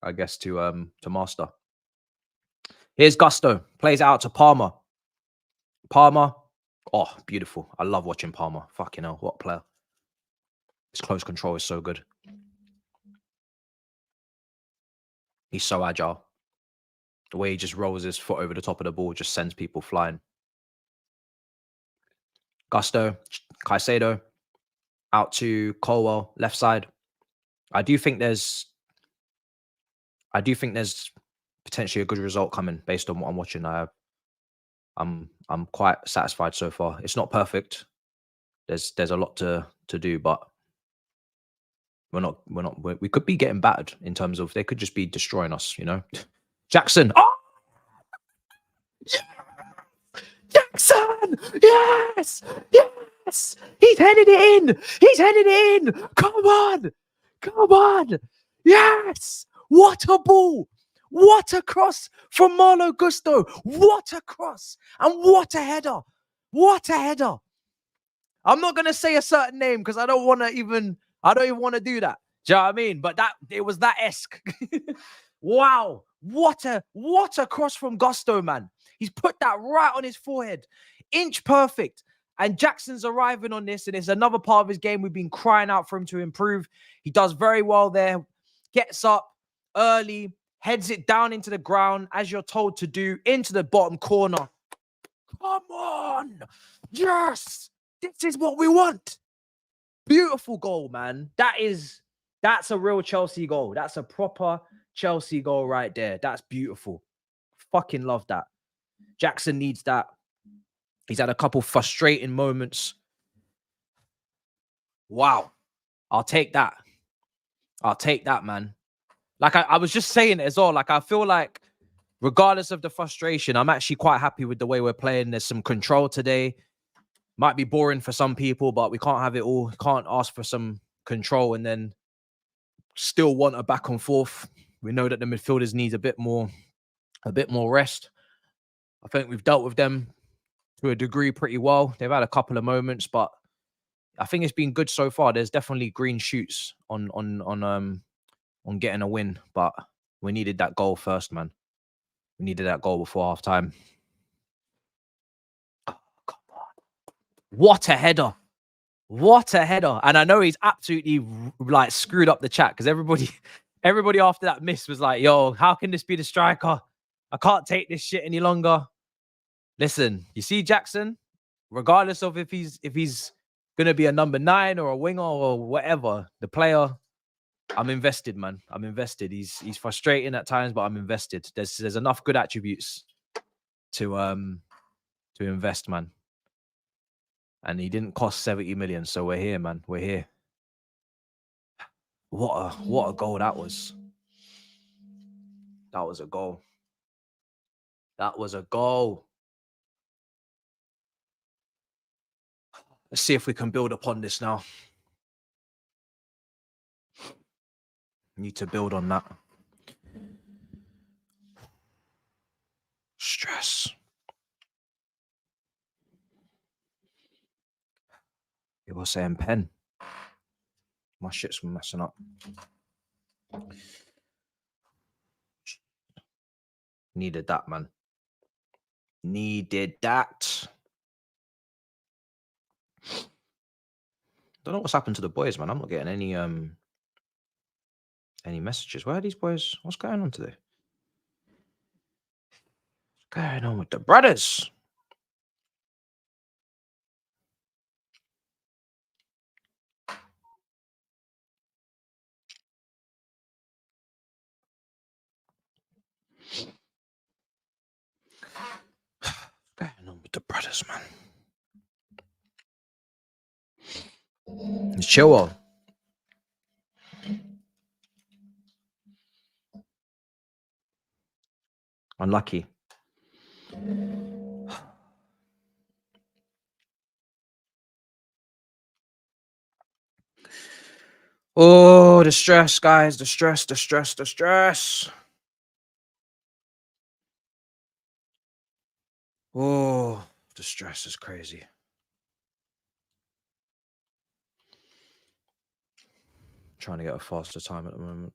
I guess, to master. Here's Gusto. Plays out to Palmer. Palmer. Oh, beautiful. I love watching Palmer. Fucking hell, what a player. His close control is so good. He's so agile. The way he just rolls his foot over the top of the ball just sends people flying. Gusto. Caicedo. Out to Colwell. Left side. I do think there's potentially a good result coming based on what I'm watching. I'm quite satisfied so far. It's not perfect. There's a lot to do, but we could be getting battered in terms of they could just be destroying us, you know. Jackson. Oh! Yeah! Jackson! Yes! Yes! He's headed it in! He's headed it in! Come on! Come on! Yes! What a ball! What a cross from Malo Gusto! What a cross! And what a header! What a header! I'm not gonna say a certain name because I don't even want to do that. Do you know what I mean? But it was that esque. Wow, what a cross from Gusto, man. He's put that right on his forehead, inch perfect. And Jackson's arriving on this, and it's another part of his game we've been crying out for him to improve. He does very well there. Gets up early, heads it down into the ground as you're told to do, into the bottom corner. Come on, yes. This is what we want. Beautiful goal, man. That's a real Chelsea goal. That's a proper Chelsea goal right there. That's beautiful. Fucking love that. Jackson needs that. He's had a couple frustrating moments. Wow. I'll take that. I'll take that, man. Like I was just saying it as well. Like I feel like regardless of the frustration, I'm actually quite happy with the way we're playing. There's some control today. Might be boring for some people, but we can't have it all. Can't ask for some control and then still want a back and forth. We know that the midfielders need a bit more rest. I think we've dealt with them to a degree pretty well. They've had a couple of moments, but I think it's been good so far. There's definitely green shoots on getting a win, but we needed that goal first, man. We needed that goal before half time. Oh, come on. What a header. What a header. And I know he's absolutely like screwed up the chat because everybody after that miss was like, yo, how can this be the striker? I can't take this shit any longer. Listen, you see Jackson, regardless of if he's gonna be a number 9 or a winger or whatever, the player, I'm invested, man. I'm invested. He's frustrating at times, but I'm invested. There's enough good attributes to invest, man. And he didn't cost 70 million, so we're here, man. We're here. What a goal that was. That was a goal. That was a goal. Let's see if we can build upon this now. Need to build on that. Stress. People saying pen. My shit's messing up. Needed that, man. Needed that. Don't know what's happened to the boys, man. I'm not getting any messages. Where are these boys? What's going on today? What's going on with the brothers? What's going on with the brothers, man? It's Chilwell. Unlucky. Oh, the stress, guys. The stress, the stress, the stress. Oh, the stress is crazy. Trying to get a faster time at the moment.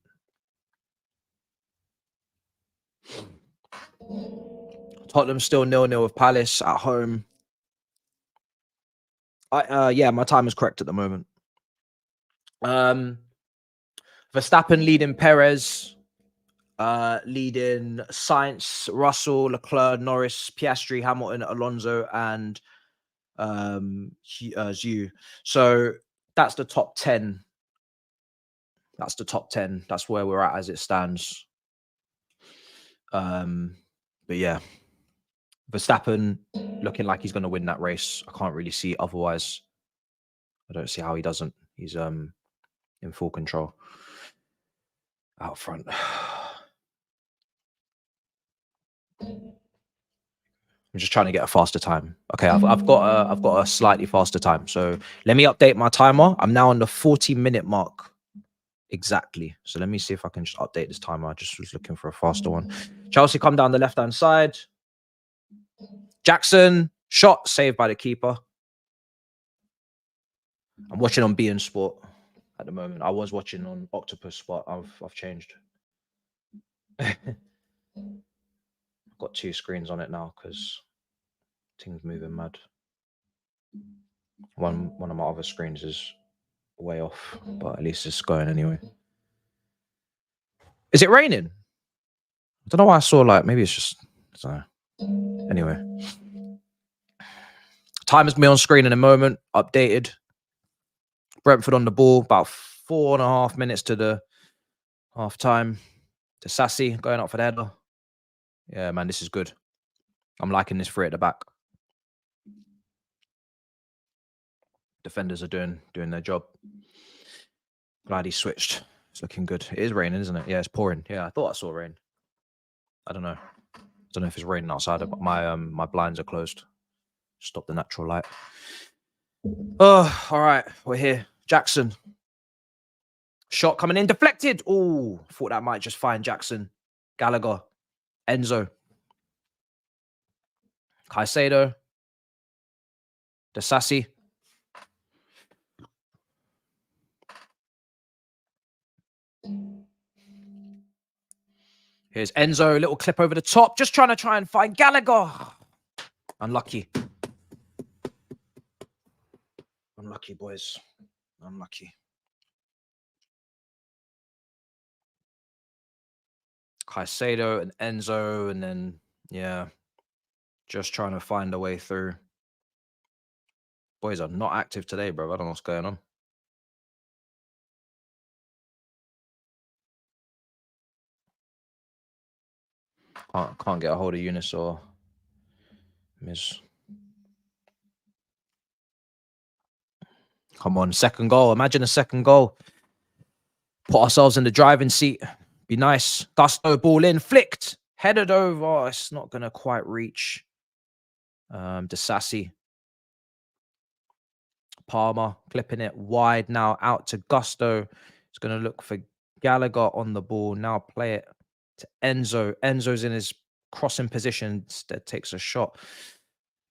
Tottenham still 0-0 with Palace at home. Yeah, my time is correct at the moment. Verstappen leading Perez, leading Sainz, Russell, Leclerc, Norris, Piastri, Hamilton, Alonso, and Zhu. So that's the top 10. That's the top 10. That's where we're at as it stands. But yeah, Verstappen looking like he's going to win that race. I can't really see otherwise. I don't see how he doesn't. He's in full control out front. I'm just trying to get a faster time. Okay, I've got a slightly faster time. So let me update my timer. I'm now on the 40-minute mark exactly. So let me see if I can just update this timer. I just was looking for a faster one. Chelsea come down the left-hand side. Jackson shot saved by the keeper. I'm watching on beIN Sport at the moment. I was watching on Octopus, but I've changed. I've got 2 screens on it now because things moving mad. One of my other screens is way off, but at least it's going anyway. Is it raining? I don't know why I saw maybe it's just, I don't know. Anyway. Time is me on screen in a moment. Updated. Brentford on the ball. About 4.5 minutes to the half time. To Sassy going up for the header. Yeah, man, this is good. I'm liking this 3 at the back. Defenders are doing their job. Glad he switched. It's looking good. It is raining, isn't it? Yeah, it's pouring. Yeah, I thought I saw rain. I don't know. I don't know if it's raining outside, but my blinds are closed. Stop the natural light. Oh, all right. We're here. Jackson. Shot coming in. Deflected. Oh, thought that might just find Jackson. Gallagher. Enzo. Caicedo. Desassi. Here's Enzo. Little clip over the top. Just trying to find Gallagher. Unlucky. Unlucky, boys. Unlucky. Caicedo and Enzo, and then, yeah, just trying to find a way through. Boys are not active today, bro. I don't know what's going on. Can't get a hold of Eunice or Miz. Come on, second goal. Imagine a second goal. Put ourselves in the driving seat. Be nice. Gusto, ball in, flicked, headed over. It's not going to quite reach. Desassi. Palmer clipping it wide now out to Gusto. It's going to look for Gallagher on the ball. Now play it to Enzo. Enzo's in his crossing position. Instead takes a shot.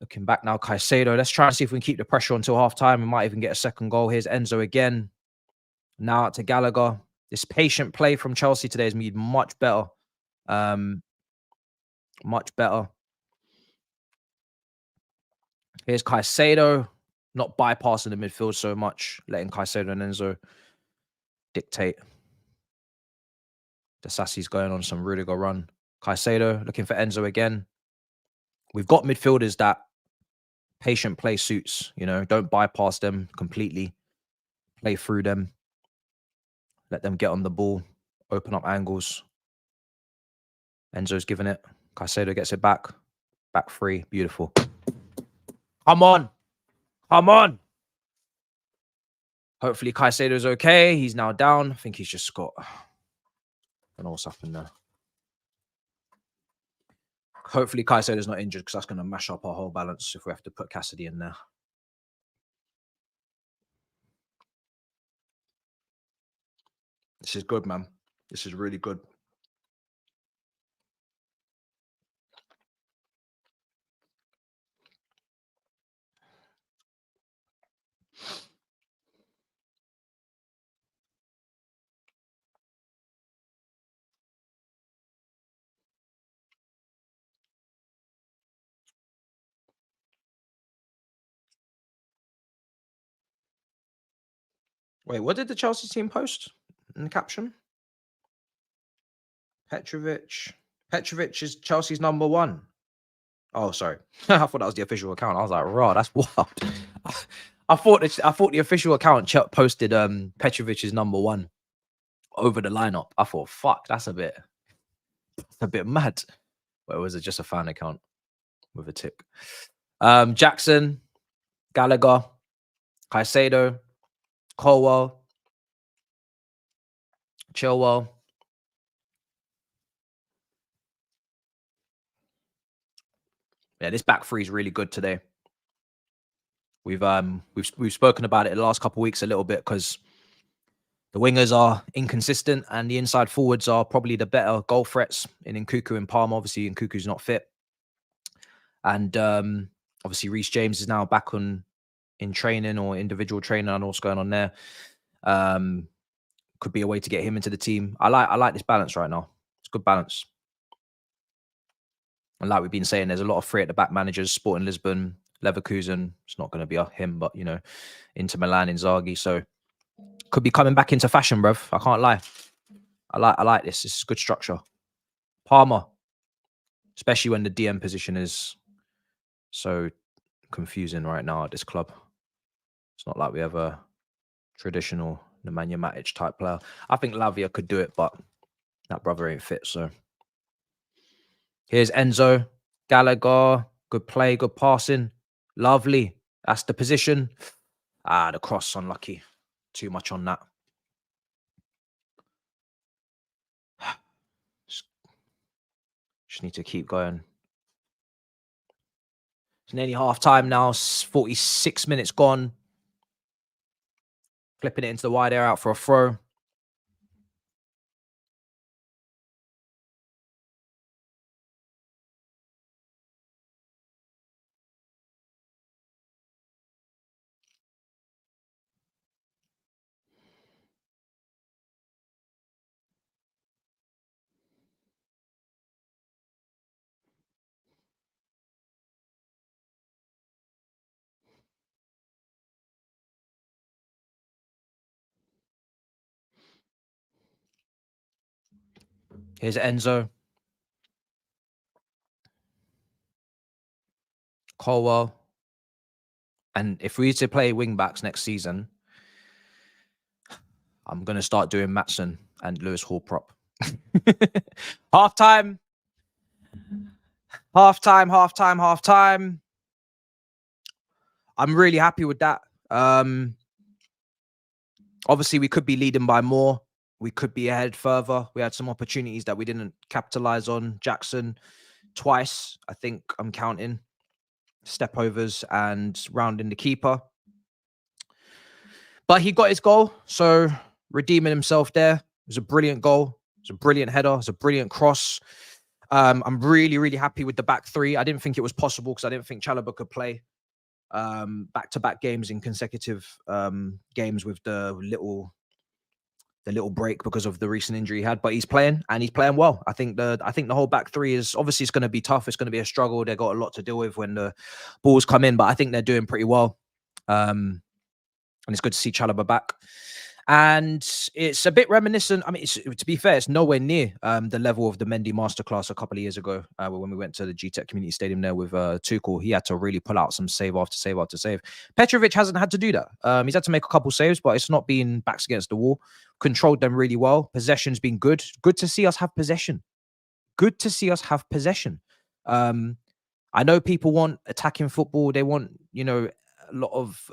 Looking back now, Caicedo. Let's try and see if we can keep the pressure until half time. We might even get a second goal. Here's Enzo again. Now out to Gallagher. This patient play from Chelsea today has made much better. Much better. Here's Caicedo. not bypassing the midfield so much, letting Caicedo and Enzo dictate. Desassi's going on some Rudiger run. Caicedo looking for Enzo again. We've got midfielders that patient play suits, you know, don't bypass them completely. Play through them. Let them get on the ball. Open up angles. Enzo's giving it. Caicedo gets it back. Back free. Beautiful. Come on. Come on. Hopefully Caicedo's okay. He's now down. I think he's just got... I don't know what's happened there. Hopefully Caicedo's not injured because that's going to mash up our whole balance if we have to put Cassidy in there. This is good, man. This is really good. Wait, what did the Chelsea team post in the caption? Petrovic. Petrovic is Chelsea's number 1. Oh, sorry. I thought that was the official account. I was like, raw, that's wild. I thought the official account posted Petrovic's number 1 over the lineup. I thought, fuck, that's a bit mad. But was it just a fan account with a tick? Jackson, Gallagher, Caicedo, Colwell, Chilwell. Yeah, this back three is really good today. We've spoken about it in the last couple of weeks a little bit because the wingers are inconsistent and the inside forwards are probably the better goal threats in Nkunku and Palmer. Obviously, Nkunku's not fit. And obviously, Reece James is now back in training or individual training. I don't know what's going on there. Could be a way to get him into the team. I like this balance right now. It's good balance. And like we've been saying, there's a lot of free at the back managers, Sporting Lisbon, Leverkusen. It's not going to be him, but, you know, Inter Milan, Inzaghi. So could be coming back into fashion, bruv. I can't lie. I like this. This is good structure. Palmer, especially when the DM position is so confusing right now at this club. It's not like we have a traditional Nemanja Matic type player. I think Lavia could do it, but that brother ain't fit, so... Here's Enzo, Gallagher, good play, good passing, lovely. That's the position. Ah, the cross, unlucky. Too much on that. Just need to keep going. It's nearly half time now, 46 minutes gone. Flipping it into the wide area out for a throw. Here's Enzo. Colwell. And if we to play wing backs next season, I'm going to start doing Maatsen and Lewis Hall prop. Half-time. Half-time. I'm really happy with that. Obviously, we could be leading by more. We could be ahead further. We had some opportunities that we didn't capitalize on. Jackson, twice, I think I'm counting. Step overs and rounding the keeper. But he got his goal, so redeeming himself there. It was a brilliant goal. It was a brilliant header. It was a brilliant cross. I'm really, really happy with the back three. I didn't think it was possible because I didn't think Chalobah could play back-to-back games in consecutive games with the little break because of the recent injury he had. But he's playing and he's playing well. I think the whole back three is obviously it's going to be tough. It's going to be a struggle. They've got a lot to deal with when the balls come in, but I think they're doing pretty well. And it's good to see Chalobah back. And it's a bit reminiscent. I mean, to be fair, it's nowhere near the level of the Mendy masterclass a couple of years ago when we went to the GTEC Community Stadium there with Tuchel. He had to really pull out some save after save after save. Petrovic hasn't had to do that. He's had to make a couple saves, but it's not been backs against the wall. Controlled them really well. Possession's been good. Good to see us have possession. Good to see us have possession. I know people want attacking football. They want, a lot of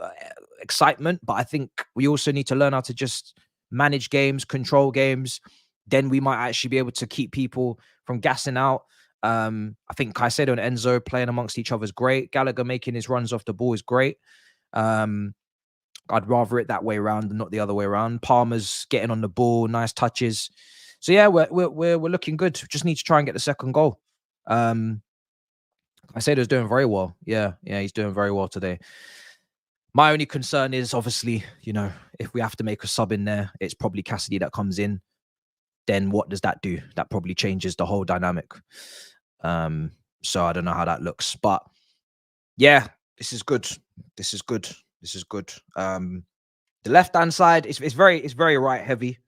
excitement, but I think we also need to learn how to just manage games, control games. Then we might actually be able to keep people from gassing out. I think Caicedo and Enzo playing amongst each other is great. Gallagher making his runs off the ball is great. I'd rather it that way around than not the other way around. Palmer's getting on the ball, nice touches. So yeah, we're looking good. Just need to try and get the second goal. Caicedo's doing very well. Yeah, he's doing very well today. My only concern is obviously, if we have to make a sub in there, it's probably Cassidy that comes in. Then what does that do? That probably changes the whole dynamic. So I don't know how that looks, but yeah, this is good. This is good. The left-hand side it's very right heavy.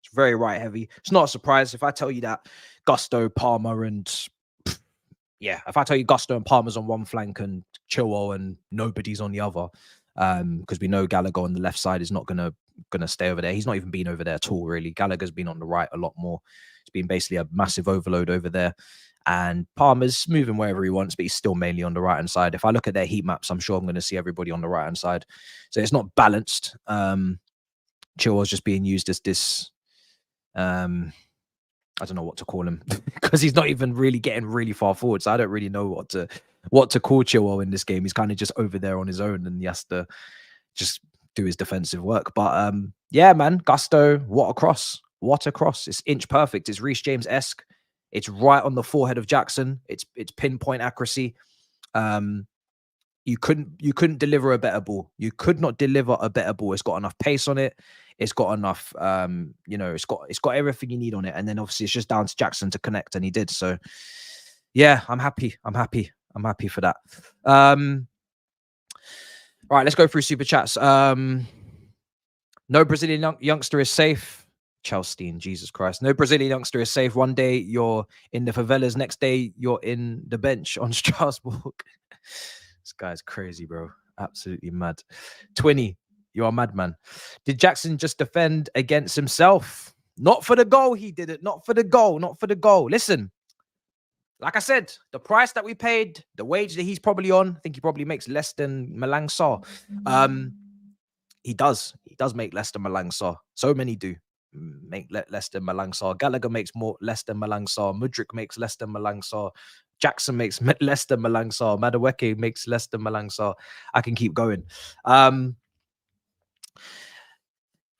It's very right heavy. It's not a surprise if I tell you that Gusto, Palmer, and if I tell you Gusto and Palmer's on one flank and Chilwell and nobody's on the other, because we know Gallagher on the left side is not gonna stay over there. He's not even been over there at all, really. Gallagher's been on the right a lot more. It's been basically a massive overload over there. And Palmer's moving wherever he wants, but he's still mainly on the right-hand side. If I look at their heat maps, I'm sure I'm going to see everybody on the right-hand side. So it's not balanced. Chilwell's just being used as this... I don't know what to call him because he's not even really getting really far forward. So I don't really know what to call Chilwell in this game. He's kind of just over there on his own and he has to just do his defensive work. But yeah, man, Gusto, what a cross. What a cross. It's inch perfect. It's Reece James-esque. It's right on the forehead of Jackson. It's pinpoint accuracy. You couldn't deliver a better ball. You could not deliver a better ball. It's got enough pace on it. It's got enough, it's got everything you need on it. And then obviously it's just down to Jackson to connect, and he did. So yeah, I'm happy for that. Right, let's go through super chats. No Brazilian youngster is safe. Chelstein, Jesus Christ. No Brazilian youngster is safe. One day you're in the favelas, next day you're in the bench on Strasbourg. This guy's crazy, bro. Absolutely mad. 20. You're a madman. Did Jackson just defend against himself? Not for the goal, he did it. Not for the goal. Not for the goal. Listen, like I said, the price that we paid, the wage that he's probably on, I think he probably makes less than Malang Sarr. He does make less than Malang Sarr. So many do make less than Malang Sarr. Gallagher makes less than Malang Sarr. Mudryk makes less than Malang Sarr. Jackson makes less than Malang Sarr. Madueke makes less than Malang Sarr. I can keep going.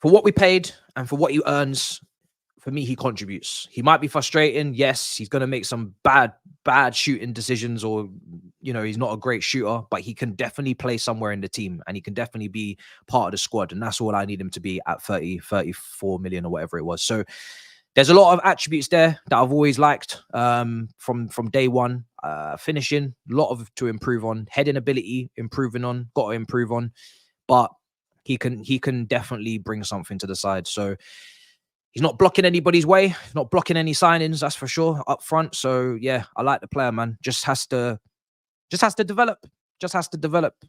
For what we paid and for what he earns, for me, he contributes. He might be frustrating. Yes, he's going to make some bad shooting decisions, or, he's not a great shooter, but he can definitely play somewhere in the team and he can definitely be part of the squad. And that's all I need him to be at 34 million or whatever it was. So there's a lot of attributes there that I've always liked from day one. Finishing, a lot of to improve on. Heading ability, improving on. Got to improve on. But he can definitely bring something to the side. So he's not blocking anybody's way. He's not blocking any signings, that's for sure, up front. So yeah, I like the player, man. Just has to develop.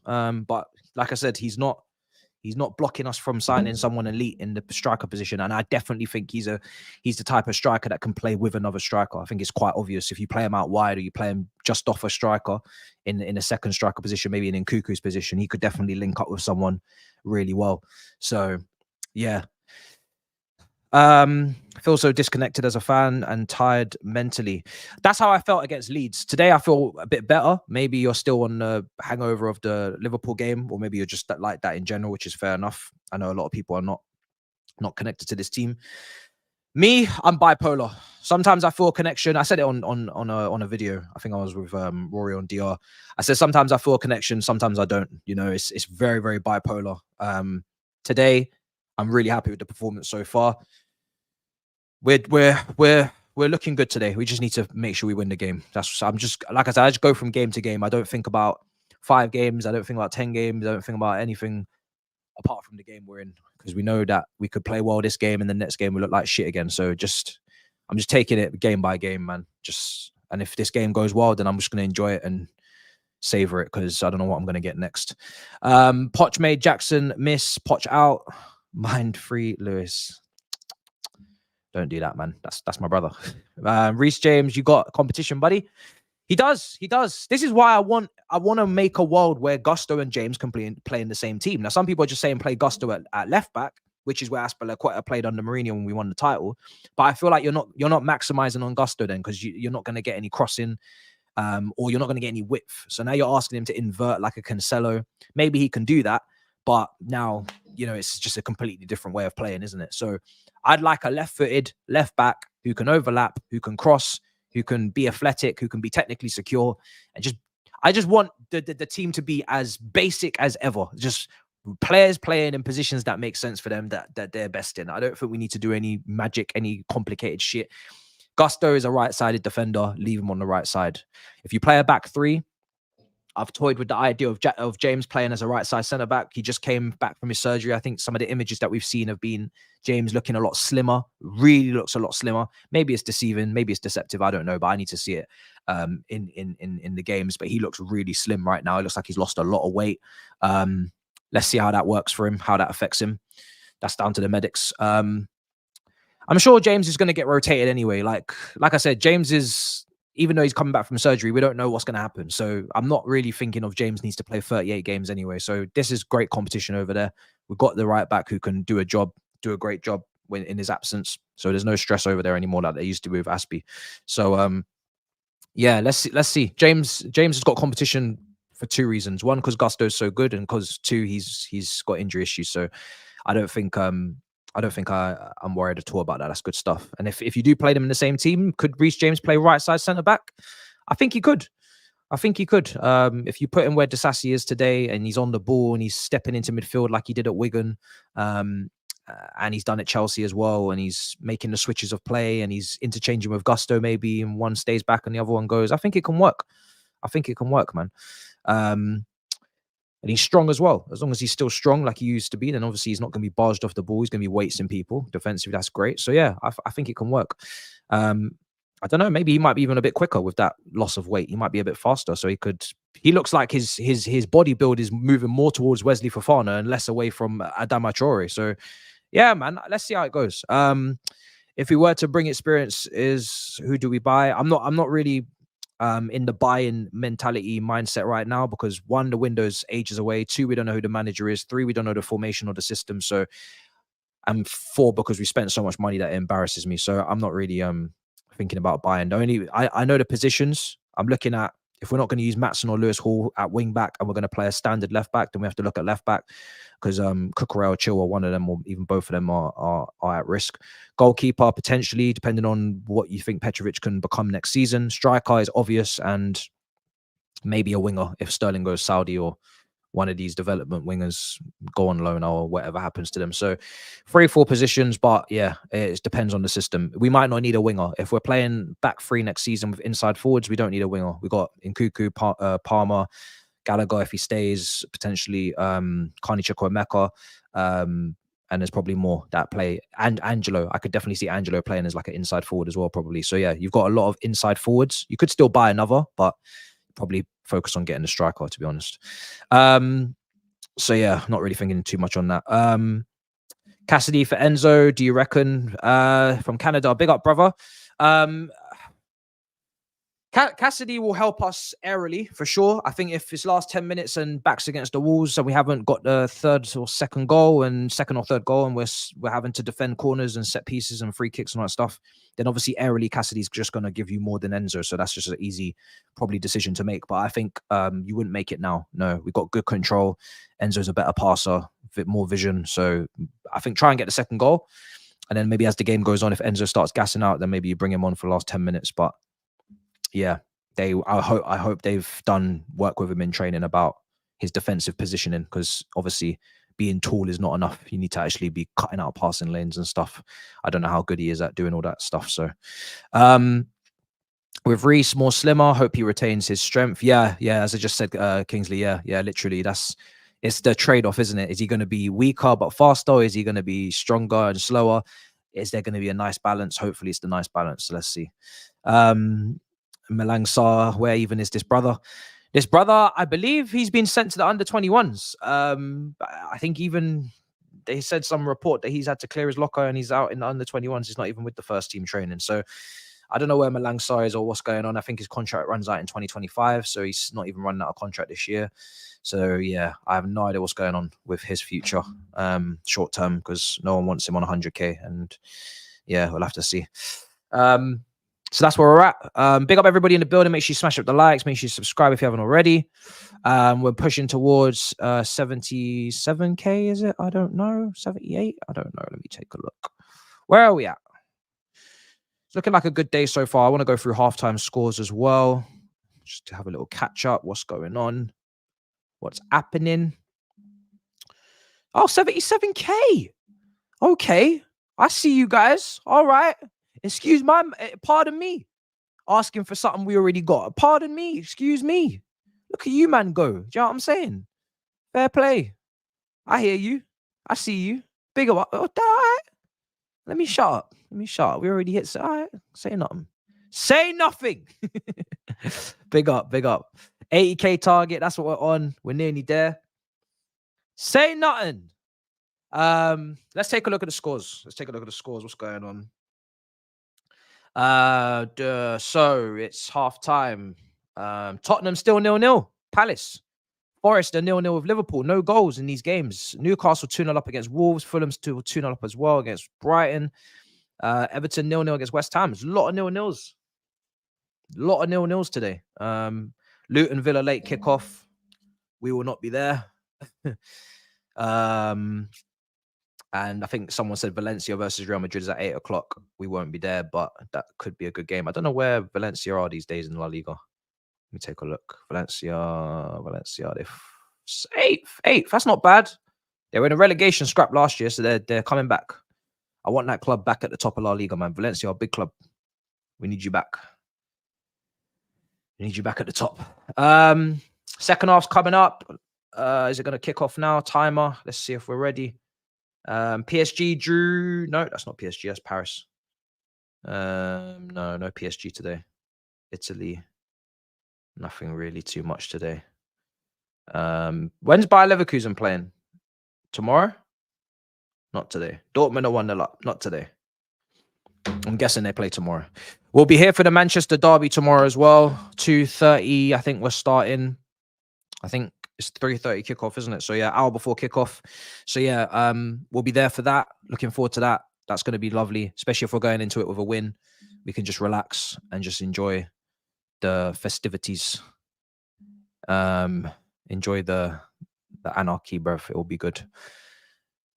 But like I said, he's not blocking us from signing someone elite in the striker position. And I definitely think he's the type of striker that can play with another striker. I think it's quite obvious if you play him out wide or you play him just off a striker in a second striker position, maybe in Nkuku's position, he could definitely link up with someone really well. So yeah. I feel so disconnected as a fan and tired mentally. That's how I felt against Leeds. Today I feel a bit better. Maybe you're still on the hangover of the Liverpool game, or maybe you're just like that in general, which is fair enough. I know a lot of people are not connected to this team. Me, I'm bipolar. Sometimes I feel a connection. I said it on a video. I think I was with Rory on DR. I said sometimes I feel a connection, sometimes I don't. It's very, very bipolar. Today, I'm really happy with the performance so far. We're looking good today. We just need to make sure we win the game. I'm just, like I said, I just go from game to game. I don't think about 5 games. I don't think about 10 games. I don't think about anything apart from the game we're in, because we know that we could play well this game and the next game we look like shit again. So I'm just taking it game by game, man. And if this game goes well, then I'm just going to enjoy it and savor it, because I don't know what I'm going to get next. Poch made Jackson miss. Poch out. Mind free Lewis. Don't do that, man. That's my brother. Reece James, you got competition, buddy. He does. This is why I want to make a world where Gusto and James can play in the same team. Now, some people are just saying play Gusto at left back, which is where Aspilicueta played under Mourinho when we won the title. But I feel like you're not maximizing on Gusto then, because you're not going to get any crossing, or you're not going to get any width. So now you're asking him to invert like a Cancelo. Maybe he can do that, but now it's just a completely different way of playing, isn't it? So I'd like a left-footed left back who can overlap, who can cross, who can be athletic, who can be technically secure, and I just want the team to be as basic as ever. Just players playing in positions that make sense for them, that they're best in. I don't think we need to do any magic, any complicated shit. Gusto is a right-sided defender. Leave him on the right side. If you play a back 3, I've toyed with the idea of James playing as a right-side centre-back. He just came back from his surgery. I think some of the images that we've seen have been James looking a lot slimmer. Really looks a lot slimmer. Maybe it's deceiving. Maybe it's deceptive. I don't know, but I need to see it in the games. But he looks really slim right now. It looks like he's lost a lot of weight. Let's see how that works for him, how that affects him. That's down to the medics. I'm sure James is going to get rotated anyway. Like I said, James is, even though he's coming back from surgery, we don't know what's going to happen. So I'm not really thinking of James needs to play 38 games anyway. So this is great competition over there. We've got the right back who can do a great job when in his absence. So there's no stress over there anymore like there used to be with Aspie. So yeah, let's see. James has got competition for 2 reasons. 1, because Gusto's so good, and because 2, he's got injury issues. So I don't think I'm worried at all about that. That's good stuff. And if you do play them in the same team, could Reece James play right side centre back? I think he could. If you put him where Disasi is today, and he's on the ball and he's stepping into midfield like he did at Wigan, and he's done at Chelsea as well, and he's making the switches of play, and he's interchanging with Gusto maybe, and one stays back and the other one goes. I think it can work. Man. And he's strong as well. As long as he's still strong like he used to be, then obviously he's not going to be barged off the ball. He's going to be weights in people. Defensively, that's great. So yeah, I think it can work. I don't know. Maybe he might be even a bit quicker with that loss of weight. He might be a bit faster. So he looks like his body build is moving more towards Wesley Fofana and less away from Adama Traore. So yeah, man, let's see how it goes. If we were to bring experience, who do we buy? I'm not really in the buying mentality mindset right now, because 1, the window's ages away. 2, we don't know who the manager is. 3, we don't know the formation or the system. So, and 4, because we spent so much money that it embarrasses me. So I'm not really thinking about buying. I know the positions. I'm looking at, if we're not going to use Maatsen or Lewis Hall at wing back, and we're going to play a standard left back, then we have to look at left back, because Cucurella, Chilwell, one of them, or even both of them are at risk. Goalkeeper, potentially, depending on what you think Petrovic can become next season. Striker is obvious, and maybe a winger if Sterling goes Saudi, or one of these development wingers go on loan, or whatever happens to them. So 3-4 positions, but yeah, it depends on the system. We might not need a winger. If we're playing back 3 next season with inside forwards, we don't need a winger. We got Nkuku, Palmer, Gallagher if he stays, potentially Carney Chukwuemeka, and there's probably more that play. And Angelo, I could definitely see Angelo playing as like an inside forward as well, probably. So yeah, you've got a lot of inside forwards. You could still buy another, but probably focus on getting the striker, to be honest. So yeah, not really thinking too much on that. Cassidy for Enzo, do you reckon? From Canada, big up, brother. Cassidy will help us aerially for sure. I think if it's last 10 minutes and backs against the walls, and we haven't got the second or third goal, and we're having to defend corners and set pieces and free kicks and all that stuff, then obviously aerially Cassidy's just going to give you more than Enzo. So that's just an easy probably decision to make. But I think you wouldn't make it now. No, we've got good control. Enzo's a better passer, a bit more vision. So I think try and get the second goal. And then maybe as the game goes on, if Enzo starts gassing out, then maybe you bring him on for the last 10 minutes. But yeah, I hope they've done work with him in training about his defensive positioning, because obviously being tall is not enough. You need to actually be cutting out passing lanes and stuff. I don't know how good he is at doing all that stuff. So with With Reece more slimmer, hope he retains his strength. Yeah, as I just said, Kingsley, yeah, literally, it's the trade-off, isn't it? Is he going to be weaker but faster? Is he going to be stronger and slower? Is there going to be a nice balance? Hopefully it's the nice balance. So let's see. Malang Sarr, where even is this brother? This brother, I believe he's been sent to the under-21s. I think even they said some report that he's had to clear his locker and he's out in the under-21s. He's not even with the first team training. So I don't know where Malang Sarr is or what's going on. I think his contract runs out in 2025. So he's not even running out of contract this year. So yeah, I have no idea what's going on with his future short term, because no one wants him on 100k. And yeah, we'll have to see. So that's where we're at. Big up everybody in the building. Make sure you smash up the likes. Make sure you subscribe if you haven't already. We're pushing towards 77k, is it? I don't know. 78? I don't know. Let me take a look. Where are we at? It's looking like a good day so far. I want to go through halftime scores as well, just to have a little catch up. What's going on? What's happening? Oh, 77k. Okay. I see you guys. All right. Pardon me. Asking for something we already got. Pardon me. Excuse me. Look at you, man, go. Do you know what I'm saying? Fair play. I hear you. I see you. Big up. Oh, all right. Let me shut up. We already hit. All right. Say nothing. Say nothing. Big up. 80k target. That's what we're on. We're nearly there. Say nothing. Let's take a look at the scores. What's going on? So it's half time. Tottenham still 0-0. Palace. Forest are 0-0 with Liverpool. No goals in these games. Newcastle 2-0 up against Wolves. Fulham still 2-0 up as well against Brighton. Everton 0-0 against West Ham. There's a lot of 0-0s. Today. Luton Villa late kickoff. We will not be there. And I think someone said Valencia versus Real Madrid is at 8 o'clock. We won't be there, but that could be a good game. I don't know where Valencia are these days in La Liga. Let me take a look. Valencia, they're eighth. That's not bad. They were in a relegation scrap last year, so they're coming back. I want that club back at the top of La Liga, man. Valencia, a big club. We need you back. At the top. Second half's coming up. Is it going to kick off now? Timer. Let's see if we're ready. PSG drew. No, that's not PSG. That's Paris. No PSG today. Italy. Nothing really too much today. When's Bayer Leverkusen playing? Tomorrow? Not today. Dortmund are 1-0 up. Not today. I'm guessing they play tomorrow. We'll be here for the Manchester derby tomorrow as well. 2:30. I think we're starting. I think it's 3:30 kickoff, isn't it? So yeah, hour before kickoff. So yeah, we'll be there for that. Looking forward to that. That's going to be lovely, especially if we're going into it with a win. We can just relax and just enjoy the festivities. Enjoy the anarchy, bruv. It will be good.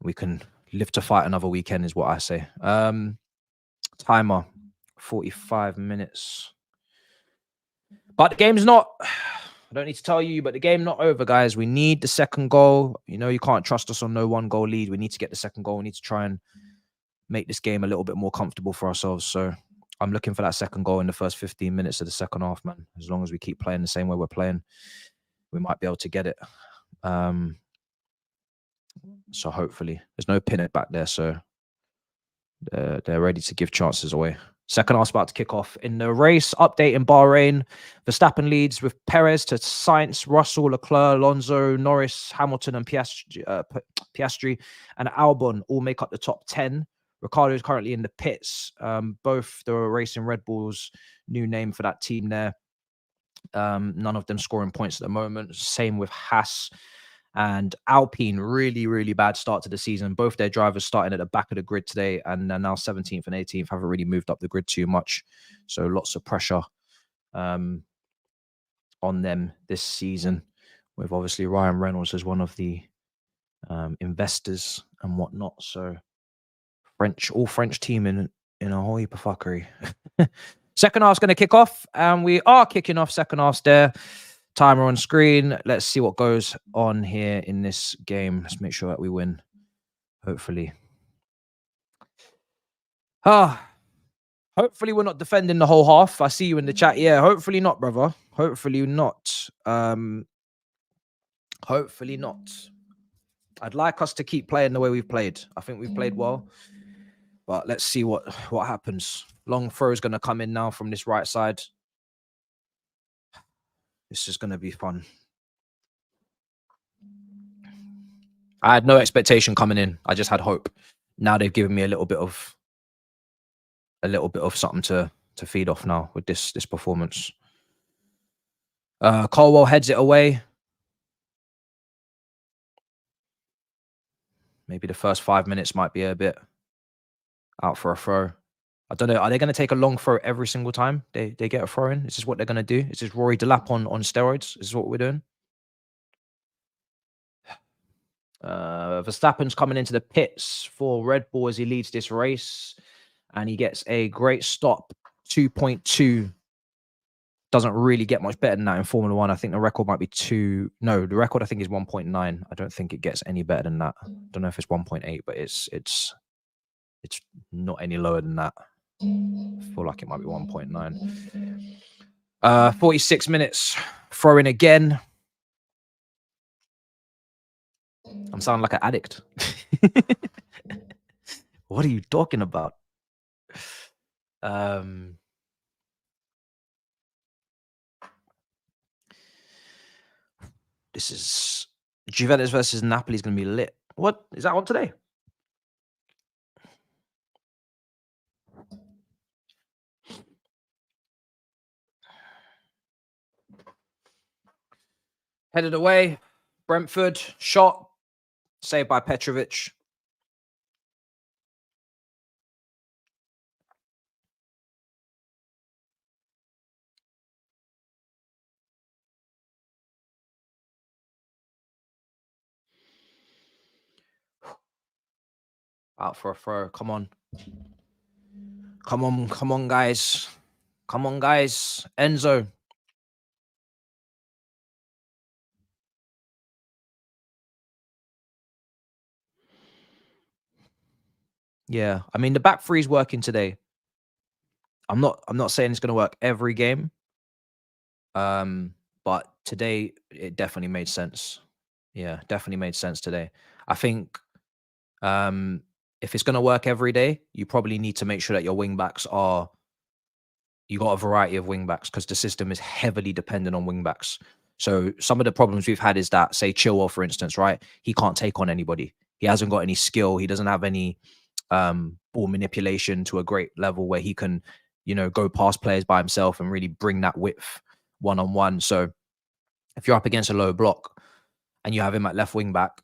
We can live to fight another weekend, is what I say. Timer, 45 minutes. But the game's not. I don't need to tell you, but the game not over, guys. We need the second goal. You know, you can't trust us on no 1-goal lead. We need to get the second goal. We need to try and make this game a little bit more comfortable for ourselves. So I'm looking for that second goal in the first 15 minutes of the second half, man. As long as we keep playing the same way we're playing, we might be able to get it. So hopefully there's no pin it back there. So they're ready to give chances away. Second half's about to kick off. In the race update in Bahrain, Verstappen leads with Perez to Sainz, Russell, Leclerc, Alonso, Norris, Hamilton, and Piastri and Albon all make up the top 10. Ricciardo is currently in the pits. Both the racing Red Bulls, new name for that team there. None of them scoring points at the moment. Same with Haas and Alpine. Really, really bad start to the season. Both their drivers starting at the back of the grid today, and they're now 17th and 18th. Haven't really moved up the grid too much. So lots of pressure on them this season, with obviously Ryan Reynolds as one of the investors and whatnot. So all French team in a whole heap of fuckery. Second half's going to kick off, and we are kicking off. Second half's there. Timer on screen. Let's see what goes on here in this game. Let's make sure that we win, hopefully. Hopefully we're not defending the whole half. I see you in the chat. Yeah, hopefully not, brother. Hopefully not. Hopefully not. I'd like us to keep playing the way we've played. I think we've played well. But let's see what happens. Long throw is going to come in now from this right side. This is going to be fun. I had no expectation coming in. I just had hope. Now they've given me a little bit of something to feed off now with this performance. Colwell heads it away. Maybe the first 5 minutes might be a bit out for a throw. I don't know. Are they going to take a long throw every single time they get a throw in? Is this what they're going to do? Is this Rory Delap on steroids? Is this what we're doing? Verstappen's coming into the pits for Red Bull as he leads this race. And he gets a great stop. 2.2. Doesn't really get much better than that in Formula 1. I think the record might be 2. No, the record I think is 1.9. I don't think it gets any better than that. I don't know if it's 1.8, but it's not any lower than that. I feel like it might be 1.9. 46 minutes. Throw in again. I'm sounding like an addict. What are you talking about? This is Juventus versus Napoli is going to be lit. What is that on today? Headed away. Brentford shot. Saved by Petrovic. Out for a throw. Come on. Come on. Come on, guys. Come on, guys. Enzo. Yeah. I mean, the back three is working today. I'm not saying it's going to work every game. But today it definitely made sense. Yeah, definitely made sense today. I think if it's going to work every day, you probably need to make sure that your wing backs you got a variety of wing backs because the system is heavily dependent on wing backs. So some of the problems we've had is that, say Chilwell, for instance, right? He can't take on anybody. He hasn't got any skill. He doesn't have any ball manipulation to a great level where he can, go past players by himself and really bring that width one-on-one. So if you're up against a low block and you have him at left wing back,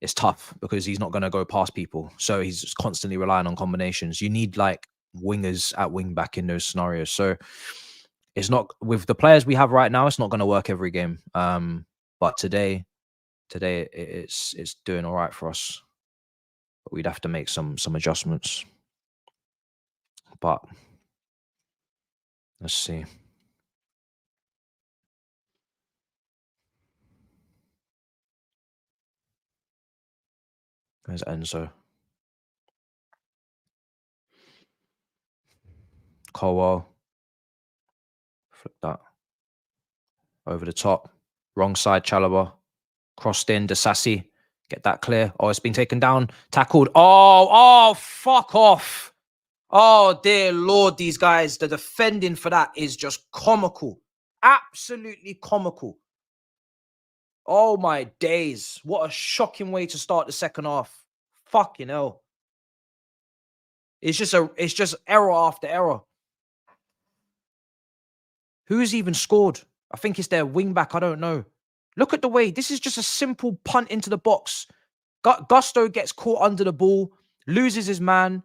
it's tough because he's not going to go past people. So he's just constantly relying on combinations. You need like wingers at wing back in those scenarios. So it's not, with the players we have right now, it's not going to work every game. But today it's doing all right for us. But we'd have to make some adjustments. But let's see. There's Enzo. Colwell. Flip that. Over the top. Wrong side, Chalobah. Crossed in, Desassi. Get that clear. Oh, it's been taken down. Tackled. Oh, fuck off. Oh, dear Lord, these guys, the defending for that is just comical. Absolutely comical. Oh, my days. What a shocking way to start the second half. Fucking hell. It's just error after error. Who's even scored? I think it's their wing back. I don't know. Look at the way. This is just a simple punt into the box. Gusto gets caught under the ball, loses his man.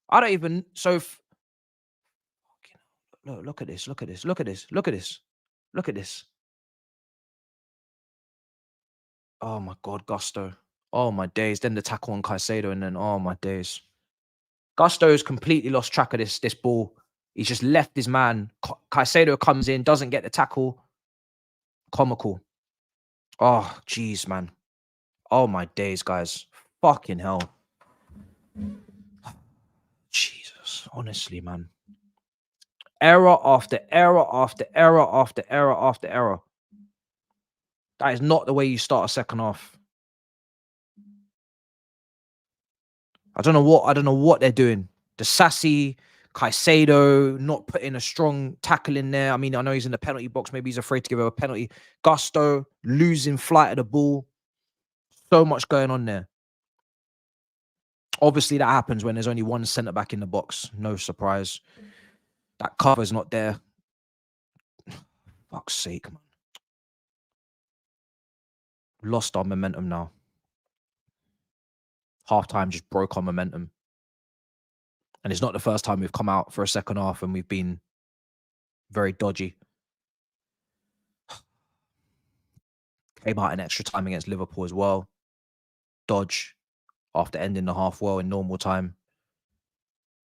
I don't even. So, look at this. Look at this. Look at this. Look at this. Look at this. Oh my God, Gusto. Oh my days. Then the tackle on Caicedo, and then oh my days. Gusto's completely lost track of this ball. He's just left his man. Caicedo comes in, doesn't get the tackle. Comical. Oh, jeez, man. Oh, my days, guys. Fucking hell. Jesus. Honestly, man. Error after error after error after error after error. That is not the way you start a second half. I don't know what they're doing. The Sassy, Caicedo not putting a strong tackle in there. I mean, I know he's in the penalty box. Maybe he's afraid to give him a penalty. Gusto losing flight of the ball. So much going on there. Obviously, that happens when there's only one centre back in the box. No surprise. That cover's not there. Fuck's sake, man. Lost our momentum now. Half-time just broke our momentum. And it's not the first time we've come out for a second half and we've been very dodgy. Came out in extra time against Liverpool as well. Dodge after ending the half well in normal time.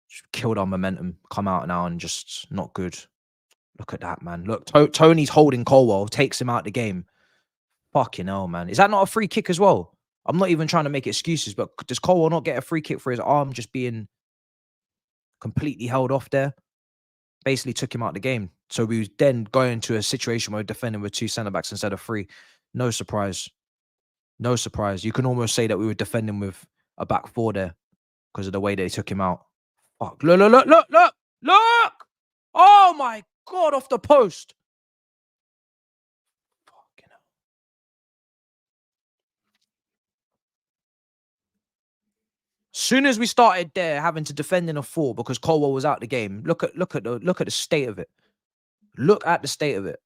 Just killed our momentum. Come out now and just not good. Look at that, man. Look, Tony's holding Colwell, takes him out the game. Fucking hell, man. Is that not a free kick as well? I'm not even trying to make excuses, but does Colwell not get a free kick for his arm just being completely held off there? Basically took him out the game. So we was then going to a situation where we're defending with 2 centre-backs instead of 3. No surprise. No surprise. You can almost say that we were defending with a back 4 there because of the way they took him out. Fuck. Look, look, look, look, look, look! Oh my God, off the post. Fucking hell. Soon as we started there having to defend in a 4 because Colwell was out the game, look at the state of it. Look at the state of it.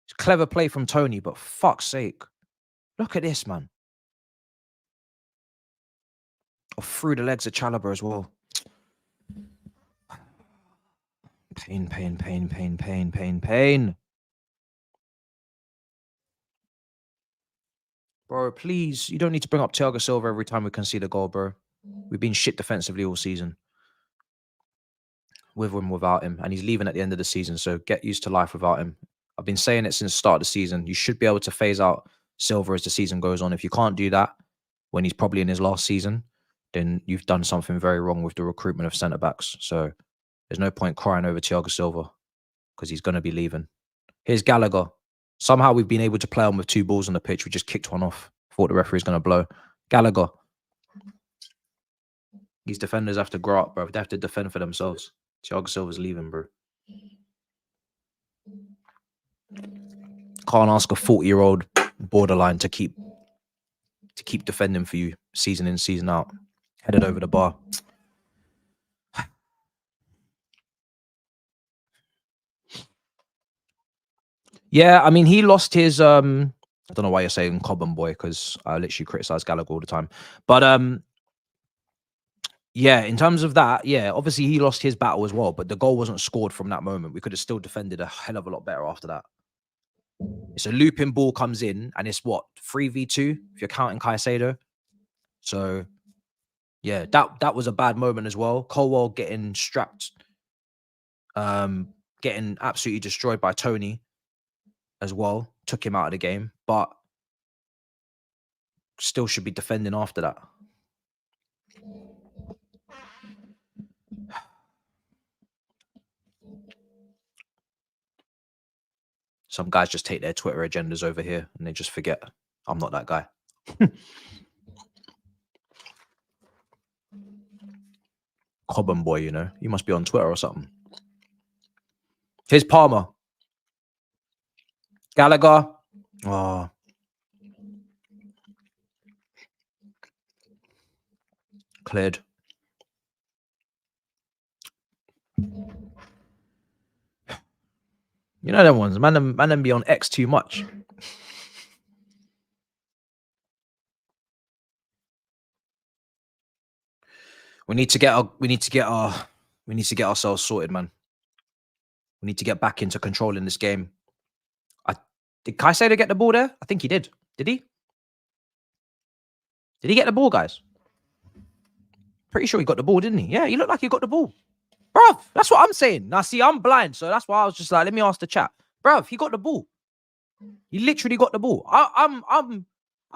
It's clever play from Tony, but fuck's sake. Look at this, man. Or through the legs of Chalobah as well. Pain, pain, pain, pain, pain, pain, pain. Bro, please, you don't need to bring up Thiago Silva every time we concede a goal, bro. We've been shit defensively all season. With him, without him. And he's leaving at the end of the season, so get used to life without him. I've been saying it since the start of the season. You should be able to phase out Silva as the season goes on. If you can't do that when he's probably in his last season, then you've done something very wrong with the recruitment of centre-backs. So there's no point crying over Thiago Silva because he's going to be leaving. Here's Gallagher. Somehow we've been able to play on with 2 balls on the pitch. We just kicked one off. Thought the referee's going to blow. Gallagher. These defenders have to grow up, bro. They have to defend for themselves. Thiago Silva's leaving, bro. Can't ask a 40-year-old borderline to keep defending for you season in, season out. Headed over the bar. Yeah, I mean, he lost his I don't know why you're saying Cobham boy, because I literally criticize Gallagher all the time. But yeah, in terms of that, yeah, obviously he lost his battle as well, but the goal wasn't scored from that moment. We could have still defended a hell of a lot better after that. It's a looping ball comes in, and it's what, 3v2 if you're counting Caicedo. So yeah, that was a bad moment as well. Colwell getting strapped, getting absolutely destroyed by Tony as well, took him out of the game, but still should be defending after that. Some guys just take their Twitter agendas over here and they just forget I'm not that guy. Cobham boy, you know, you must be on Twitter or something. Here's Palmer. Gallagher. Oh. Cleared. You know them ones. Man them be on X too much. We need to get ourselves sorted, man. We need to get back into controlling this game. Did Caicedo get the ball there? I think he did. Did he? Did he get the ball, guys? Pretty sure he got the ball, didn't he? Yeah, he looked like he got the ball. Bruv, that's what I'm saying. Now, see, I'm blind, so that's why I was just like, let me ask the chat. Bruv, he got the ball. He literally got the ball. I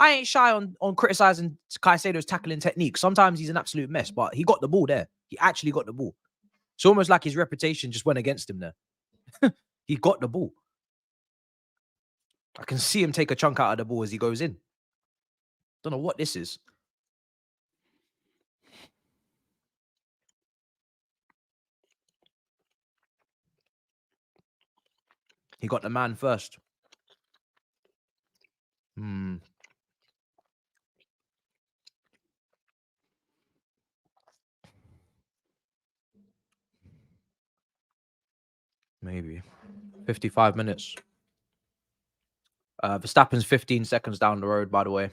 ain't shy on criticizing Caicedo's tackling technique. Sometimes he's an absolute mess, but he got the ball there. He actually got the ball. It's almost like his reputation just went against him there. He got the ball. I can see him take a chunk out of the ball as he goes in. Don't know what this is. He got the man first. Maybe 55 minutes. Verstappen's 15 seconds down the road, by the way,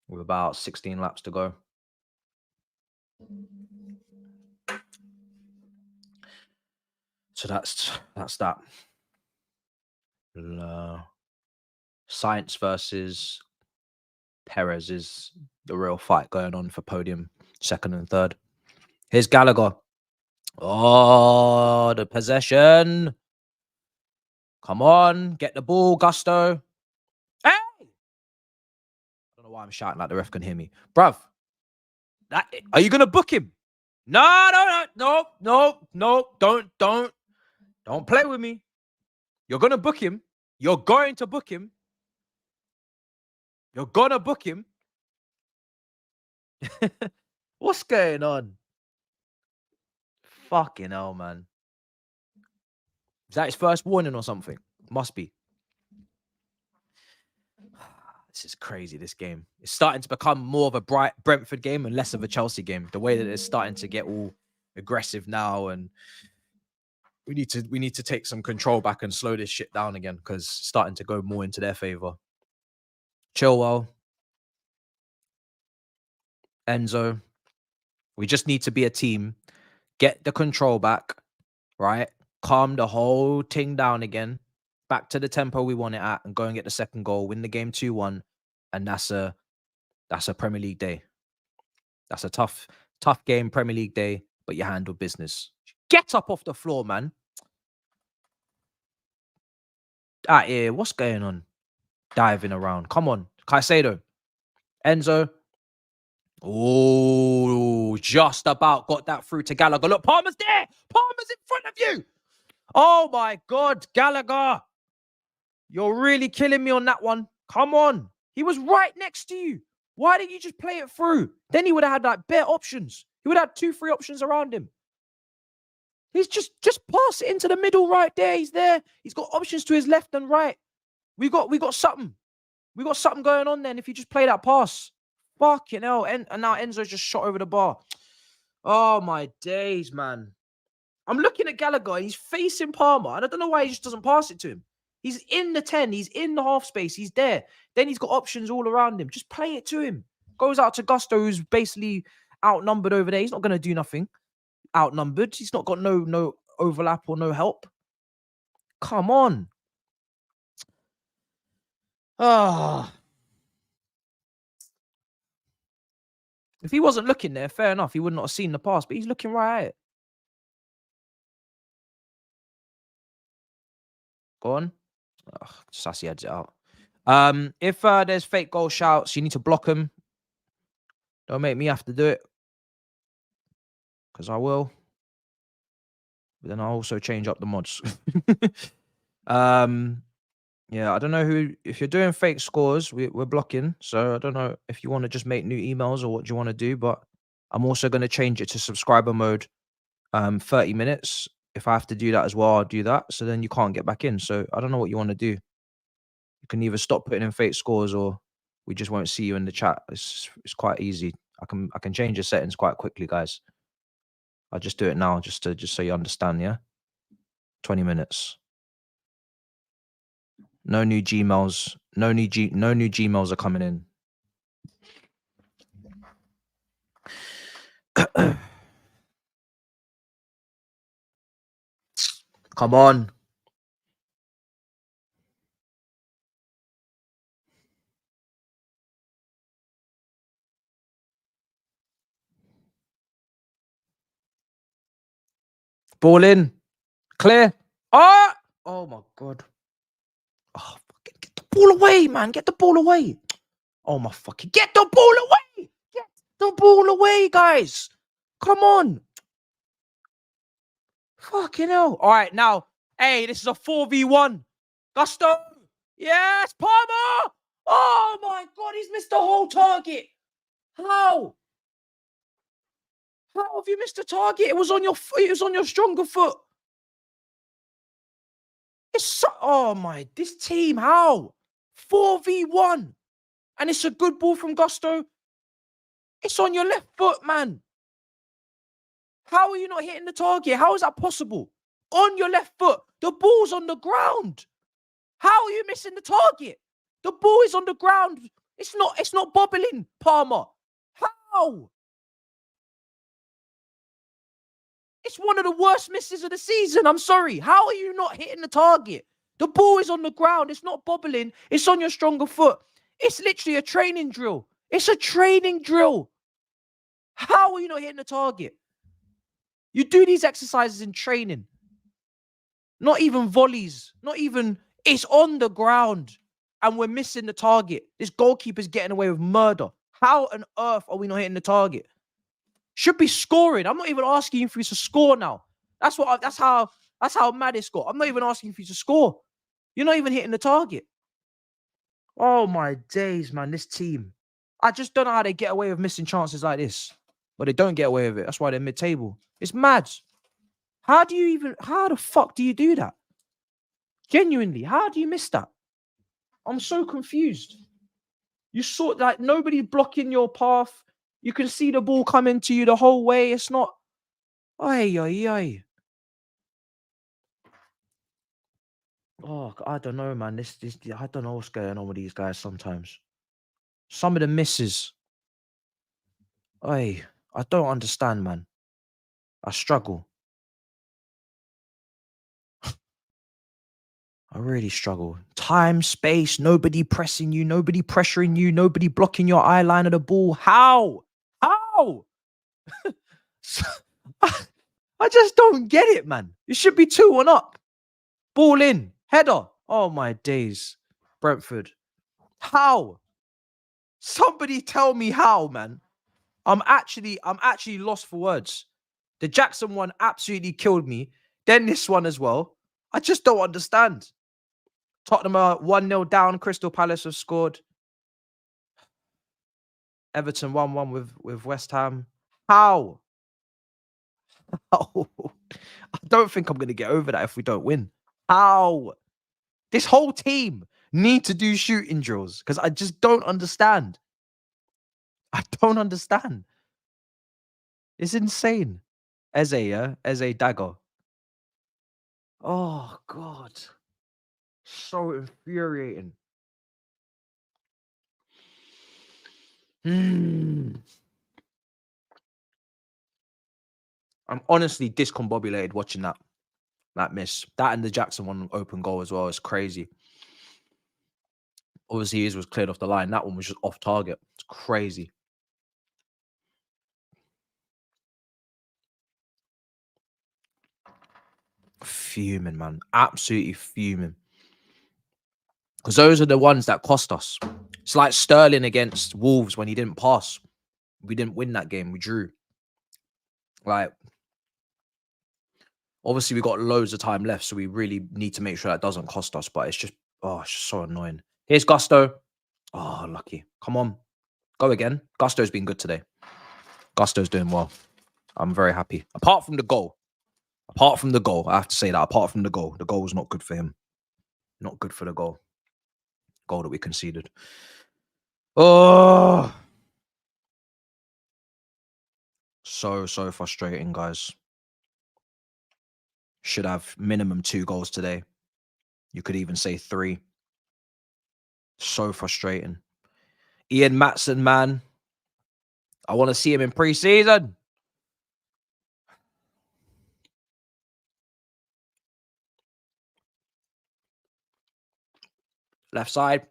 with about 16 laps to go. So that's that. Sainz versus Perez is the real fight going on for podium, second and third. Here's Gallagher. Oh, the possession. Come on, get the ball, Gusto. Hey! I don't know why I'm shouting like the ref can hear me. Bruv, are you going to book him? No, don't play with me. You're going to book him. You're going to book him. You're going to book him. What's going on? Fucking hell, man. Is that his first warning or something? Must be. This is crazy, this game. It's starting to become more of a Brentford game and less of a Chelsea game. The way that it's starting to get all aggressive now, and we need to take some control back and slow this shit down again, because it's starting to go more into their favor. Chilwell. Enzo. We just need to be a team. Get the control back, right? Calm the whole thing down again. Back to the tempo we want it at, and go and get the second goal, win the game 2-1, and that's a Premier League day. That's a tough game, Premier League day, but you handle business. Get up off the floor, man. Out here, what's going on? Diving around. Come on, Caicedo. Enzo. Oh, just about got that through to Gallagher. Look, Palmer's there. Palmer's in front of you. Oh my God, Gallagher. You're really killing me on that one. Come on. He was right next to you. Why didn't you just play it through? Then he would have had like bare options. He would have had 2-3 options around him. He's just pass it into the middle right there. He's there. He's got options to his left and right. We got something. We got something going on then if you just play that pass. Fucking hell. And now Enzo's just shot over the bar. Oh my days, man. I'm looking at Gallagher and he's facing Palmer, and I don't know why he just doesn't pass it to him. He's in the 10. He's in the half space. He's there. Then he's got options all around him. Just play it to him. Goes out to Gusto, who's basically outnumbered over there. He's not going to do nothing. Outnumbered. He's not got no overlap or no help. Come on. Ah. If he wasn't looking there, fair enough. He would not have seen the pass, but he's looking right at it. Go on. Ugh, Sassy heads it out. If there's fake goal shouts, you need to block them. Don't make me have to do it, because I will. But then I'll also change up the mods. Yeah, I don't know who. If you're doing fake scores, we're blocking. So I don't know if you want to just make new emails or what you want to do. But I'm also going to change it to subscriber mode. 30 minutes. If I have to do that as well, I'll do that. So then you can't get back in. So I don't know what you want to do. You can either stop putting in fake scores, or we just won't see you in the chat. It's quite easy. I can change the settings quite quickly, guys. I'll just do it now, just so you understand. Yeah, 20 minutes. No new Gmails. No new Gmails are coming in. Come on. Ball in. Clear. Oh my God. Oh, fucking get the ball away, man. Get the ball away. Oh my fucking. Get the ball away. Get the ball away, guys. Come on. Fucking hell. All right, now, hey, this is a 4v1. Gusto. Yes, Palmer. Oh, my God, he's missed the whole target. How? How have you missed the target? It was on your foot. It was on your stronger foot. It's so, oh, my, this team, how? 4v1. And it's a good ball from Gusto. It's on your left foot, man. How are you not hitting the target? How is that possible? On your left foot. The ball's on the ground. How are you missing the target? The ball is on the ground. It's not bobbling, Palmer. How? It's one of the worst misses of the season. I'm sorry. How are you not hitting the target? The ball is on the ground. It's not bobbling. It's on your stronger foot. It's literally a training drill. It's a training drill. How are you not hitting the target? You do these exercises in training. Not even volleys. Not even... It's on the ground. And we're missing the target. This goalkeeper's getting away with murder. How on earth are we not hitting the target? Should be scoring. I'm not even asking you for you to score now. That's how mad it's got. I'm not even asking for you to score. You're not even hitting the target. Oh my days, man. This team. I just don't know how they get away with missing chances like this. But they don't get away with it. That's why they're mid-table. It's mad. How the fuck do you do that? Genuinely, how do you miss that? I'm so confused. You saw like nobody blocking your path. You can see the ball coming to you the whole way. It's not. Ay. Oh, I don't know, man. This I don't know what's going on with these guys sometimes. Some of the misses. I don't understand, man. I struggle. I really struggle. Time, space, nobody pressing you, nobody pressuring you, nobody blocking your eye line of the ball. How? How? I just don't get it, man. It should be 2-1 up. Ball in. Header. Oh, my days. Brentford. How? Somebody tell me how, man. I'm actually lost for words. The Jackson one absolutely killed me. Then this one as well. I just don't understand. Tottenham are 1-0 down. Crystal Palace have scored. Everton 1-1 with West Ham. How? How? I don't think I'm going to get over that if we don't win. How? This whole team need to do shooting drills because I just don't understand. I don't understand. It's insane. Eze, yeah? Eze dagger. Oh, God. So infuriating. I'm honestly discombobulated watching that miss. That and the Jackson one open goal as well. It's crazy. Obviously, his was cleared off the line. That one was just off target. It's crazy. Fuming, man. Absolutely fuming. Because those are the ones that cost us. It's like Sterling against Wolves when he didn't pass. We didn't win that game. We drew. Like, obviously, we got loads of time left, so we really need to make sure that doesn't cost us. But it's just so annoying. Here's Gusto. Oh, lucky. Come on. Go again. Gusto's been good today. Gusto's doing well. I'm very happy. Apart from the goal. I have to say that. Apart from the goal was not good for him. Not good for the goal. Goal that we conceded. Oh. So frustrating, guys. Should have minimum 2 goals today. You could even say 3. So frustrating. Ian Matson, man. I want to see him in pre-season. Left side.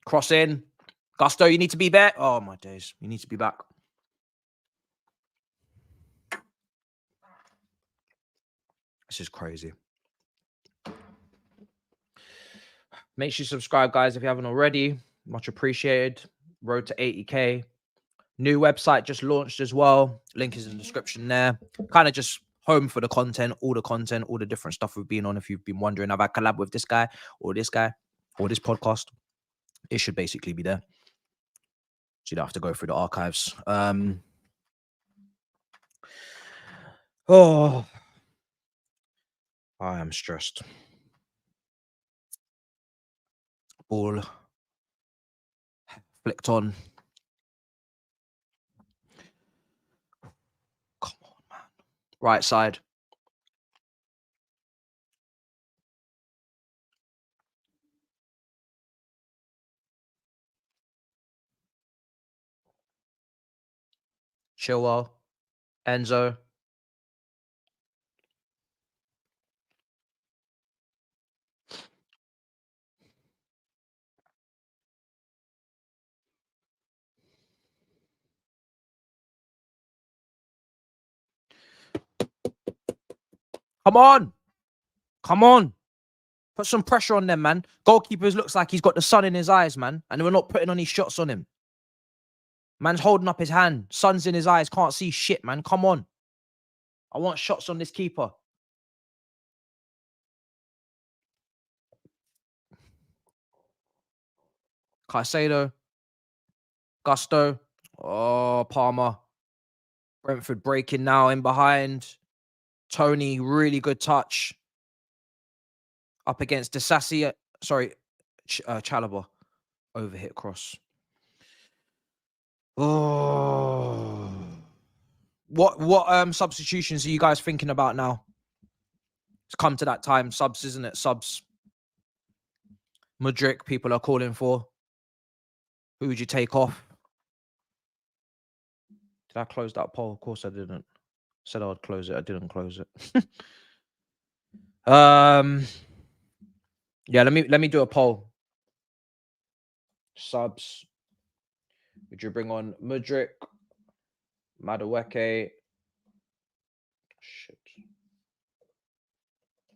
Cross in. Gusto, you need to be there. Oh, my days. You need to be back. This is crazy. Make sure you subscribe, guys, if you haven't already. Much appreciated. Road to 80K. New website just launched as well. Link is in the description there. Kind of just home for the content, all the different stuff we've been on. If you've been wondering, have I collab with this guy or this podcast? It should basically be there. So you don't have to go through the archives. Oh, I am stressed. Ball flicked on. Come on, man. Right side. Chilwell. Enzo. Come on. Come on. Put some pressure on them, man. Goalkeepers looks like he's got the sun in his eyes, man. And we're not putting any shots on him. Man's holding up his hand. Sun's in his eyes. Can't see shit, man. Come on. I want shots on this keeper. Caicedo. Gusto. Oh, Palmer. Brentford breaking now in behind. Tony, really good touch. Up against Disasi. Sorry, Chalobah. Overhit cross. Oh. What substitutions are you guys thinking about now? It's come to that time. Subs, isn't it? Subs. Mudryk, people are calling for. Who would you take off? Did I close that poll? Of course I didn't. Said I would close it. I didn't close it. Yeah, let me do a poll. Subs. Would you bring on Mudryk, Madueke, shit,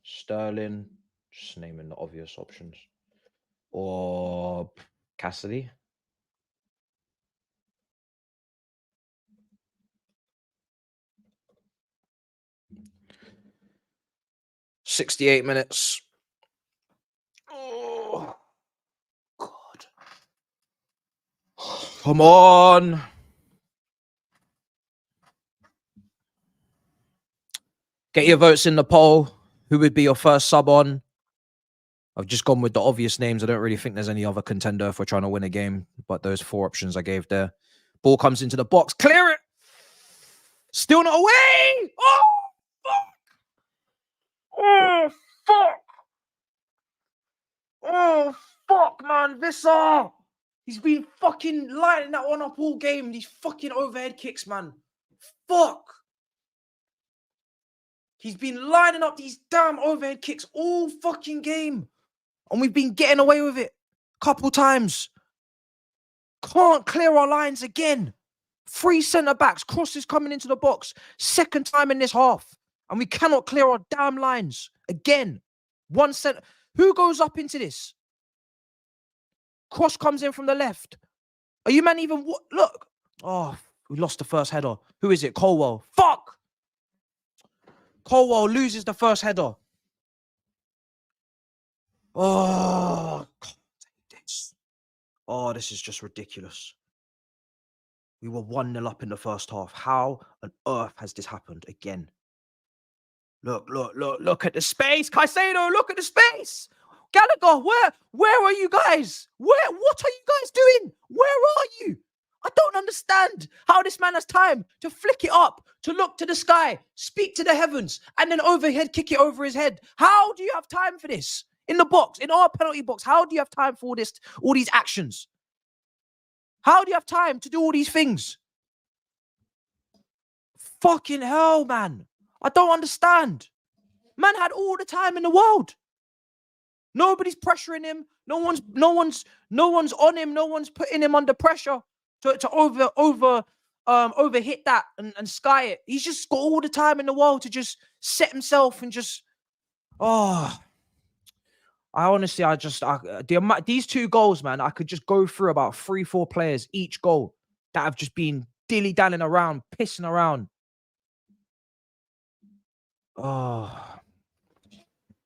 Sterling, just naming the obvious options, or Cassidy? $68 minutes. Oh, God. Come on. Get your votes in the poll. Who would be your first sub on? I've just gone with the obvious names. I don't really think there's any other contender if we're trying to win a game, but those 4 options I gave there. Ball comes into the box. Clear it. Still not away. Oh, fuck. Oh, fuck. Oh, fuck, man. Visser. He's been fucking lighting that one up all game. These fucking overhead kicks, man. Fuck. He's been lining up these damn overhead kicks all fucking game. And we've been getting away with it a couple times. Can't clear our lines again. 3 centre-backs, crosses coming into the box. 2nd time in this half. And we cannot clear our damn lines again. 1 centre. Who goes up into this? Cross comes in from the left. Are you man even... Look. Oh, we lost the first header. Who is it? Colwell. Fuck! Colwell loses the first header. Oh, God, this. Oh, this is just ridiculous. We were 1-0 up in the first half. How on earth has this happened again? Look at the space. Caicedo, look at the space. Gallagher, where are you guys? What are you guys doing? Where are you? I don't understand how this man has time to flick it up, to look to the sky, speak to the heavens, and then overhead kick it over his head. How do you have time for this? In the box, in our penalty box, how do you have time for this, all these actions? How do you have time to do all these things? Fucking hell, man. I don't understand. Man had all the time in the world. Nobody's pressuring him. No one's on him. No one's putting him under pressure to overhit that and sky it. He's just got all the time in the world to just set himself and just, I honestly, these 2 goals, man, I could just go through about 3-4 players each goal that have just been dilly-dallying around, pissing around. Oh,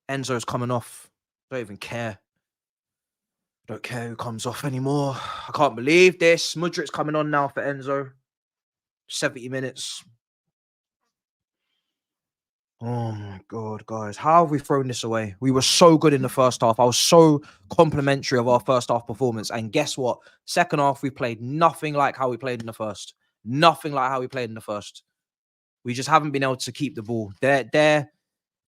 Enzo's coming off. Don't even care. Don't care who comes off anymore. I can't believe this. Mudrik's coming on now for Enzo. 70 minutes. Oh my God, guys. How have we thrown this away? We were so good in the first half. I was so complimentary of our first half performance. And guess what? Second half, we played nothing like how we played in the first. Nothing like how we played in the first. We just haven't been able to keep the ball. Their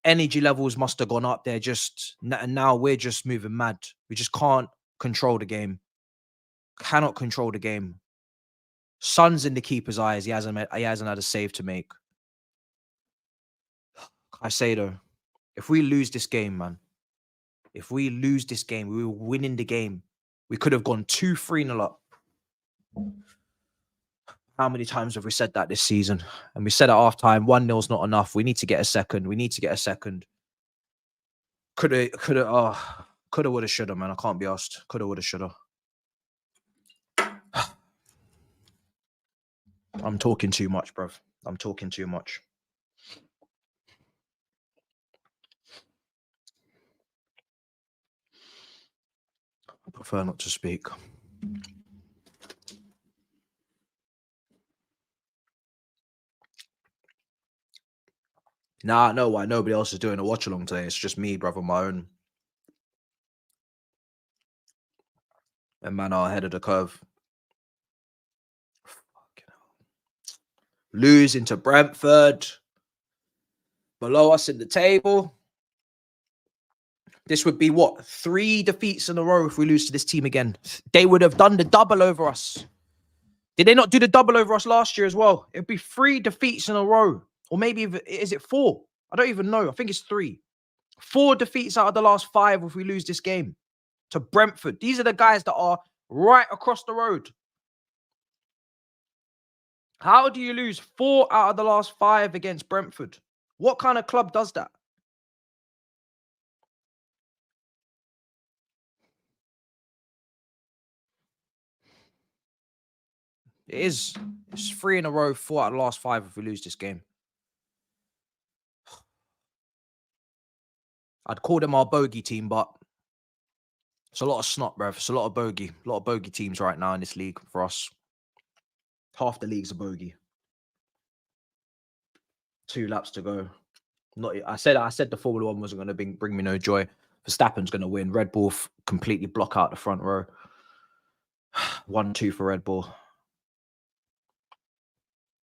energy levels must have gone up. They're just, and now we're just moving mad. We just can't control the game. Cannot control the game. Son's in the keeper's eyes. He hasn't had a save to make. I say though, if we lose this game, man, if we lose this game, we were winning the game. We could have gone 2-3-0 up. How many times have we said that this season? And we said at half time, 1-0's not enough. We need to get a second. We need to get a second. Coulda, woulda, shoulda, man. I can't be asked. Coulda, woulda, shoulda. I'm talking too much, bruv. I'm talking too much. I prefer not to speak. Nah, I know why nobody else is doing a watch along today. It's just me, bruv, on my own. And man are ahead of the curve. Fucking hell. Losing to Brentford. Below us in the table. This would be what? 3 defeats in a row if we lose to this team again. They would have done the double over us. Did they not do the double over us last year as well? It'd be 3 defeats in a row. Or maybe, is it 4? I don't even know. I think it's 3. 4 defeats out of the last 5 if we lose this game to Brentford. These are the guys that are right across the road. How do you lose 4 out of the last 5 against Brentford? What kind of club does that? It is. It's 3 in a row, 4 out of the last 5 if we lose this game. I'd call them our bogey team, but it's a lot of snot, bruv. It's a lot of bogey. A lot of bogey teams right now in this league for us. Half the league's a bogey. 2 laps to go. I said the Formula 1 wasn't going to bring me no joy. Verstappen's going to win. Red Bull completely block out the front row. 1-2 for Red Bull.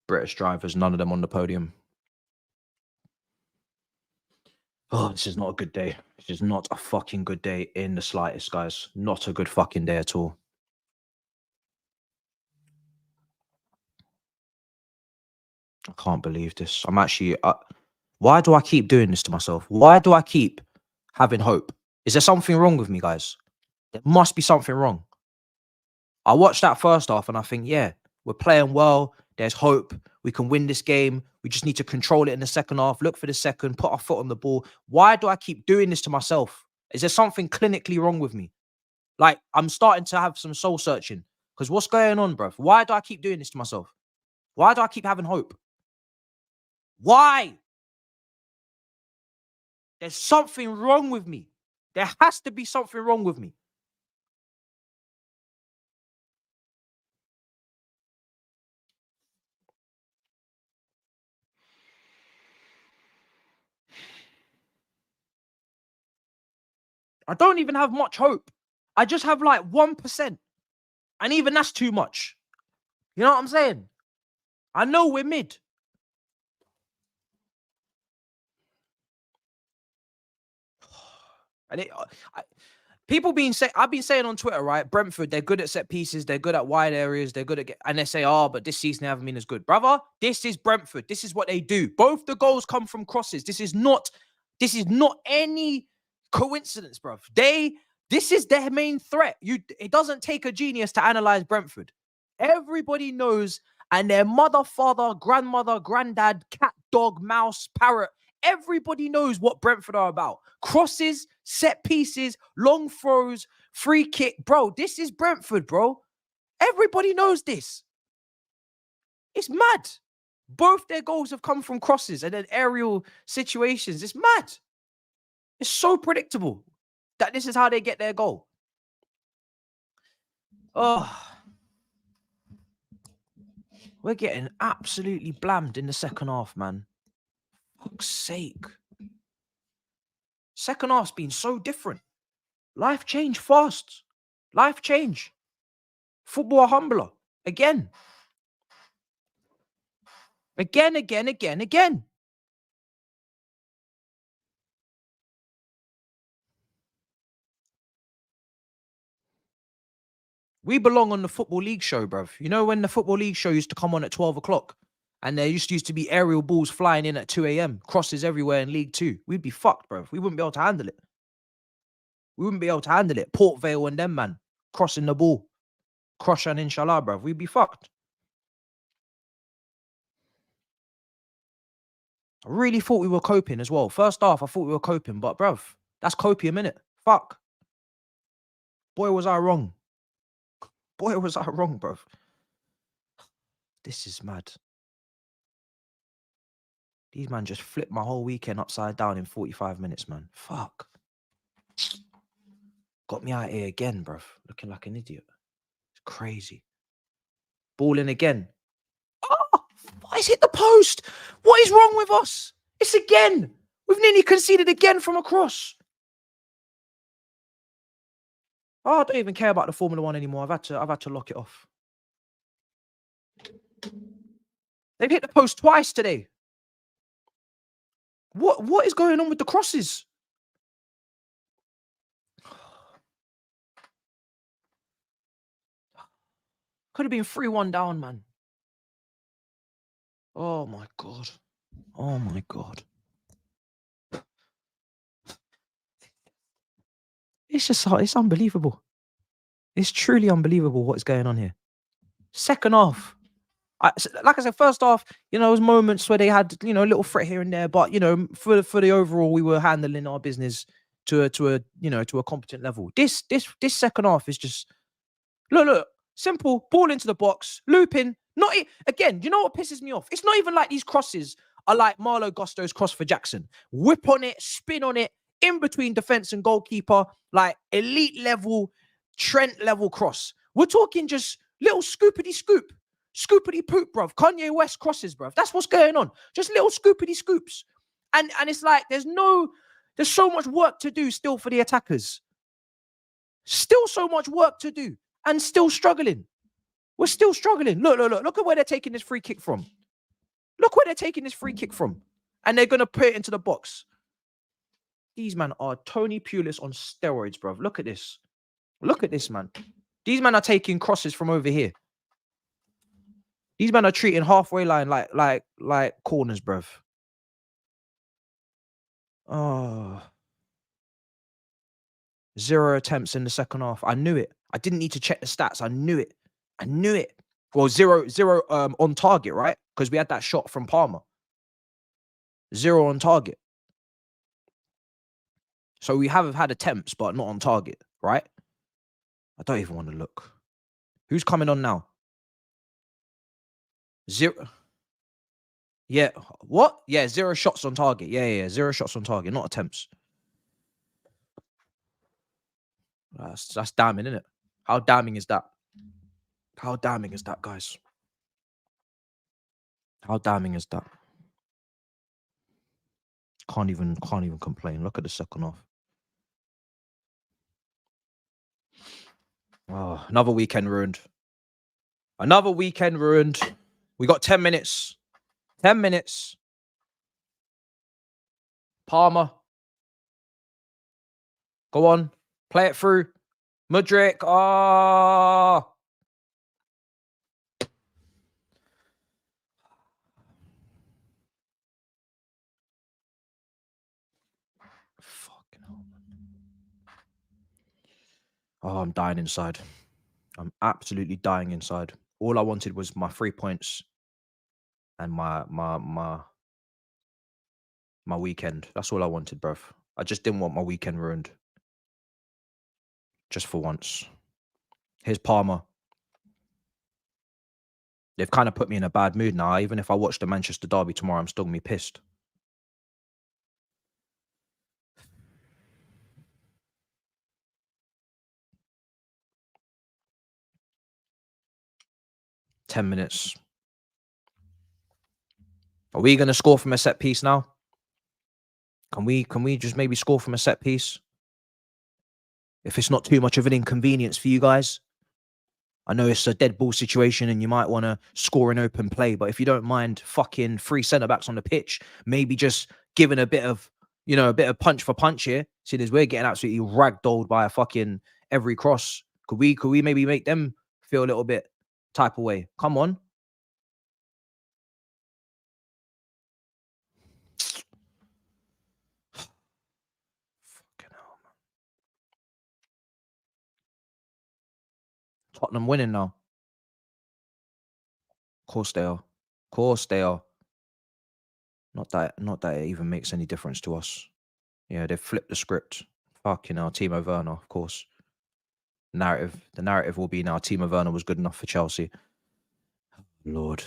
British drivers, none of them on the podium. Oh, this is not a good day. This is not a fucking good day in the slightest, guys. Not a good fucking day at all. I can't believe this. I'm actually... why do I keep doing this to myself? Why do I keep having hope? Is there something wrong with me, guys? There must be something wrong. I watched that first half and I think, yeah, we're playing well. There's hope. We can win this game. We just need to control it in the second half. Look for the second. Put our foot on the ball. Why do I keep doing this to myself? Is there something clinically wrong with me? Like, I'm starting to have some soul searching. Because what's going on, bruv? Why do I keep doing this to myself? Why do I keep having hope? Why? There's something wrong with me. There has to be something wrong with me. I don't even have much hope. I just have like 1%. And even that's too much. You know what I'm saying? I know we're mid. And people I've been saying on Twitter, right? Brentford, they're good at set pieces. They're good at wide areas. They're good at, and they say, oh, but this season they haven't been as good. Brother, this is Brentford. This is what they do. Both the goals come from crosses. This is not any coincidence, bruv. This is their main threat. It doesn't take a genius to analyze Brentford. Everybody knows, and their mother, father, grandmother, granddad, cat, dog, mouse, parrot, everybody knows what Brentford are about. Crosses, set pieces, long throws, free kick. Bro, this is Brentford, bro. Everybody knows this. It's mad. Both their goals have come from crosses and then aerial situations. It's mad. It's so predictable that this is how they get their goal. Oh, we're getting absolutely blammed in the second half, man. Fuck's sake. Second half's been so different. Life change fast. Life change. Football humbler. Again. Again. We belong on the Football League show, bruv. You know when the Football League show used to come on at 12 o'clock and there used to be aerial balls flying in at 2 a.m., crosses everywhere in League 2. We'd be fucked, bruv. We wouldn't be able to handle it. Port Vale and them, man, crossing the ball. Crush and inshallah, bruv. We'd be fucked. I really thought we were coping as well. First half, I thought we were coping, but bruv, that's copium, innit? Fuck. Boy, was I wrong. Bruv. This is mad. These man just flipped my whole weekend upside down in 45 minutes, man. Fuck. Got me out here again, bruv. Looking like an idiot. It's crazy. Ball in again. Oh, it's hit the post. What is wrong with us? It's again. We've nearly conceded again from a cross. Oh, I don't even care about the Formula One anymore. I've had to lock it off. They've hit the post twice today. What is going on with the crosses? Could have been 3-1 down, man. Oh my God. Oh my God. It's unbelievable. It's truly unbelievable what's going on here. Second half. Like I said, first half, there was moments where they had, a little threat here and there, but for the overall, we were handling our business to a competent level. This second half is just look, simple, ball into the box, looping. Again, you know what pisses me off? It's not even like these crosses are like Marlo Gusto's cross for Jackson. Whip on it, spin on it, in between defense and goalkeeper, like elite level, Trent level cross. We're talking just little scoopity scoop. Scoopity poop, bruv. Kanye West crosses, bruv. That's what's going on. Just little scoopity scoops. And it's like there's so much work to do still for the attackers. Still so much work to do. And still struggling. We're still struggling. Look at where they're taking this free kick from. And they're gonna put it into the box. These men are Tony Pulis on steroids, bruv. Look at this. Look at this, man. These men are taking crosses from over here. These men are treating halfway line like corners, bruv. Oh. 0 attempts in the second half. I knew it. I didn't need to check the stats. I knew it. Well, 0 on target, right? Because we had that shot from Palmer. 0 on target. So we have had attempts, but not on target, right? I don't even want to look. Who's coming on now? 0. Yeah. What? Yeah, 0 shots on target. Yeah. 0 shots on target, not attempts. That's damning, isn't it? How damning is that? How damning is that, guys? How damning is that? Can't even complain. Look at the second half. Oh, another weekend ruined. We got 10 minutes. 10 minutes. Palmer. Go on. Play it through. Mudryk. Oh. Fucking hell. Oh, I'm dying inside. I'm absolutely dying inside. All I wanted was my 3 points and my weekend. That's all I wanted, bruv. I just didn't want my weekend ruined. Just for once. Here's Palmer. They've kind of put me in a bad mood now. Even if I watch the Manchester derby tomorrow, I'm still going to be pissed. $10 minutes. Are we going to score from a set piece now? Can we just maybe score from a set piece? If it's not too much of an inconvenience for you guys. I know it's a dead ball situation and you might want to score an open play, but if you don't mind fucking 3 centre-backs on the pitch, maybe just giving a bit of, you know, a bit of punch for punch here. See, we're getting absolutely ragdolled by a fucking every cross. Could we maybe make them feel a little bit type of way? Come on. Fucking hell, man. Tottenham winning now. Of course they are. Of course they are. Not that it even makes any difference to us. Yeah, they've flipped the script. Fucking hell, Timo Werner, of course. The narrative will be now Timo Werner was good enough for Chelsea. Lord.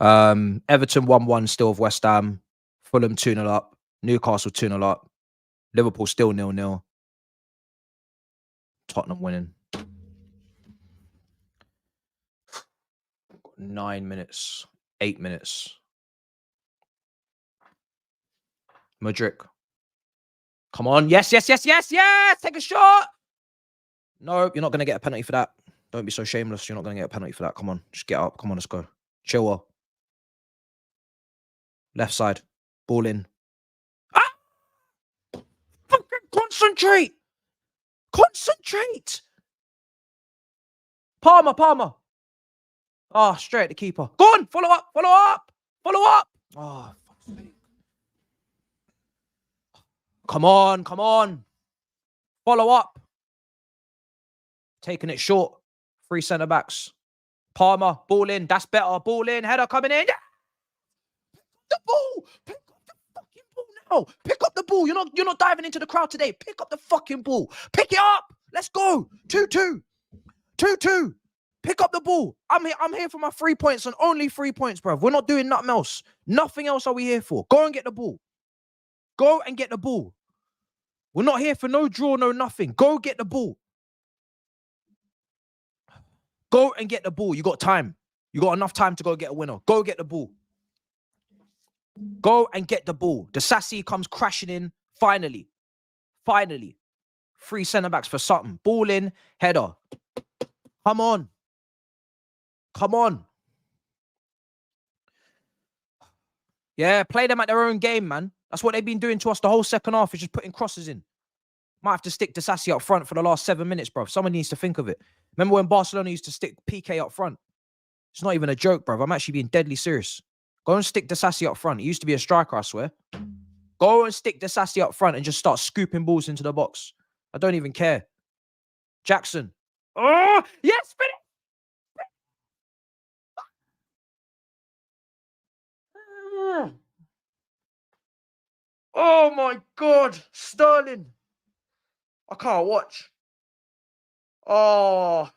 Everton 1-1 still with West Ham. Fulham 2-0 up. Newcastle 2-0 up. Liverpool still 0-0. Tottenham winning. 9 minutes. 8 minutes. Mudryk. Come on. Yes. Take a shot. No, you're not going to get a penalty for that. Don't be so shameless. You're not going to get a penalty for that. Come on. Just get up. Come on, let's go. Chilwell. Left side. Ball in. Ah! Fucking concentrate. Concentrate. Palmer. Oh, straight at the keeper. Go on. Follow up. Oh, fuck's sake. Come on. Follow up. Taking it short. 3 centre-backs. Palmer, ball in. That's better. Ball in. Header coming in. Yeah! The ball. Pick up the fucking ball now. Pick up the ball. You're not diving into the crowd today. Pick up the fucking ball. Pick it up. Let's go. 2-2. 2-2. Pick up the ball. I'm here for my 3 points and only 3 points, bruv. We're not doing nothing else. Nothing else are we here for. Go and get the ball. Go and get the ball. We're not here for no draw, no nothing. Go get the ball. Go and get the ball. You got time. You got enough time to go get a winner. Go get the ball. Go and get the ball. The Sassy comes crashing in. Finally. 3 centre-backs for something. Ball in. Header. Come on. Yeah, play them at their own game, man. That's what they've been doing to us the whole second half, is just putting crosses in. Might have to stick Sassy up front for the last 7 minutes, bro. Someone needs to think of it. Remember when Barcelona used to stick PK up front? It's not even a joke, bro. I'm actually being deadly serious. Go and stick Sassy up front. He used to be a striker, I swear. Go and stick Sassy up front and just start scooping balls into the box. I don't even care. Jackson. Oh, yes, spin it. Oh my God, Sterling. I can't watch. Oh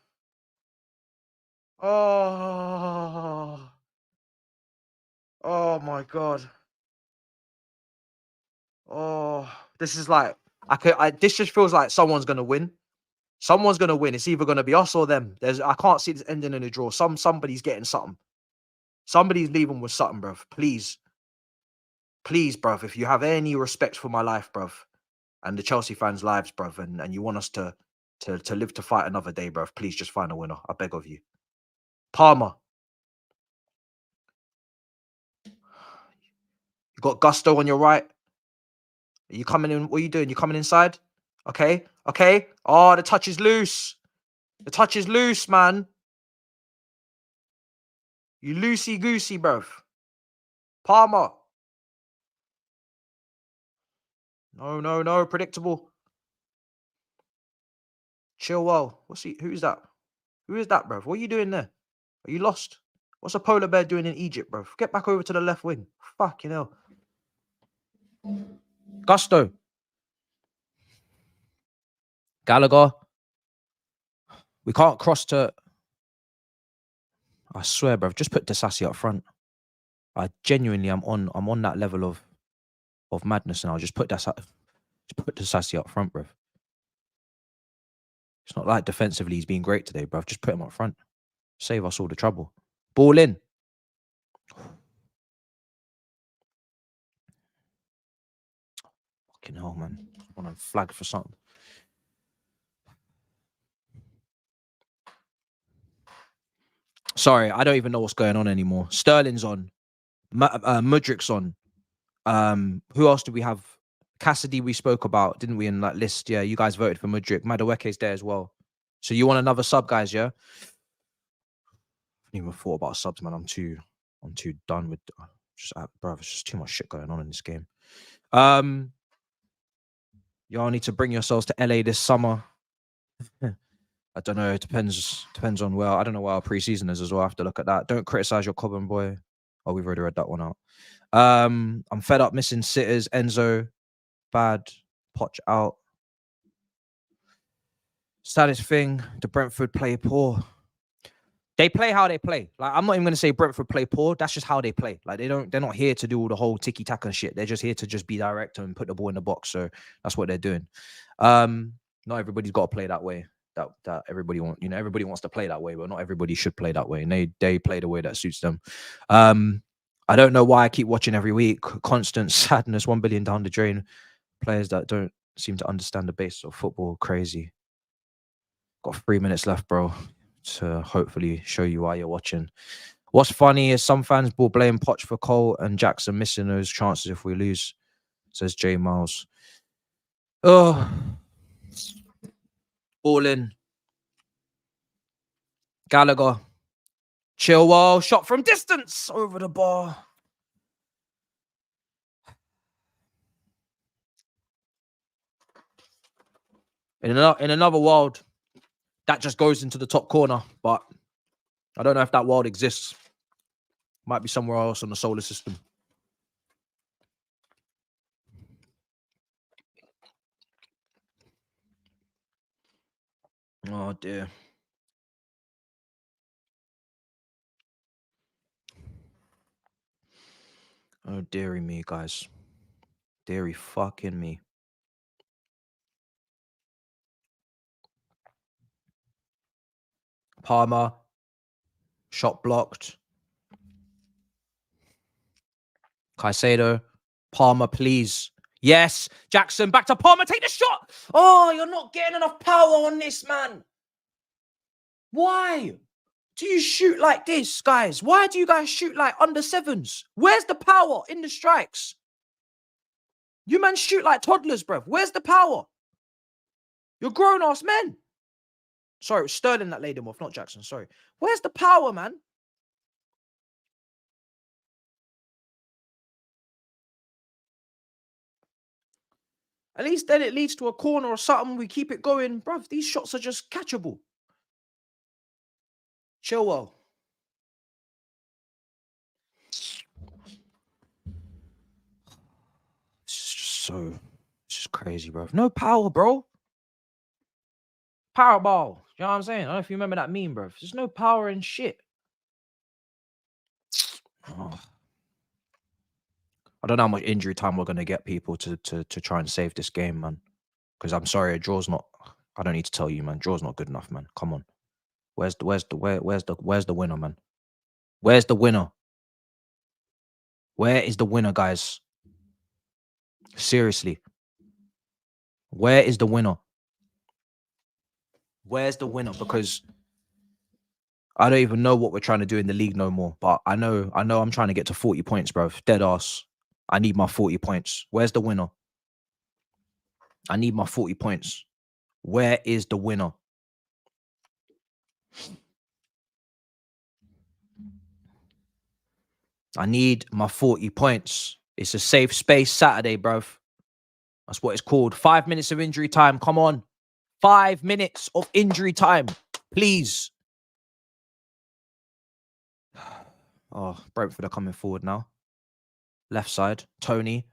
my God. Oh, this is like, this just feels like someone's gonna win. Someone's gonna win. It's either gonna be us or them. I can't see this ending in a draw. Somebody's getting something. Somebody's leaving with something, bruv. Please, bruv. If you have any respect for my life, bruv, and the Chelsea fans' lives, bruv, and you want us to live to fight another day, bruv, please just find a winner. I beg of you. Palmer. You got Gusto on your right. Are you coming in? What are you doing? You coming inside? Okay. Oh, the touch is loose. The touch is loose, man. You loosey-goosey, bruv. Palmer. No. Predictable. Chilwell. Who's that? Who is that, bruv? What are you doing there? Are you lost? What's a polar bear doing in Egypt, bruv? Get back over to the left wing. Fucking hell. Gusto. Gallagher. We can't cross to... I swear, bruv, just put Disassi up front. I genuinely I'm on that level of madness now. Just put Disassi up front, bruv. It's not like defensively he's been great today, bruv. Just put him up front. Save us all the trouble. Ball in. Fucking hell, man. I want to flag for something. Sorry, I don't even know what's going on anymore. Sterling's on. Mudrik's on. Who else do we have? Cassidy we spoke about, didn't we, in that list? Yeah, you guys voted for Mudrik. Madueke's there as well. So you want another sub, guys, yeah? I haven't even thought about subs, man. I'm too done with bro, it's just too much shit going on in this game. Y'all need to bring yourselves to LA this summer. I don't know. It depends on where. I don't know where our preseason is as well. I have to look at that. Don't criticize your Cobham boy. Oh, we've already read that one out. I'm fed up missing sitters. Enzo, bad. Poch out. Saddest thing, the Brentford play poor. They play how they play. Like, I'm not even gonna say Brentford play poor. That's just how they play. Like, they're not here to do all the whole tiki taka shit. They're just here to just be direct and put the ball in the box. So that's what they're doing. Not everybody's got to play that way. That everybody everybody wants to play that way, but not everybody should play that way. And they play the way that suits them. I don't know why I keep watching every week. Constant sadness, 1 billion down the drain. Players that don't seem to understand the basics of football. Crazy. Got 3 minutes left, bro, to hopefully show you why you're watching. What's funny is some fans will blame Poch for Cole and Jackson missing those chances if we lose, says J Miles. Oh, all in. Gallagher. Chilwell, shot from distance over the bar. In another world, that just goes into the top corner, but I don't know if that world exists. Might be somewhere else on the solar system. Oh, dear. Oh, dearie me, guys. Dearie fucking me. Palmer. Shot blocked. Caicedo. Palmer, please. Yes. Jackson, back to Palmer. Take the shot. Oh, you're not getting enough power on this, man. Why do you shoot like this, guys? Why do you guys shoot like under sevens? Where's the power in the strikes? You man shoot like toddlers, bruv. Where's the power? You're grown-ass men. Sorry, it was Sterling that laid him off, not Jackson. Sorry. Where's the power, man? At least then it leads to a corner or something. We keep it going. Bruv, these shots are just catchable. Chilwell. It's just crazy, bro. No power, bro. Powerball. You know what I'm saying? I don't know if you remember that meme, bro. There's no power in shit. Oh. I don't know how much injury time we're gonna get people to try and save this game, man. Because I'm sorry, a draw's not. I don't need to tell you, man. Draw's not good enough, man. Come on. Where's the winner, man? Where's the winner? Where is the winner, guys? Seriously. Where is the winner? Where's the winner? Because I don't even know what we're trying to do in the league no more. But I know I'm trying to get to 40 points, bro. Dead ass. I need my 40 points. Where's the winner? I need my 40 points. Where is the winner? I need my 40 points. It's a safe space Saturday, bruv. That's what it's called. 5 minutes of injury time. Come on. 5 minutes of injury time. Please. Oh, Brentford are coming forward now. Left side. Tony.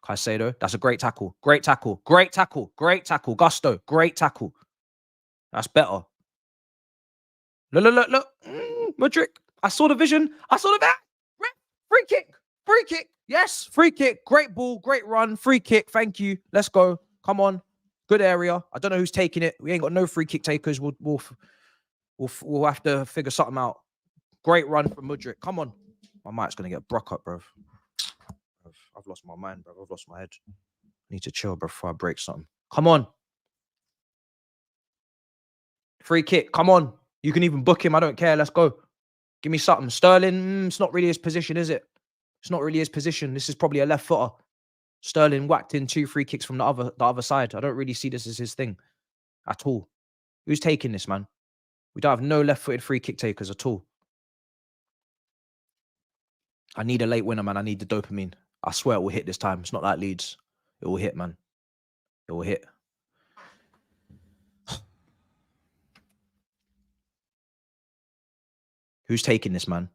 Caicedo. That's a great tackle. Great tackle. Great tackle. Great tackle. Gusto. Great tackle. That's better. Look. Mudryk. I saw the vision. I saw the back. Free kick. Free kick. Yes, free kick. Great ball. Great run. Free kick. Thank you. Let's go. Come on. Good area. I don't know who's taking it. We ain't got no free kick takers. We'll have to figure something out. Great run from Mudryk. Come on. My mic's gonna get broke up, bro. I've lost my mind, bro. I've lost my head. I need to chill, bro, before I break something. Come on. Free kick. Come on. You can even book him. I don't care. Let's go. Give me something. Sterling, it's not really his position, is it? It's not really his position. This is probably a left footer. Sterling whacked in 2 free kicks from the other side. I don't really see this as his thing at all. Who's taking this, man? We don't have no left-footed free kick takers at all. I need a late winner, man. I need the dopamine. I swear it will hit this time. It's not like Leeds. It will hit, man. It will hit. Who's taking this, man?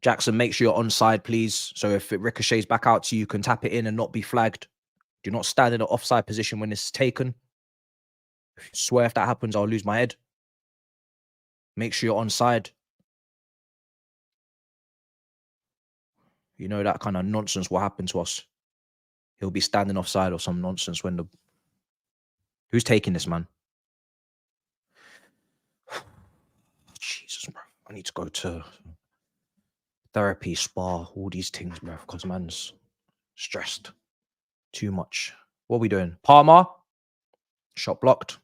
Jackson, make sure you're onside, please. So if it ricochets back out to you, you can tap it in and not be flagged. Do not stand in an offside position when this is taken. I swear if that happens, I'll lose my head. Make sure you're onside. You know that kind of nonsense will happen to us. He'll be standing offside or some nonsense when the... Who's taking this, man? Jesus, bro. I need to go to therapy, spa, all these things, bro, because man's stressed too much. What are we doing? Palmer? Shot blocked.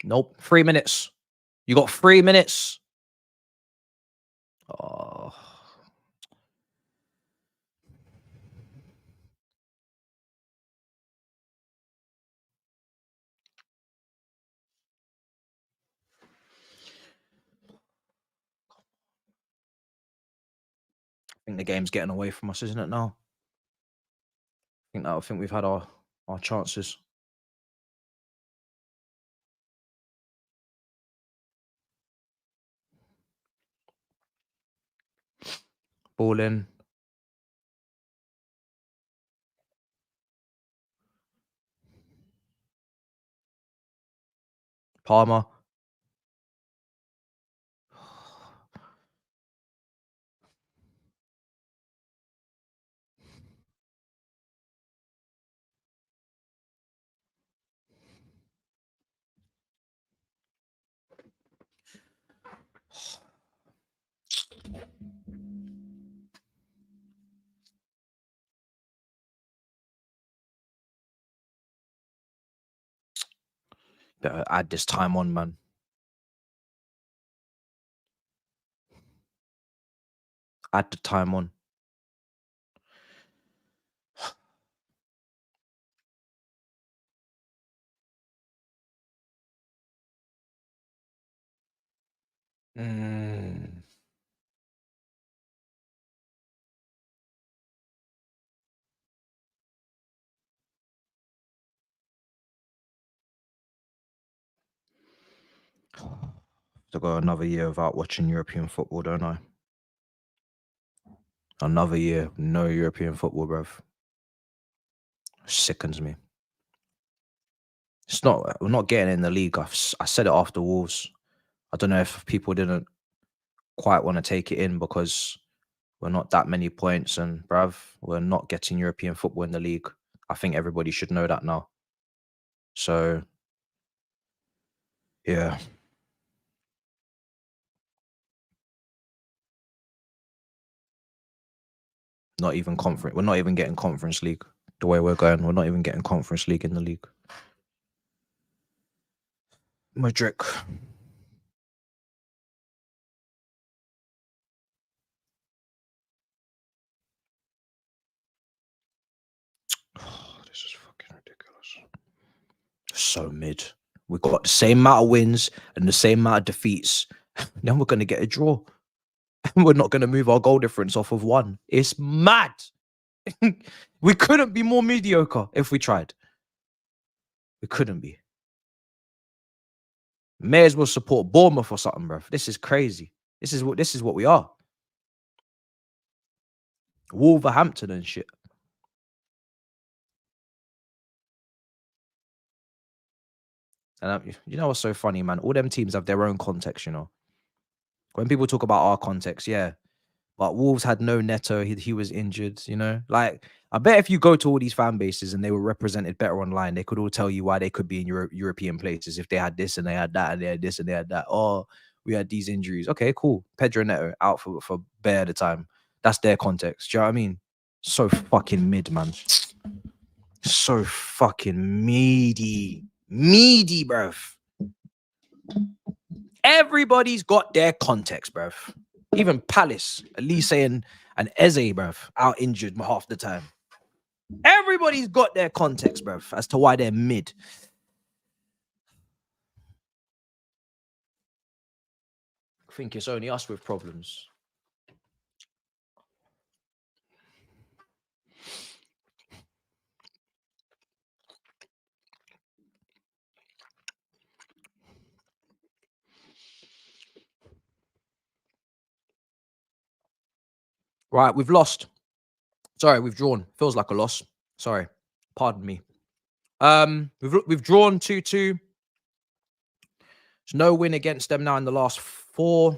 Nope. 3 minutes. You got 3 minutes. Oh. I think the game's getting away from us, isn't it now? I think we've had our chances. Ball in. Palmer. Better add this time on, man. Add the time on. To go another year without watching European football, don't I? Another year, no European football, bruv. Sickens me. It's not. We're not getting in the league. I said it after Wolves. I don't know if people didn't quite want to take it in because we're not that many points, and bruv, we're not getting European football in the league. I think everybody should know that now. So, yeah. Not even conference. We're not even getting Conference League. The way we're going, we're not even getting Conference League in the league. Mudryk. Oh, this is fucking ridiculous. So mid. We've got the same amount of wins and the same amount of defeats. Then we're going to get a draw. And we're not going to move our goal difference off of 1. It's mad. We couldn't be more mediocre if we tried. We couldn't be. May as well support Bournemouth or something, bruv. This is crazy. This is what we are. Wolverhampton and shit. And you know what's so funny, man? All them teams have their own context, you know. When people talk about our context, yeah. But Wolves had no Neto. He was injured, you know. Like, I bet if you go to all these fan bases and they were represented better online, they could all tell you why they could be in European places if they had this and they had that and they had this and they had that. Oh, we had these injuries. Okay, cool. Pedro Neto out for bare at the time. That's their context. Do you know what I mean? So fucking mid, man. So fucking meaty. Meaty, bruv. Everybody's got their context, bruv. Even Palace, Elise and Eze, bruv, out injured half the time. Everybody's got their context, bruv, as to why they're mid. I think it's only us with problems. Right, we've lost. Sorry, we've drawn. Feels like a loss. Sorry. Pardon me. We've drawn 2-2. There's no win against them now in the last 4.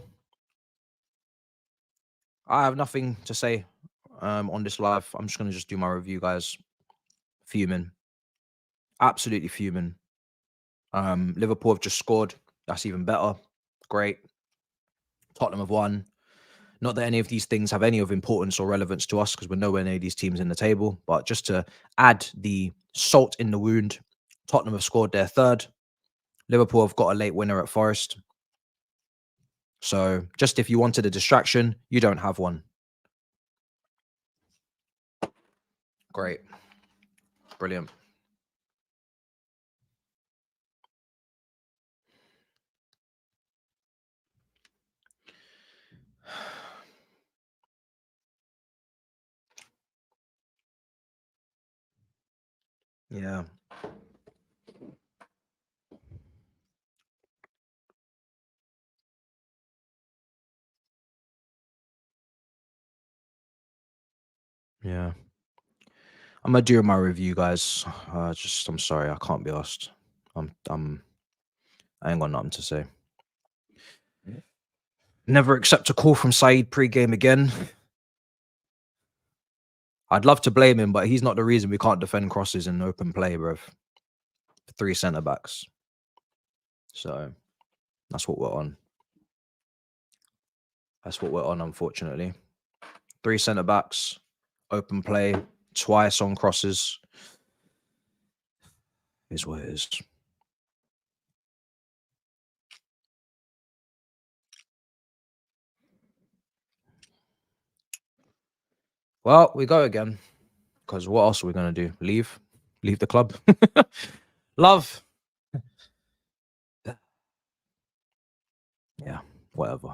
I have nothing to say on this live. I'm just going to just do my review, guys. Fuming. Absolutely fuming. Liverpool have just scored. That's even better. Great. Tottenham have won. Not that any of these things have any of importance or relevance to us because we're nowhere near these teams in the table. But just to add the salt in the wound, Tottenham have scored their 3rd. Liverpool have got a late winner at Forest. So just if you wanted a distraction, you don't have one. Great. Brilliant. Yeah. Yeah. I'm gonna do my review, guys. I'm sorry, I can't be asked. I ain't got nothing to say. Never accept a call from Saeed pre-game again. I'd love to blame him, but he's not the reason we can't defend crosses in open play, bruv. 3 centre backs. So that's what we're on. That's what we're on, unfortunately. 3 centre backs, open play, twice on crosses. Is what it is. Well, we go again. Because what else are we going to do? Leave? Leave the club? Love. Yeah, whatever.